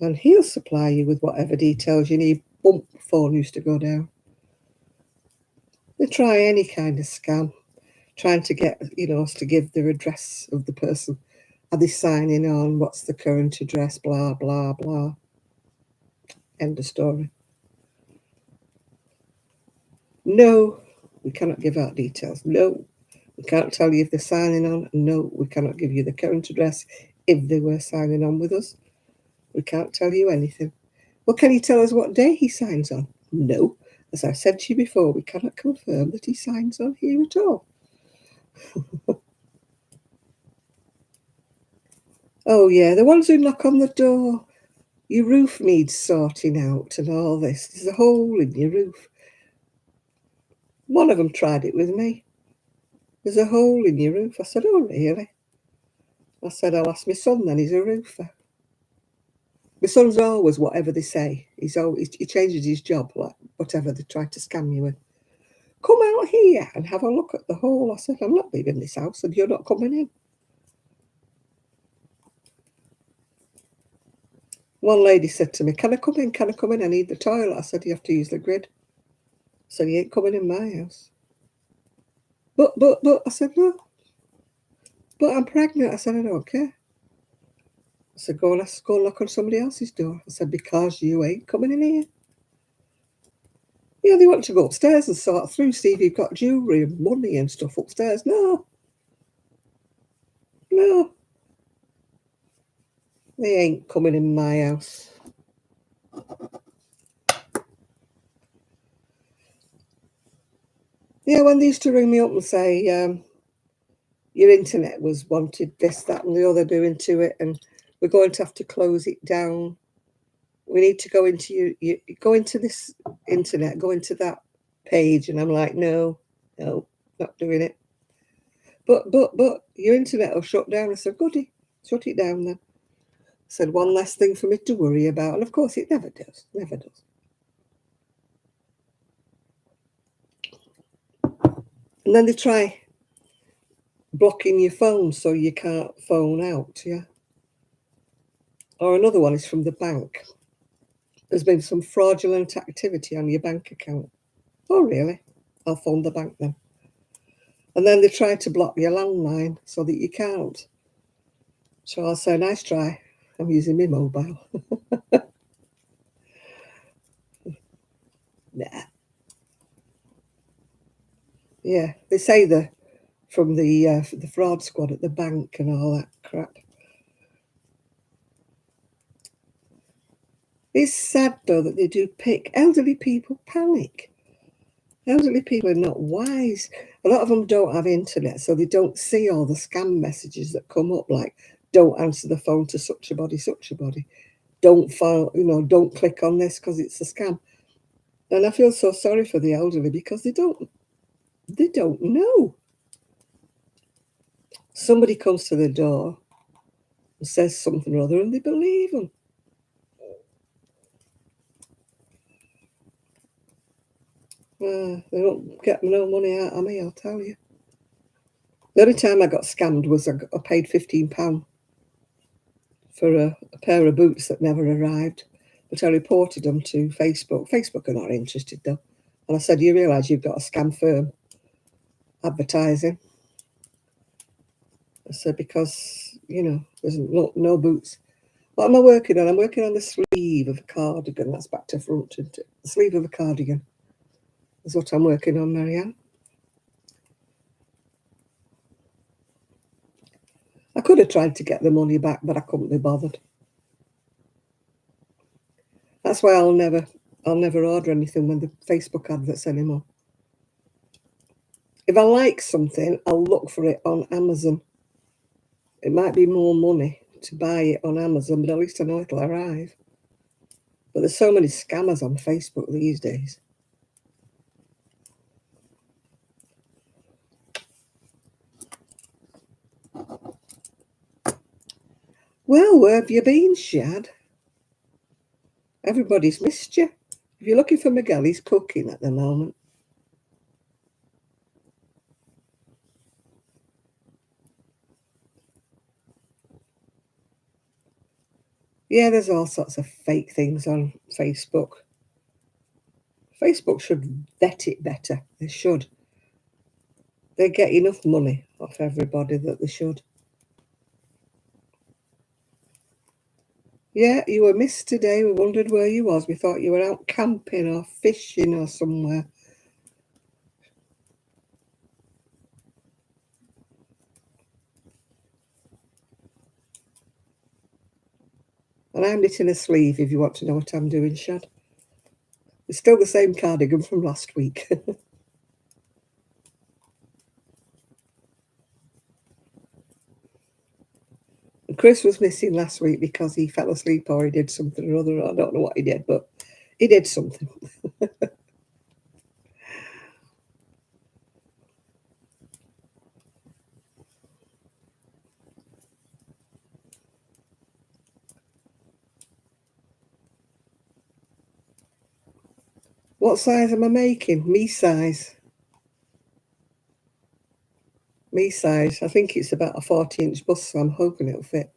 And he'll supply you with whatever details you need. Bump, phone used to go down. They try any kind of scam, trying to get, us to give the address of the person. Are they signing on? What's the current address? Blah, blah, blah. End of story. No, we cannot give out details. No, we can't tell you if they're signing on. No, we cannot give you the current address if they were signing on with us. We can't tell you anything. Well, can you tell us what day he signs on? No. As I said to you before, we cannot confirm that he signs on here at all. Oh, yeah, the ones who knock on the door. Your roof needs sorting out and all this. There's a hole in your roof. One of them tried it with me. There's a hole in your roof. I said, oh, really? I said, I'll ask my son then. He's a roofer. My son's always whatever they say. He changes his job, like whatever they try to scam you with. Come out here and have a look at the hole. I said, I'm not leaving this house and you're not coming in. One lady said to me, can I come in? Can I come in? I need the toilet. I said, you have to use the grid. I said, you ain't coming in my house. But, I said, no. But I'm pregnant. I said, I don't care. I said, go and knock on somebody else's door. I said, because you ain't coming in here. Yeah, they want to go upstairs and sort through, see if you've got jewellery and money and stuff upstairs. No. They ain't coming in my house. Yeah, when they used to ring me up and say, your internet was wanted, this, that, and the other doing to it, and we're going to have to close it down. We need to go into you go into this internet, go into that page, and I'm like, no, not doing it. But your internet will shut down. I said, goody, shut it down then. I said, one less thing for me to worry about, and of course it never does, never does. And then they try blocking your phone so you can't phone out, yeah. Or another one is from the bank. There's been some fraudulent activity on your bank account. Oh, really? I'll phone the bank then. And then they try to block your landline so that you can't. So I'll say, nice try. I'm using my mobile. Nah. Yeah, they say from the fraud squad at the bank and all that crap. It's sad though that they do pick. Elderly people panic. Elderly people are not wise. A lot of them don't have internet, so they don't see all the scam messages that come up, like don't answer the phone to such a body, such a body. Don't file, don't click on this because it's a scam. And I feel so sorry for the elderly because they don't know. Somebody comes to the door and says something or other, and they believe them. They don't get no money out of me, I'll tell you. The only time I got scammed was I paid £15 for a pair of boots that never arrived, but I reported them to Facebook. Facebook are not interested though. And I said, you realise you've got a scam firm advertising? I said, because, there's no boots. What am I working on? I'm working on the sleeve of a cardigan. That's back to front, isn't it? The sleeve of a cardigan is what I'm working on, Marianne. I could have tried to get the money back, but I couldn't be bothered. That's why I'll never order anything when the Facebook adverts anymore. If I like something, I'll look for it on Amazon. It might be more money to buy it on Amazon, but at least I know it'll arrive. But there's so many scammers on Facebook these days. Well, where have you been, Shad? Everybody's missed you. If you're looking for Miguel, he's cooking at the moment. Yeah, there's all sorts of fake things on Facebook. Facebook should vet it better. They should. They get enough money off everybody that they should. Yeah, you were missed today. We wondered where you was. We thought you were out camping or fishing or somewhere. And I'm knitting a sleeve if you want to know what I'm doing, Shad. It's still the same cardigan from last week. Chris was missing last week because he fell asleep or he did something or other. I don't know what he did, but he did something. What size am I making? Me size. Me size. I think it's about a 40-inch bust, so I'm hoping it'll fit.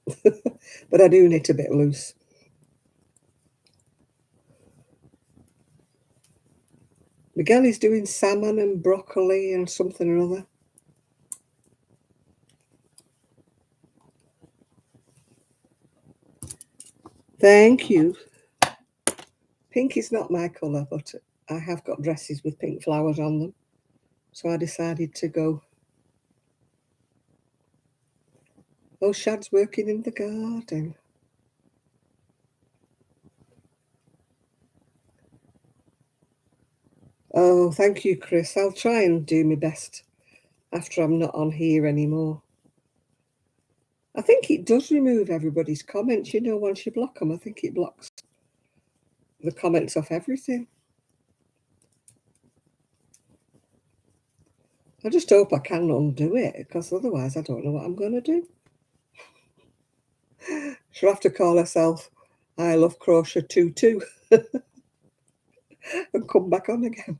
But I do knit a bit loose. Miguel is doing salmon and broccoli and something or other. Thank you. Pink is not my colour, but I have got dresses with pink flowers on them. So I decided to go. Oh, Shad's working in the garden. Oh, thank you, Chris. I'll try and do my best after I'm not on here anymore. I think it does remove everybody's comments. Once you block them, I think it blocks the comments off everything. I just hope I can undo it, because otherwise I don't know what I'm going to do. She'll have to call herself I Love Crochet 22 and come back on again.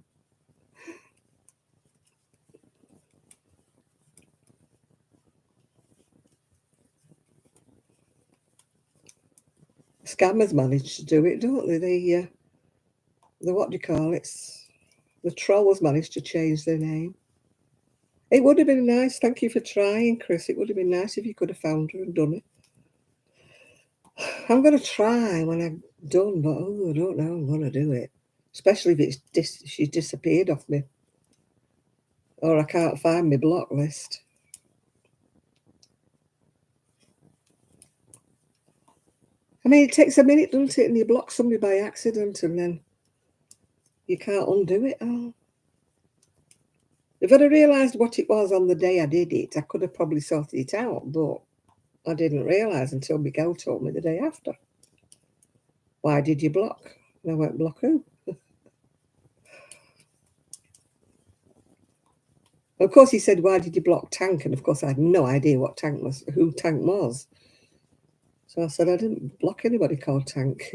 Scammers manage to do it, don't they? The what do you call it? The trolls managed to change their name. It would have been nice. Thank you for trying, Chris. It would have been nice if you could have found her and done it. I'm going to try when I'm done, but I don't know I'm going to do it. Especially if she's disappeared off me. Or I can't find my block list. I mean, it takes a minute, doesn't it? And you block somebody by accident and then you can't undo it. Oh. If I'd have realised what it was on the day I did it, I could have probably sorted it out, but I didn't realise until Miguel told me the day after. Why did you block? And I went, block who? Of course, he said, why did you block Tank? And of course, I had no idea who Tank was. So I said, I didn't block anybody called Tank.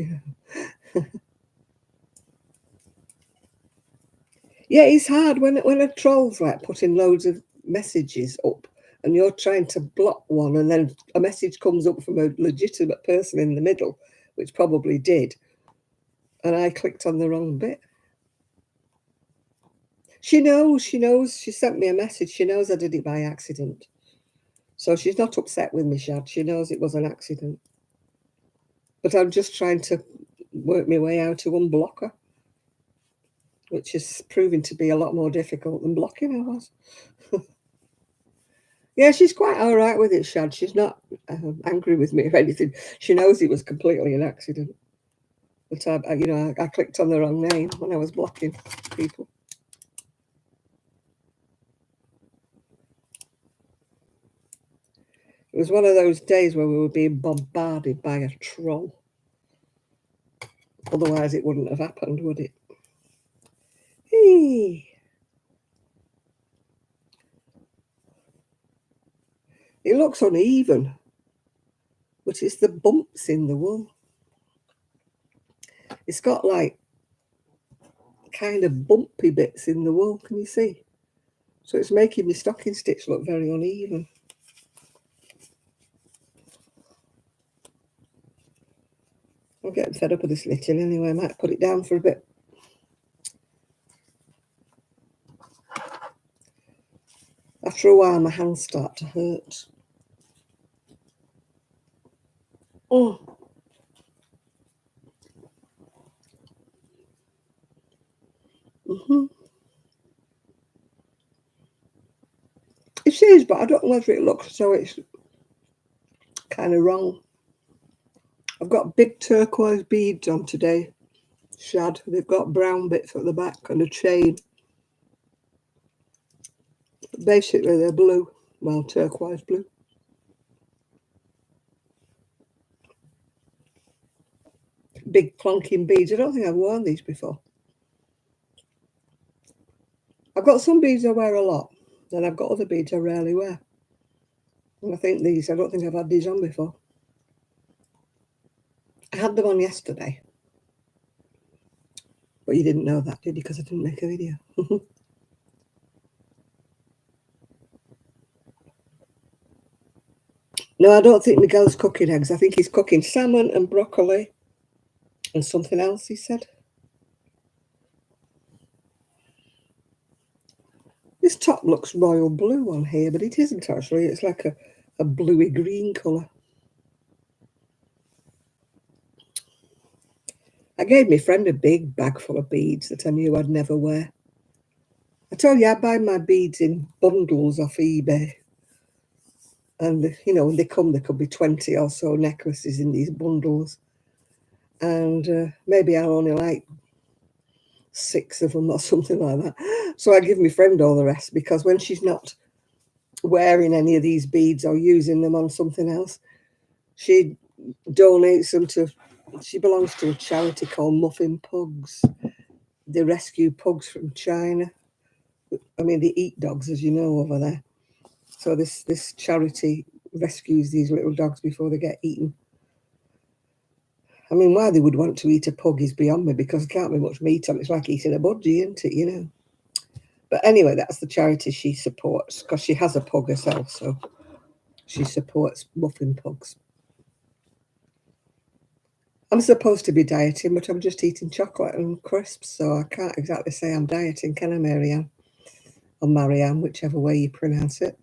Yeah, it's hard when a troll's like putting loads of messages up and you're trying to block one, and then a message comes up from a legitimate person in the middle, which probably did, and I clicked on the wrong bit. She knows, she sent me a message. She knows I did it by accident. So she's not upset with me, Shad. She knows it was an accident. But I'm just trying to work my way out to unblock her, which is proving to be a lot more difficult than blocking her was. Yeah, she's quite all right with it, Shad. She's not angry with me or anything. She knows it was completely an accident. But I clicked on the wrong name when I was blocking people. It was one of those days where we were being bombarded by a troll. Otherwise, it wouldn't have happened, would it? Hey. It looks uneven, but it's the bumps in the wool. It's got like kind of bumpy bits in the wool, can you see? So it's making my stocking stitch look very uneven. I'm getting fed up with this knitting anyway. I might put it down for a bit. After a while, my hands start to hurt. Oh. It is, but I don't know whether it looks so it's kind of wrong. I've got big turquoise beads on today, Shad. They've got brown bits at the back and a chain. Basically, they're blue. Well, turquoise blue. Big plonking beads. I don't think I've worn these before. I've got some beads I wear a lot, and I've got other beads I rarely wear. And I don't think I've had these on before. I had them on yesterday. But you didn't know that, did you? Because I didn't make a video. No, I don't think Miguel's cooking eggs. I think he's cooking salmon and broccoli and something else, he said. This top looks royal blue on here, but it isn't actually. It's like a bluey green colour. I gave my friend a big bag full of beads that I knew I'd never wear. I told you I buy my beads in bundles off eBay. And, when they come, there could be 20 or so necklaces in these bundles. And maybe I only like 6 of them or something like that. So I give my friend all the rest, because when she's not wearing any of these beads or using them on something else, she donates them to, she belongs to a charity called Muffin Pugs. They rescue pugs from China. I mean, they eat dogs, as you know, over there. So this charity rescues these little dogs before they get eaten. I mean, why they would want to eat a pug is beyond me, because there can't be much meat on it. It's like eating a budgie, isn't it, But anyway, that's the charity she supports, because she has a pug herself, so she supports Muffin Pugs. I'm supposed to be dieting, but I'm just eating chocolate and crisps, so I can't exactly say I'm dieting, can I, Marianne? Or Marianne, whichever way you pronounce it.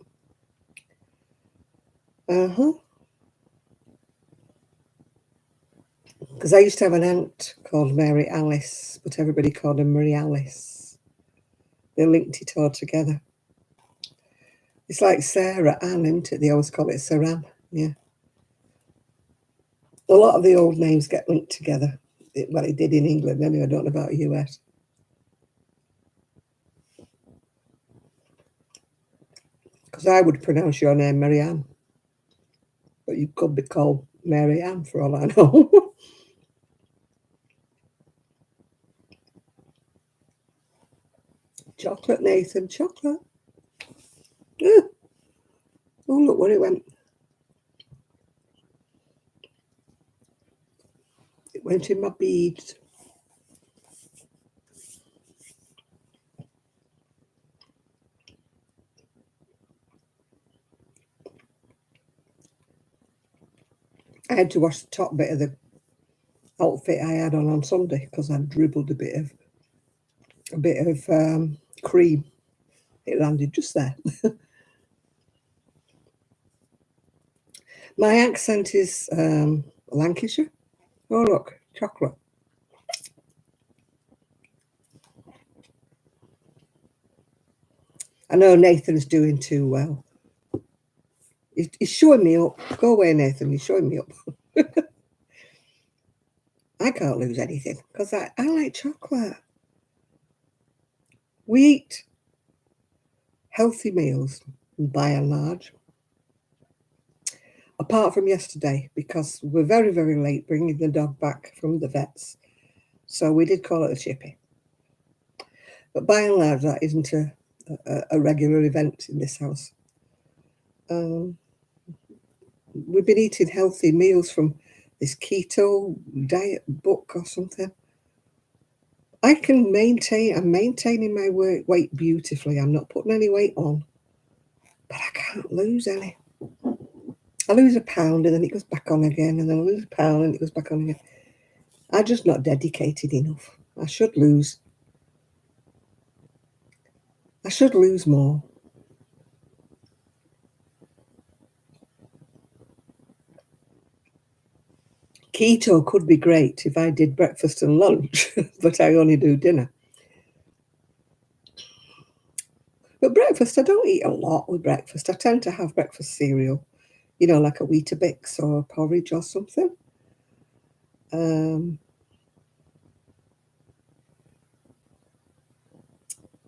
Because I used to have an aunt called Mary Alice, but everybody called her Marie Alice. They linked it all together. It's like Sarah Ann, isn't it? They always call it Saran. Yeah. A lot of the old names get linked together. Well, it did in England anyway. I don't know about US. Because I would pronounce your name Marianne. But you could be called Mary Ann for all I know. Chocolate, Nathan, chocolate. Oh, look where it went. It went in my beads. I had to wash the top bit of the outfit I had on Sunday because I dribbled a bit of cream. It landed just there. My accent is Lancashire. Oh look, chocolate. I know Nathan's doing too well. He's showing me up. Go away, Nathan. He's showing me up. I can't lose anything because I like chocolate. We eat healthy meals by and large, apart from yesterday because we're very, very late bringing the dog back from the vets. So we did call it a chippy. But by and large, that isn't a regular event in this house. We've been eating healthy meals from this keto diet book or something. I can maintain, I'm maintaining my weight beautifully. I'm not putting any weight on, but I can't lose any. I lose a pound and then it goes back on again, and then I lose a pound and it goes back on again. I'm just not dedicated enough. I should lose more. Keto could be great if I did breakfast and lunch, but I only do dinner. But breakfast, I don't eat a lot with breakfast. I tend to have breakfast cereal, like a Weetabix or porridge or something.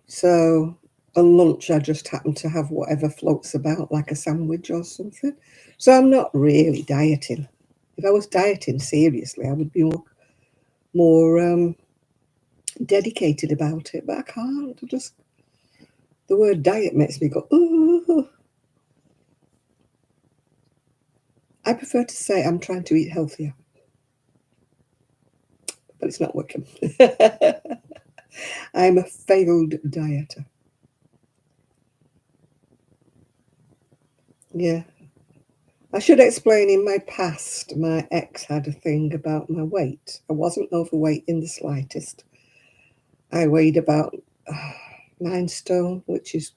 So a lunch, I just happen to have whatever floats about, like a sandwich or something. So I'm not really dieting. If I was dieting seriously, I would be more dedicated about it. But I can't. The word diet makes me go, ooh. I prefer to say I'm trying to eat healthier, but it's not working. I'm a failed dieter. Yeah. I should explain, in my past, my ex had a thing about my weight. I wasn't overweight in the slightest. I weighed about 9 stone, which is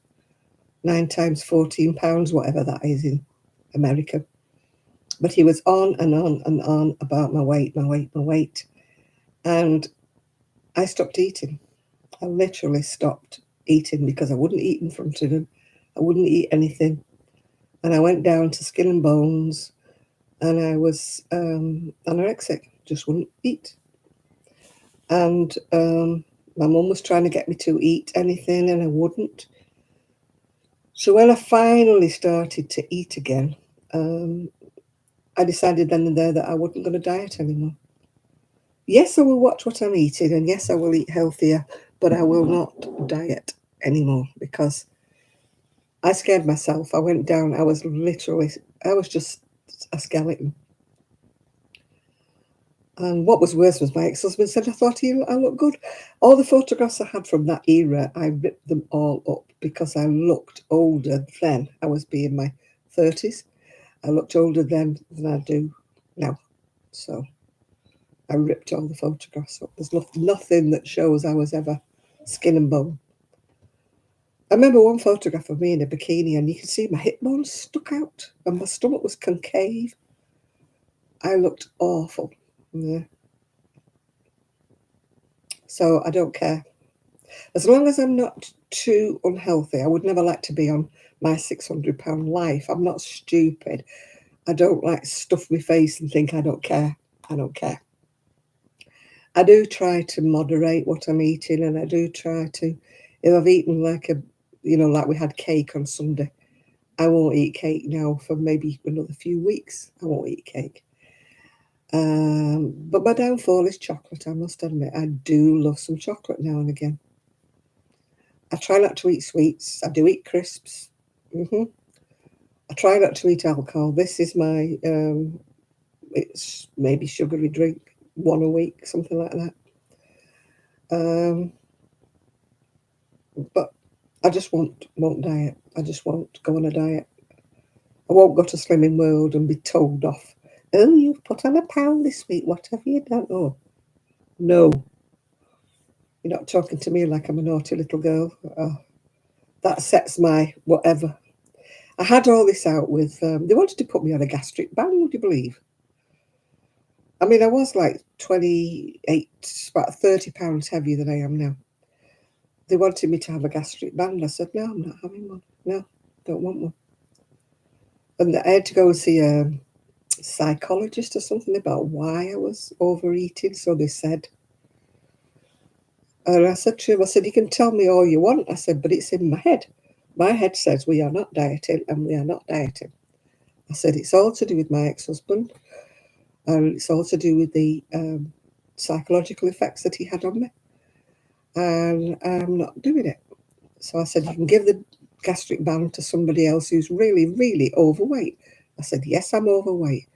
9 times 14 pounds, whatever that is in America. But he was on and on and on about my weight, my weight, my weight. And I stopped eating. I literally stopped eating because I wouldn't eat in front of him. I wouldn't eat anything. And I went down to skin and bones, and I was anorexic, just wouldn't eat. And my mum was trying to get me to eat anything, and I wouldn't. So when I finally started to eat again, I decided then and there that I wasn't going to diet anymore. Yes, I will watch what I'm eating, and yes, I will eat healthier, but I will not diet anymore because I scared myself. I went down, I was just a skeleton. And what was worse was my ex-husband said, I thought I look good. All the photographs I had from that era, I ripped them all up because I looked older then. I was being my 30s. I looked older then than I do now. So I ripped all the photographs up. There's nothing that shows I was ever skin and bone. I remember one photograph of me in a bikini, and you could see my hip bones stuck out and my stomach was concave. I looked awful. Yeah. So I don't care. As long as I'm not too unhealthy, I would never like to be on my £600 life. I'm not stupid. I don't like stuff my face and think I don't care. I don't care. I do try to moderate what I'm eating, and I do try to, if I've eaten like like we had cake on Sunday, I won't eat cake now for maybe another few weeks. I won't eat cake. But my downfall is chocolate, I must admit. I do love some chocolate now and again. I try not to eat sweets. I do eat crisps. I try not to eat alcohol. This is my, it's maybe sugary drink, one a week, something like that. But I just won't diet. I just won't go on a diet. I won't go to Slimming World and be told off Oh, you've put on £1 this week. What have you done? Oh, no. You're not talking to me like I'm a naughty little girl. Oh, that sets my whatever. I had all this out with, they wanted to put me on a gastric ban, would you believe? I mean, I was like 28, about £30 heavier than I am now. They wanted me to have a gastric band. I said, no, I'm not having one. No, don't want one. And I had to go and see a psychologist or something about why I was overeating. So they said, and I said to him, I said, you can tell me all you want. I said, but it's in my head. My head says we are not dieting and we are not dieting. I said, it's all to do with my ex-husband. And it's all to do with the psychological effects that he had on me. And I'm not doing it. So I said, you can give the gastric band to somebody else who's really, really overweight. I said, yes, I'm overweight,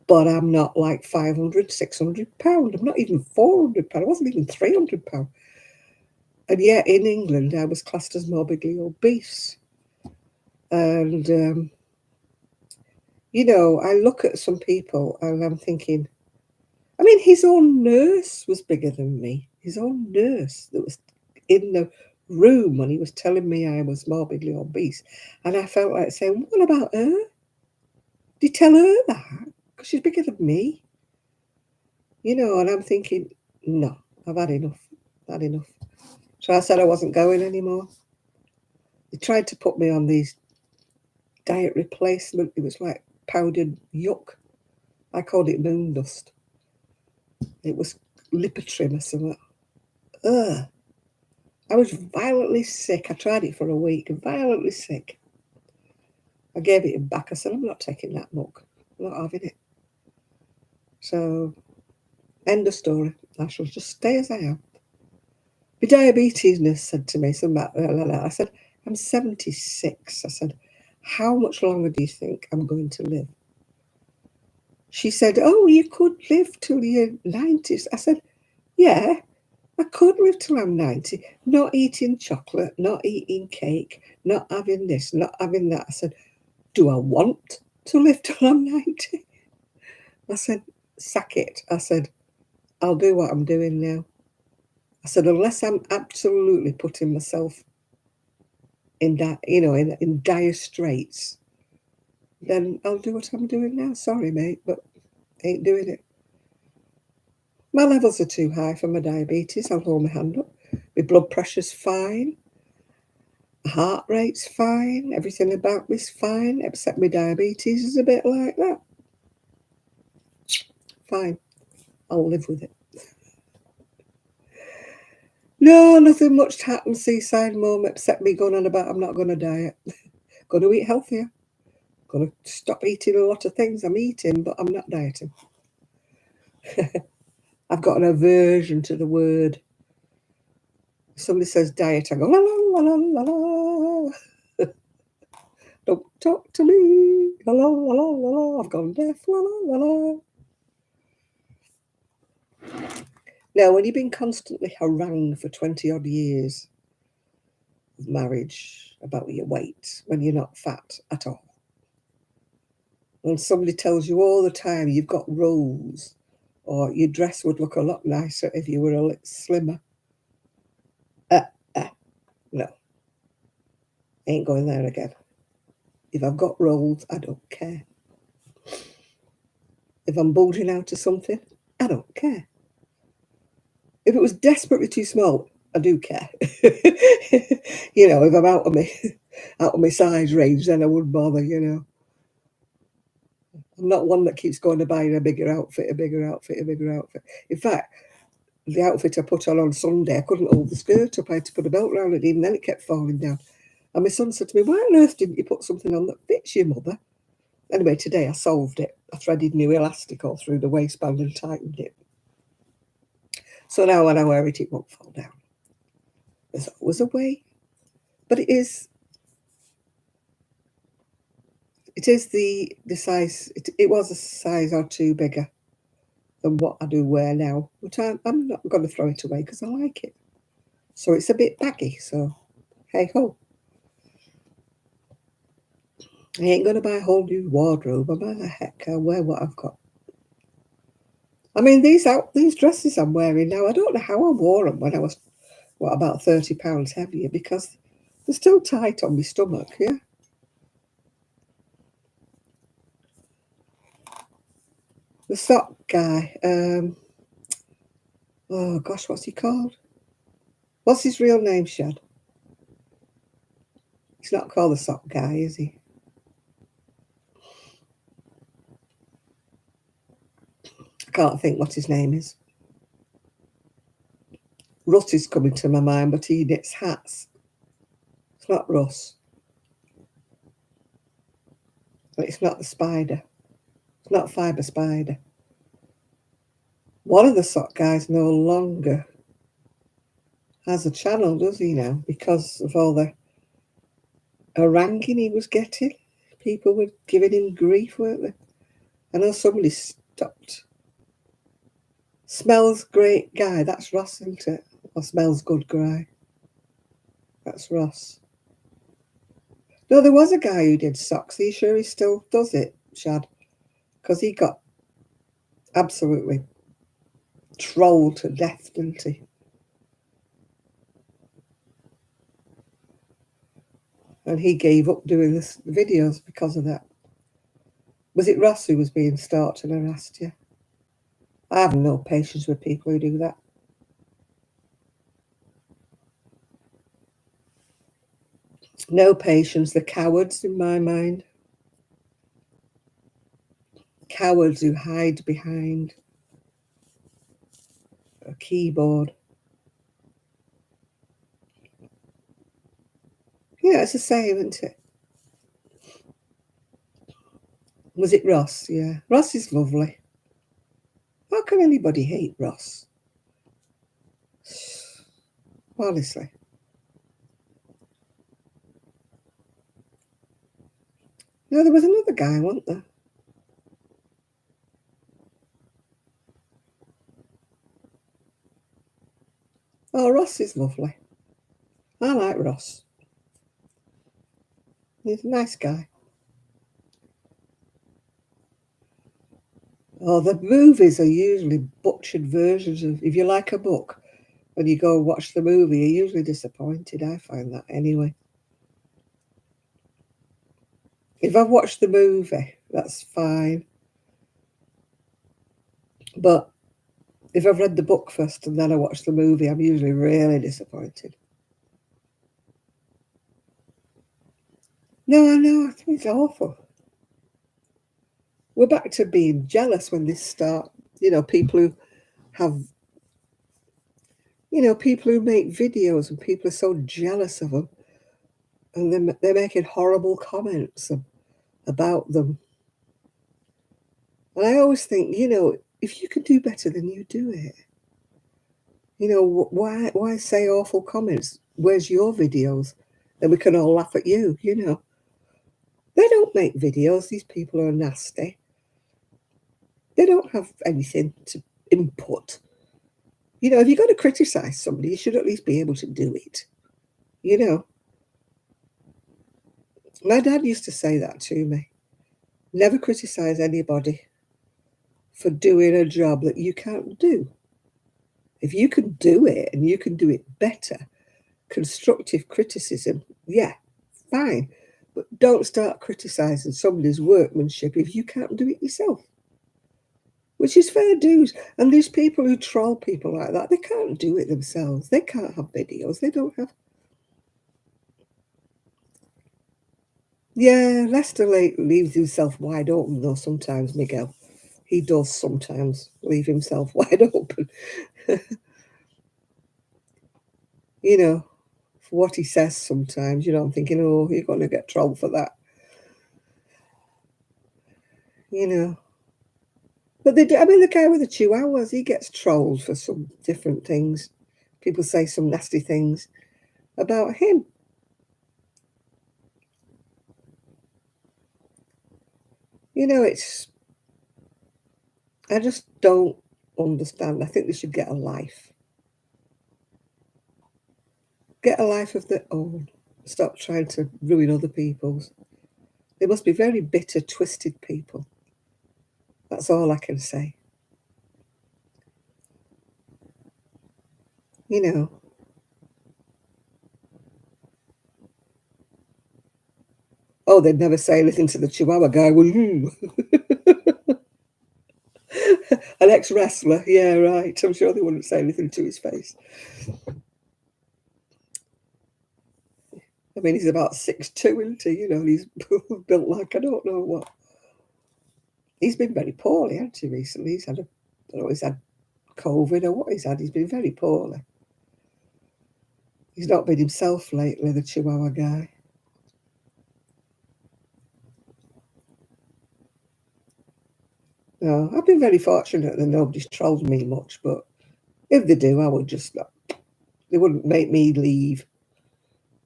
but I'm not like 500, 600 pounds. I'm not even 400 pounds. I wasn't even 300 pounds. And yet in England, I was classed as morbidly obese. And, you know, I look at some people and I'm thinking, I mean, his own nurse was bigger than me. His own nurse that was in the room when he was telling me I was morbidly obese. And I felt like saying, what about her? Did you tell her that? Because she's bigger than me. You know, and I'm thinking, no, I've had enough. I've had enough. So I said I wasn't going anymore. They tried to put me on these diet replacement. It was like powdered yuck. I called it moon dust. It was Lipotrim or something. Ugh. I was violently sick. I tried it for a week, violently sick. I gave it back. I said, I'm not taking that muck. I'm not having it. So, end of story. I shall just stay as I am. My diabetes nurse said to me, I said, I'm 76. I said, how much longer do you think I'm going to live? She said, oh, you could live till your 90s. I said, yeah, I could live till I'm 90, not eating chocolate, not eating cake, not having this, not having that. I said, do I want to live till I'm 90? I said, sack it. I said, I'll do what I'm doing now. I said, unless I'm absolutely putting myself in that, you know, in dire straits, then I'll do what I'm doing now. Sorry, mate, but I ain't doing it. My levels are too high for my diabetes. I'll hold my hand up. My blood pressure's fine. My heart rate's fine. Everything about me's fine, except my diabetes is a bit like that. Fine. I'll live with it. No, nothing much happened seaside moment except me going on about I'm not going to diet. Going to eat healthier. Going to stop eating a lot of things I'm eating, but I'm not dieting. I've got an aversion to the word. If somebody says diet, I go, la la la la la la. Don't talk to me. La la la la la. I've gone deaf. La la la la. Now, when you've been constantly harangued for 20 odd years of marriage about your weight, when you're not fat at all, when somebody tells you all the time you've got rolls, or your dress would look a lot nicer if you were a little slimmer. No, ain't going there again. If I've got rolls, I don't care. If I'm bulging out of something, I don't care. If it was desperately too small, I do care. You know, if I'm out of my size range, then I wouldn't bother, you know. I'm not one that keeps going to buying a bigger outfit, a bigger outfit, a bigger outfit. In fact, the outfit I put on Sunday, I couldn't hold the skirt up. I had to put a belt around it, even then it kept falling down. And my son said to me, why on earth didn't you put something on that fits you, mother? Anyway, today I solved it. I threaded new elastic all through the waistband and tightened it. So now when I wear it, it won't fall down. There's always a way. But it is the size, it was a size or two bigger than what I do wear now. But I'm not going to throw it away because I like it. So it's a bit baggy, so hey ho. I ain't going to buy a whole new wardrobe. I'm the heck, I'll wear what I've got. I mean, these dresses I'm wearing now, I don't know how I wore them when I was, what, about 30 pounds heavier, because they're still tight on my stomach, yeah? The sock guy, oh gosh, what's he called? What's his real name, Shad? He's not called the sock guy, is he? I can't think what his name is. Russ is coming to my mind, but he knits hats. It's not Russ. It's not the spider. It's not Fibre Spider. One of the sock guys no longer has a channel, does he now? Because of all the haranguing he was getting. People were giving him grief, weren't they? I know somebody stopped. Smells great guy, that's Ross, isn't it? Or smells good guy. That's Ross. No, there was a guy who did socks. Are you sure he still does it, Shad? Because he got absolutely trolled to death, didn't he? And he gave up doing this videos because of that. Was it Ross who was being stalked and harassed? Yeah. I have no patience with people who do that. No patience. The cowards, in my mind. Cowards who hide behind a keyboard. Yeah, it's the same, isn't it? Was it Ross? Yeah. Ross is lovely. How can anybody hate Ross? Honestly. No, there was another guy, wasn't there? Oh, Ross is lovely. I like Ross. He's a nice guy. Oh, the movies are usually butchered versions of. If you like a book, when you go watch the movie, you're usually disappointed. I find that anyway. If I've watched the movie, that's fine. But if I've read the book first and then I watch the movie, I'm usually really disappointed. No, I know. I think it's awful. We're back to being jealous when this start. People who have, people who make videos and people are so jealous of them and they're making horrible comments about them. And I always think, if you can do better, then you do it. Why say awful comments? Where's your videos? Then we can all laugh at you, They don't make videos. These people are nasty. They don't have anything to input. If you're going to criticize somebody, you should at least be able to do it. You know, my dad used to say that to me. Never criticize anybody for doing a job that you can't do. If you can do it and you can do it better, constructive criticism, yeah, fine. But don't start criticizing somebody's workmanship if you can't do it yourself. Which is fair dues. And these people who troll people like that, they can't do it themselves. They can't have videos. They don't have. Yeah, Lester leaves himself wide open, though, sometimes, Miguel. He does sometimes leave himself wide open. For what he says sometimes. I'm thinking, oh, you're going to get trolled for that. You know. But they do, I mean, the guy with the chihuahuas, he gets trolled for some different things. People say some nasty things about him. I just don't understand. I think they should get a life. Get a life of their own. Stop trying to ruin other people's. They must be very bitter, twisted people. That's all I can say. You know, oh, they'd never say anything to the Chihuahua guy, would you? An ex-wrestler, yeah, right. I'm sure they wouldn't say anything to his face. I mean, he's about 6'2", isn't he? You know, and he's built like I don't know what. He's been very poorly, hasn't he, recently? He's had I don't know, he's had COVID or what he's had. He's been very poorly. He's not been himself lately, the Chihuahua guy. No, I've been very fortunate that nobody's trolled me much, but if they do, I would just not. They wouldn't make me leave.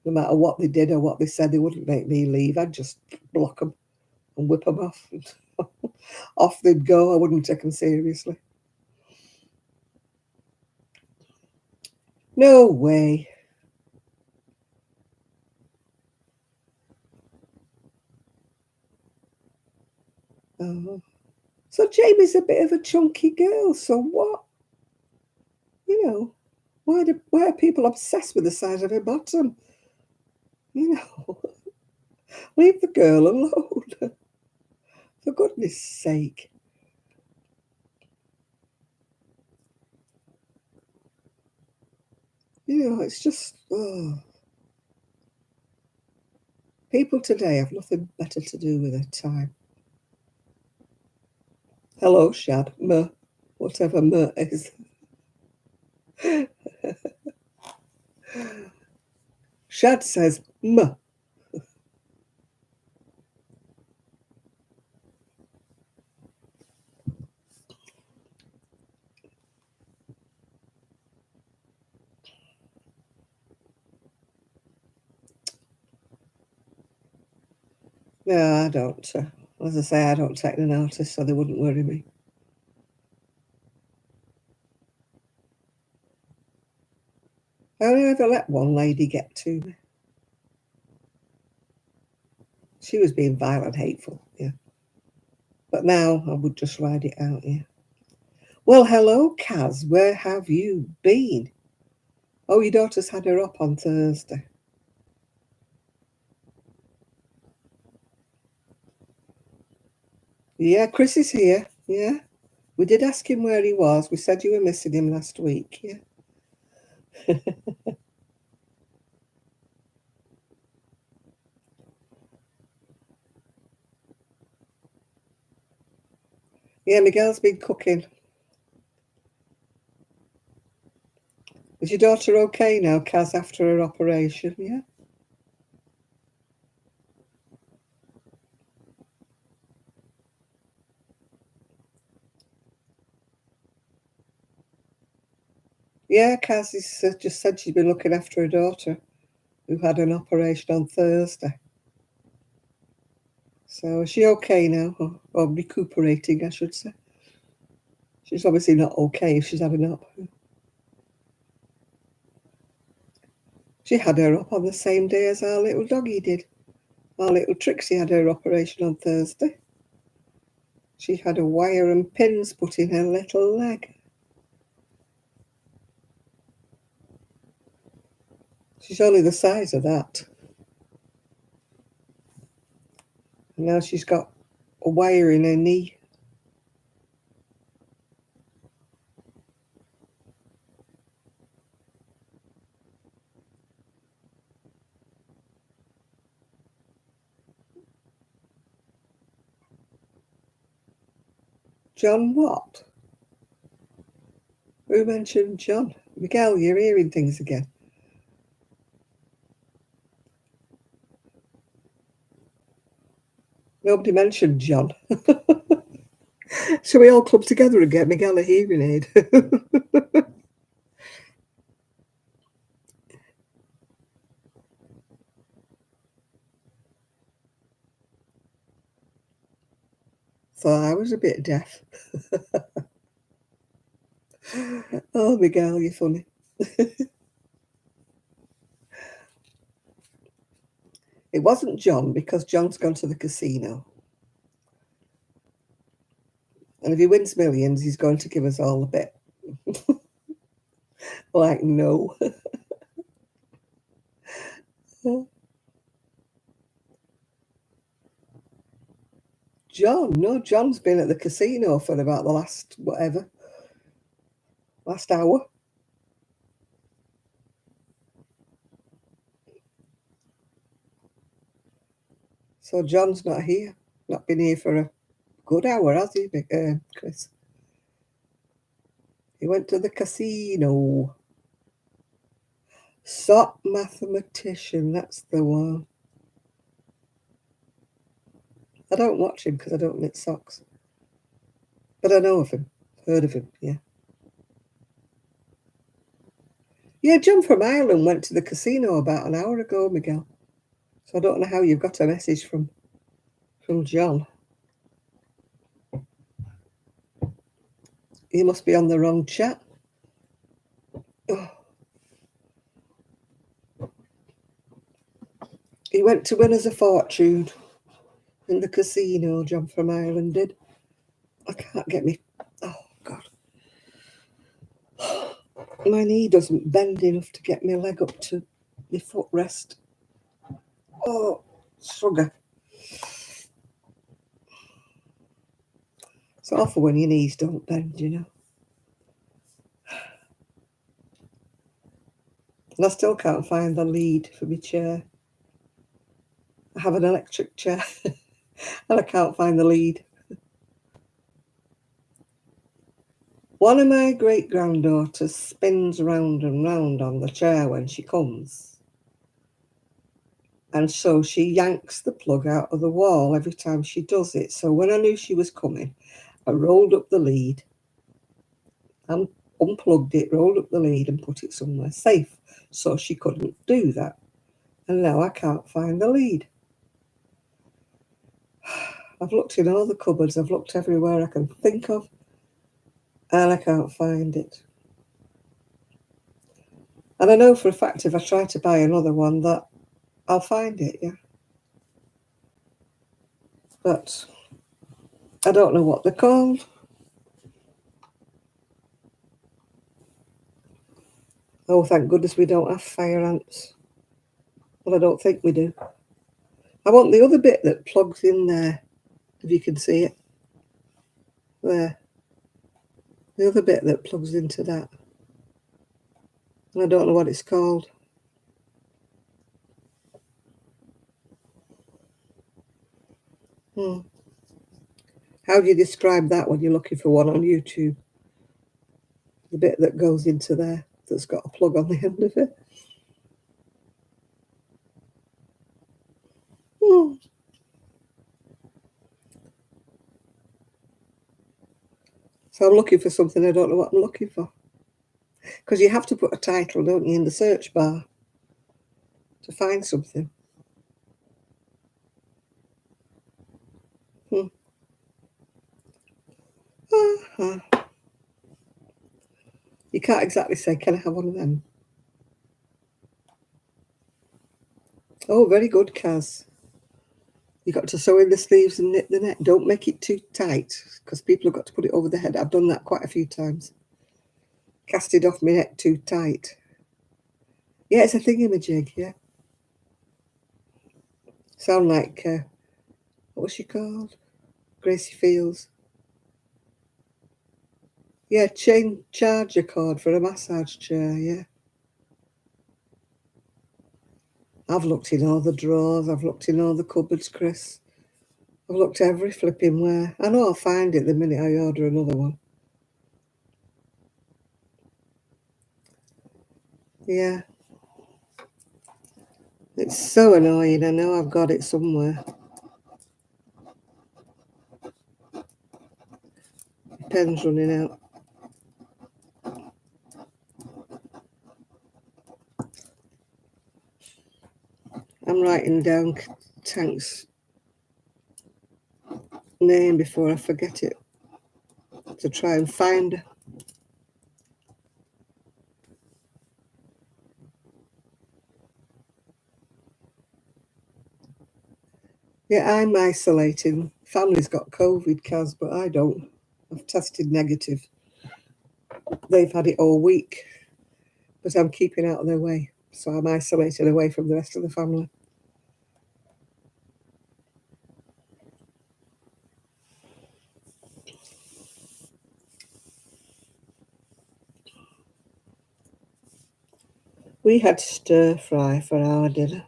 No matter what they did or what they said, they wouldn't make me leave. I'd just block them and whip them off. Off they'd go. I wouldn't take them seriously. No way. Oh. So Jamie's a bit of a chunky girl. So what? You know, why are people obsessed with the size of her bottom? You know, leave the girl alone. For goodness sake. You know, it's just, oh. People today have nothing better to do with their time. Hello, Shad. Muh. Whatever muh is. Shad says muh. No, I don't. As I say, I don't take the notice, so they wouldn't worry me. I only ever let one lady get to me. She was being violent, hateful, yeah. But now I would just ride it out, yeah. Well, hello, Kaz. Where have you been? Oh, your daughter's had her up on Thursday. Yeah, Chris is here. Yeah. We did ask him where he was. We said you were missing him last week. Yeah. Yeah, Miguel's been cooking. Is your daughter okay now, Kaz, after her operation? Yeah. Yeah, Kaz has just said she's been looking after her daughter, who had an operation on Thursday. So is she okay now? Or recuperating, I should say. She's obviously not okay if she's had an op. She had her up on the same day as our little doggy did. Our little Trixie had her operation on Thursday. She had a wire and pins put in her little leg. She's only the size of that. And now she's got a wire in her knee. John what? Who mentioned John? Miguel, you're hearing things again. Nobody mentioned John. Shall we all club together and get Miguel a hearing aid? So I was a bit deaf. Oh, Miguel, you're funny. It wasn't John because John's gone to the casino. And if he wins millions, he's going to give us all a bit. Like, no. John, no, John's been at the casino for about the last hour. So John's not here. Not been here for a good hour, has he, Chris? He went to the casino. Sock mathematician, that's the one. I don't watch him because I don't knit socks. But I know of him. Heard of him, yeah. Yeah, John from Ireland went to the casino about an hour ago, Miguel. So I don't know how you've got a message from John. He must be on the wrong chat. Oh. He went to win us a fortune in the casino, John from Ireland did. I can't get me... Oh, God. My knee doesn't bend enough to get my leg up to my footrest. Oh, sugar. It's awful when your knees don't bend, you know. And I still can't find the lead for my chair. I have an electric chair and I can't find the lead. One of my great-granddaughters spins round and round on the chair when she comes. And so she yanks the plug out of the wall every time she does it. So when I knew she was coming, I rolled up the lead and unplugged it, rolled up the lead and put it somewhere safe so she couldn't do that. And now I can't find the lead. I've looked in all the cupboards, I've looked everywhere I can think of, and I can't find it. And I know for a fact if I try to buy another one that I'll find it, yeah. But I don't know what they're called. Oh, thank goodness we don't have fire ants. Well, I don't think we do. I want the other bit that plugs in there, if you can see it. There. The other bit that plugs into that. And I don't know what it's called. How do you describe that when you're looking for one on YouTube? The bit that goes into there, that's got a plug on the end of it. So I'm looking for something, I don't know what I'm looking for. Because you have to put a title, don't you, in the search bar to find something. You can't exactly say, can I have one of them? Oh, very good, Kaz. You got to sew in the sleeves and knit the neck. Don't make it too tight because people have got to put it over the head. I've done that quite a few times. Cast it off my neck too tight. Yeah, it's a thingamajig, yeah. Sound like, what was she called? Gracie Fields. Yeah, chain charger cord for a massage chair, yeah. I've looked in all the drawers. I've looked in all the cupboards, Chris. I've looked every flipping where. I know I'll find it the minute I order another one. Yeah. It's so annoying. I know I've got it somewhere. The pen's running out. I'm writing down Tank's name before I forget it to try and find her. Yeah, I'm isolating. Family's got COVID, Kaz, but I don't. I've tested negative. They've had it all week, but I'm keeping out of their way. So I'm isolated away from the rest of the family. We had stir fry for our dinner.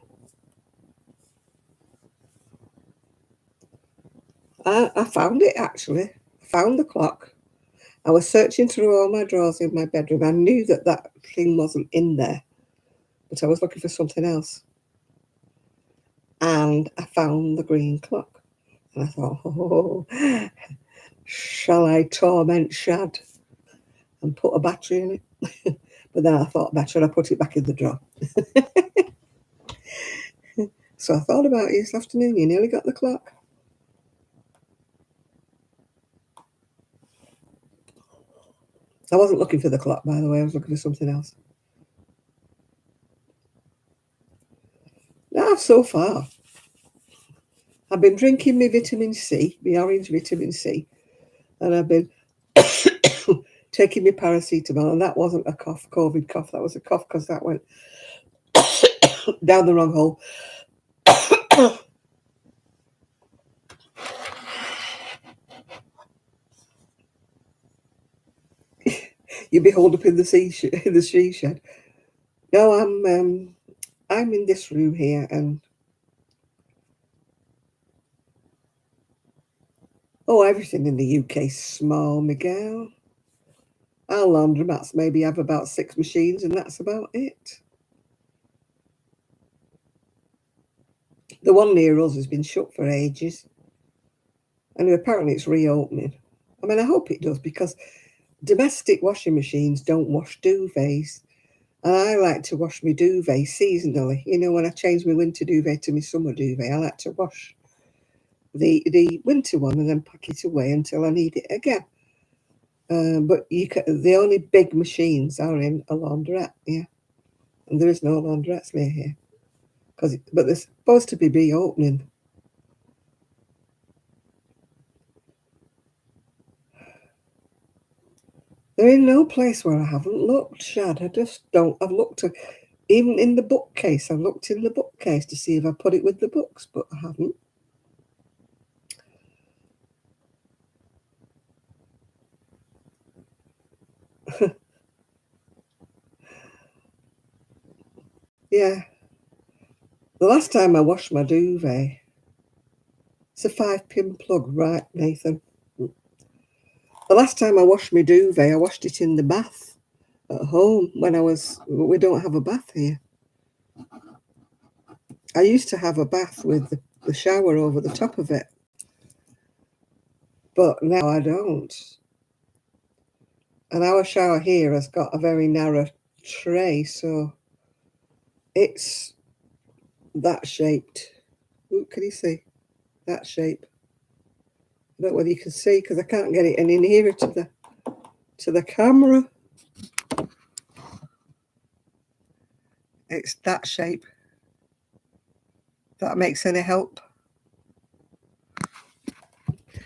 I found it actually. I found the clock. I was searching through all my drawers in my bedroom. I knew that that thing wasn't in there, but I was looking for something else. And I found the green clock. And I thought, oh, shall I torment Shad and put a battery in it? But then I thought, better I put it back in the drawer. So I thought about it this afternoon. You nearly got the clock. I wasn't looking for the clock, by the way. I was looking for something else. Now, so far, I've been drinking my vitamin C, my orange vitamin C, and I've been taking my paracetamol, and that wasn't a cough, COVID cough. That was a cough because that went down the wrong hole. You'd be holed up in the in the she shed. No, I'm in this room here, and oh, everything in the UK's small, Miguel. Our laundromats maybe have about 6 machines, and that's about it. The one near us has been shut for ages, and apparently it's reopening. I mean, I hope it does because domestic washing machines don't wash duvets. And I like to wash my duvet seasonally. You know, when I change my winter duvet to my summer duvet, I like to wash the winter one and then pack it away until I need it again. But the only big machines are in a laundrette, yeah. And there is no laundrettes near here. But they're supposed to be reopening. They're in no place where I haven't looked, Shad. I just don't. I've looked even in the bookcase. I've looked in the bookcase to see if I put it with the books, but I haven't. Yeah. The last time I washed my duvet, it's a 5-pin plug, right, Nathan? The last time I washed my duvet, I washed it in the bath at home we don't have a bath here. I used to have a bath with the shower over the top of it, but now I don't. And our shower here has got a very narrow tray, so it's that shaped. Ooh, can you see that shape? I don't know whether you can see because I can't get it any nearer to the camera. It's that shape. That makes any help?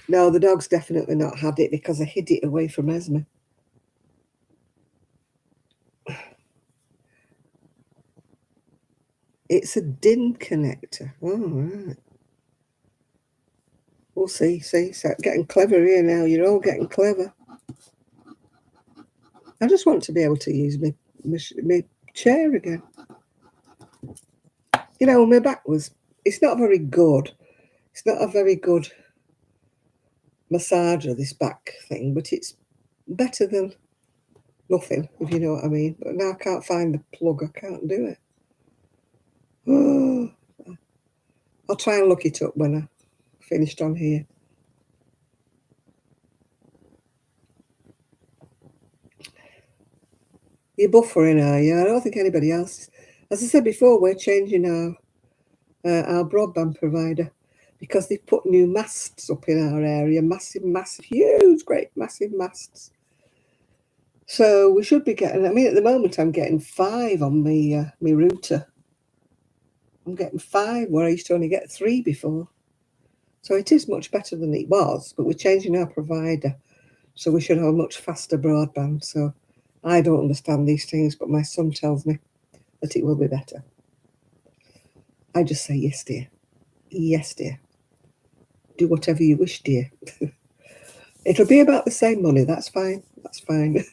No, the dog's definitely not had it because I hid it away from Esme. It's a DIN connector. Oh, right. We'll see. See, so getting clever here now. You're all getting clever. I just want to be able to use my chair again. You know, my back was. It's not very good. It's not a very good massager, this back thing, but it's better than nothing, if you know what I mean. But now I can't find the plug. I can't do it. I'll try and look it up when I finished on here. You're buffering, are you? I don't think anybody else is. As I said before, we're changing our broadband provider because they've put new masts up in our area. Massive, huge, great, massive masts. So we should be getting. I mean, at the moment, I'm getting 5 on my router. I'm getting 5 where I used to only get 3 before. So it is much better than it was, but we're changing our provider. So we should have a much faster broadband. So I don't understand these things, but my son tells me that it will be better. I just say, yes, dear. Yes, dear. Do whatever you wish, dear. It'll be about the same money. That's fine. That's fine.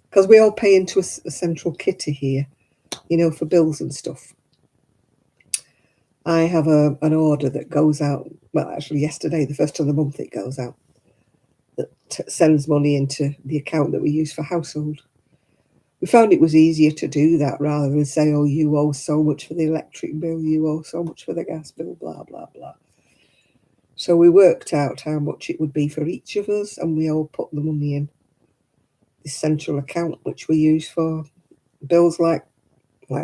Because we all pay into a central kitty here, you know, for bills and stuff. I have an order that goes out, well, actually yesterday, the first of the month it goes out, that sends money into the account that we use for household. We found it was easier to do that rather than say, oh, you owe so much for the electric bill, you owe so much for the gas bill, blah, blah, blah. So we worked out how much it would be for each of us, and we all put the money in this central account, which we use for bills like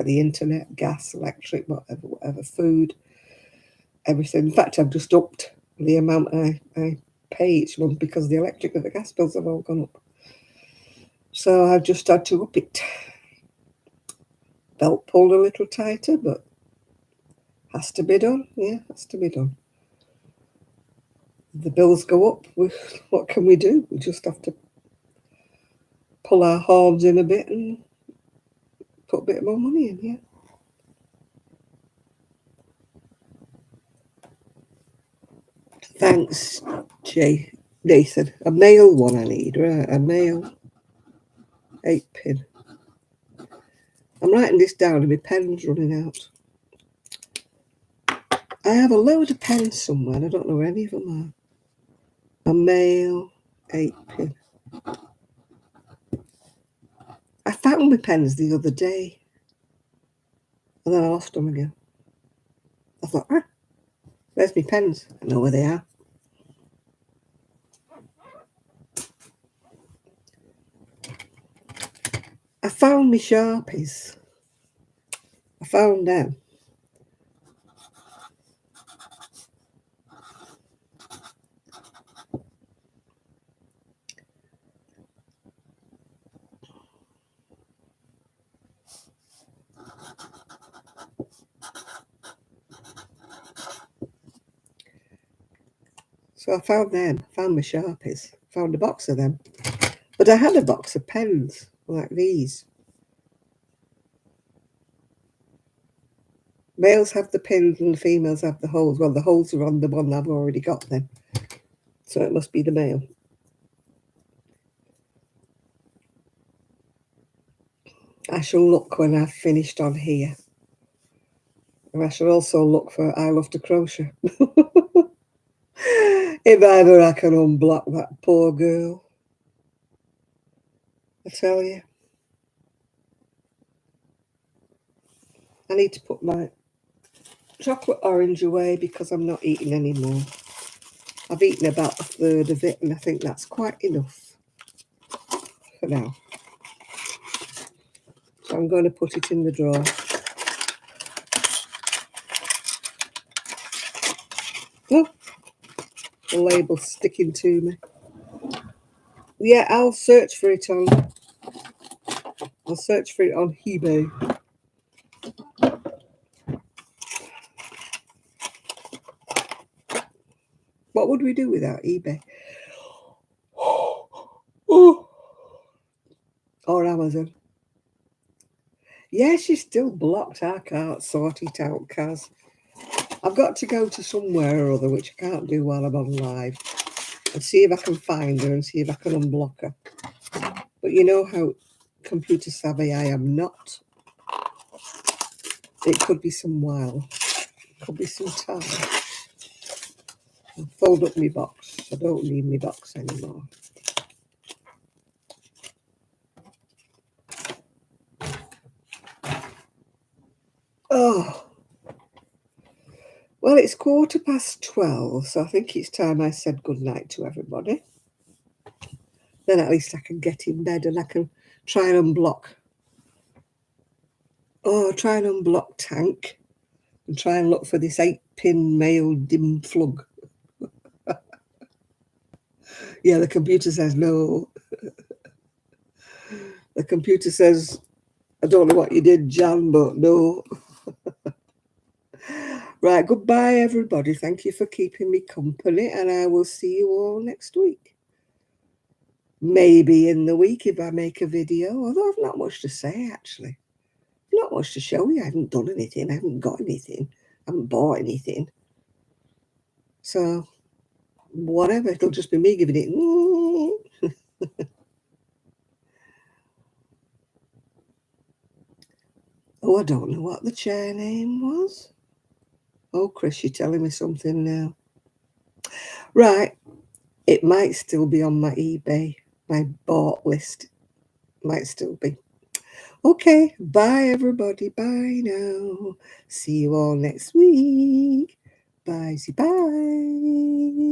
the internet, gas, electric, whatever, food, everything. In fact, I've just upped the amount I pay each month because the electric and the gas bills have all gone up. So I've just had to up it. Belt pulled a little tighter, but has to be done. Yeah, has to be done. The bills go up. What can we do? We just have to pull our horns in a bit and put a bit more money in, yeah. Thanks, Jay. Nathan. A male one I need, right? A male 8-pin. I'm writing this down and my pen's running out. I have a load of pens somewhere and I don't know where any of them are. A male 8-pin. I found my pens the other day and then I lost them again. I thought, where's my pens? I know where they are. I found my Sharpies. I found them. So I found them, found my Sharpies, found a box of them. But I had a box of pens like these. Males have the pins and the females have the holes. Well, the holes are on the one I've already got then. So it must be the male. I shall look when I've finished on here. And I shall also look for I Love to Crochet. If ever I can unblock that poor girl. I tell you. I need to put my chocolate orange away because I'm not eating anymore. I've eaten about a third of it and I think that's quite enough for now. So I'm going to put it in the drawer. Oh, the label's sticking to me. Yeah, I'll search for it on eBay. What would we do without eBay? Oh. Or Amazon. Yeah, she's still blocked. I can't sort it out, Kaz. I've got to go to somewhere or other, which I can't do while I'm on live, and see if I can find her and see if I can unblock her. But you know how computer savvy I am not. It could be some while. It could be some time. I'll fold up my box. I don't need my box anymore. Oh. Well, it's 12:15, so I think it's time I said goodnight to everybody. Then at least I can get in bed and I can try and unblock. Oh, try and unblock Tank and try and look for this 8-pin male dim flug. Yeah, the computer says no. The computer says, I don't know what you did, Jan, but no. Right, goodbye, everybody. Thank you for keeping me company, and I will see you all next week. Maybe in the week if I make a video, although I've not much to say actually. Not much to show you. I haven't done anything. I haven't got anything. I haven't bought anything. So, whatever. It'll just be me giving it. Oh, I don't know what the chair name was. Oh, Chris, you're telling me something now. Right. It might still be on my eBay, my bought list. Might still be. Okay. Bye, everybody. Bye now. See you all next week. Bye. See, bye.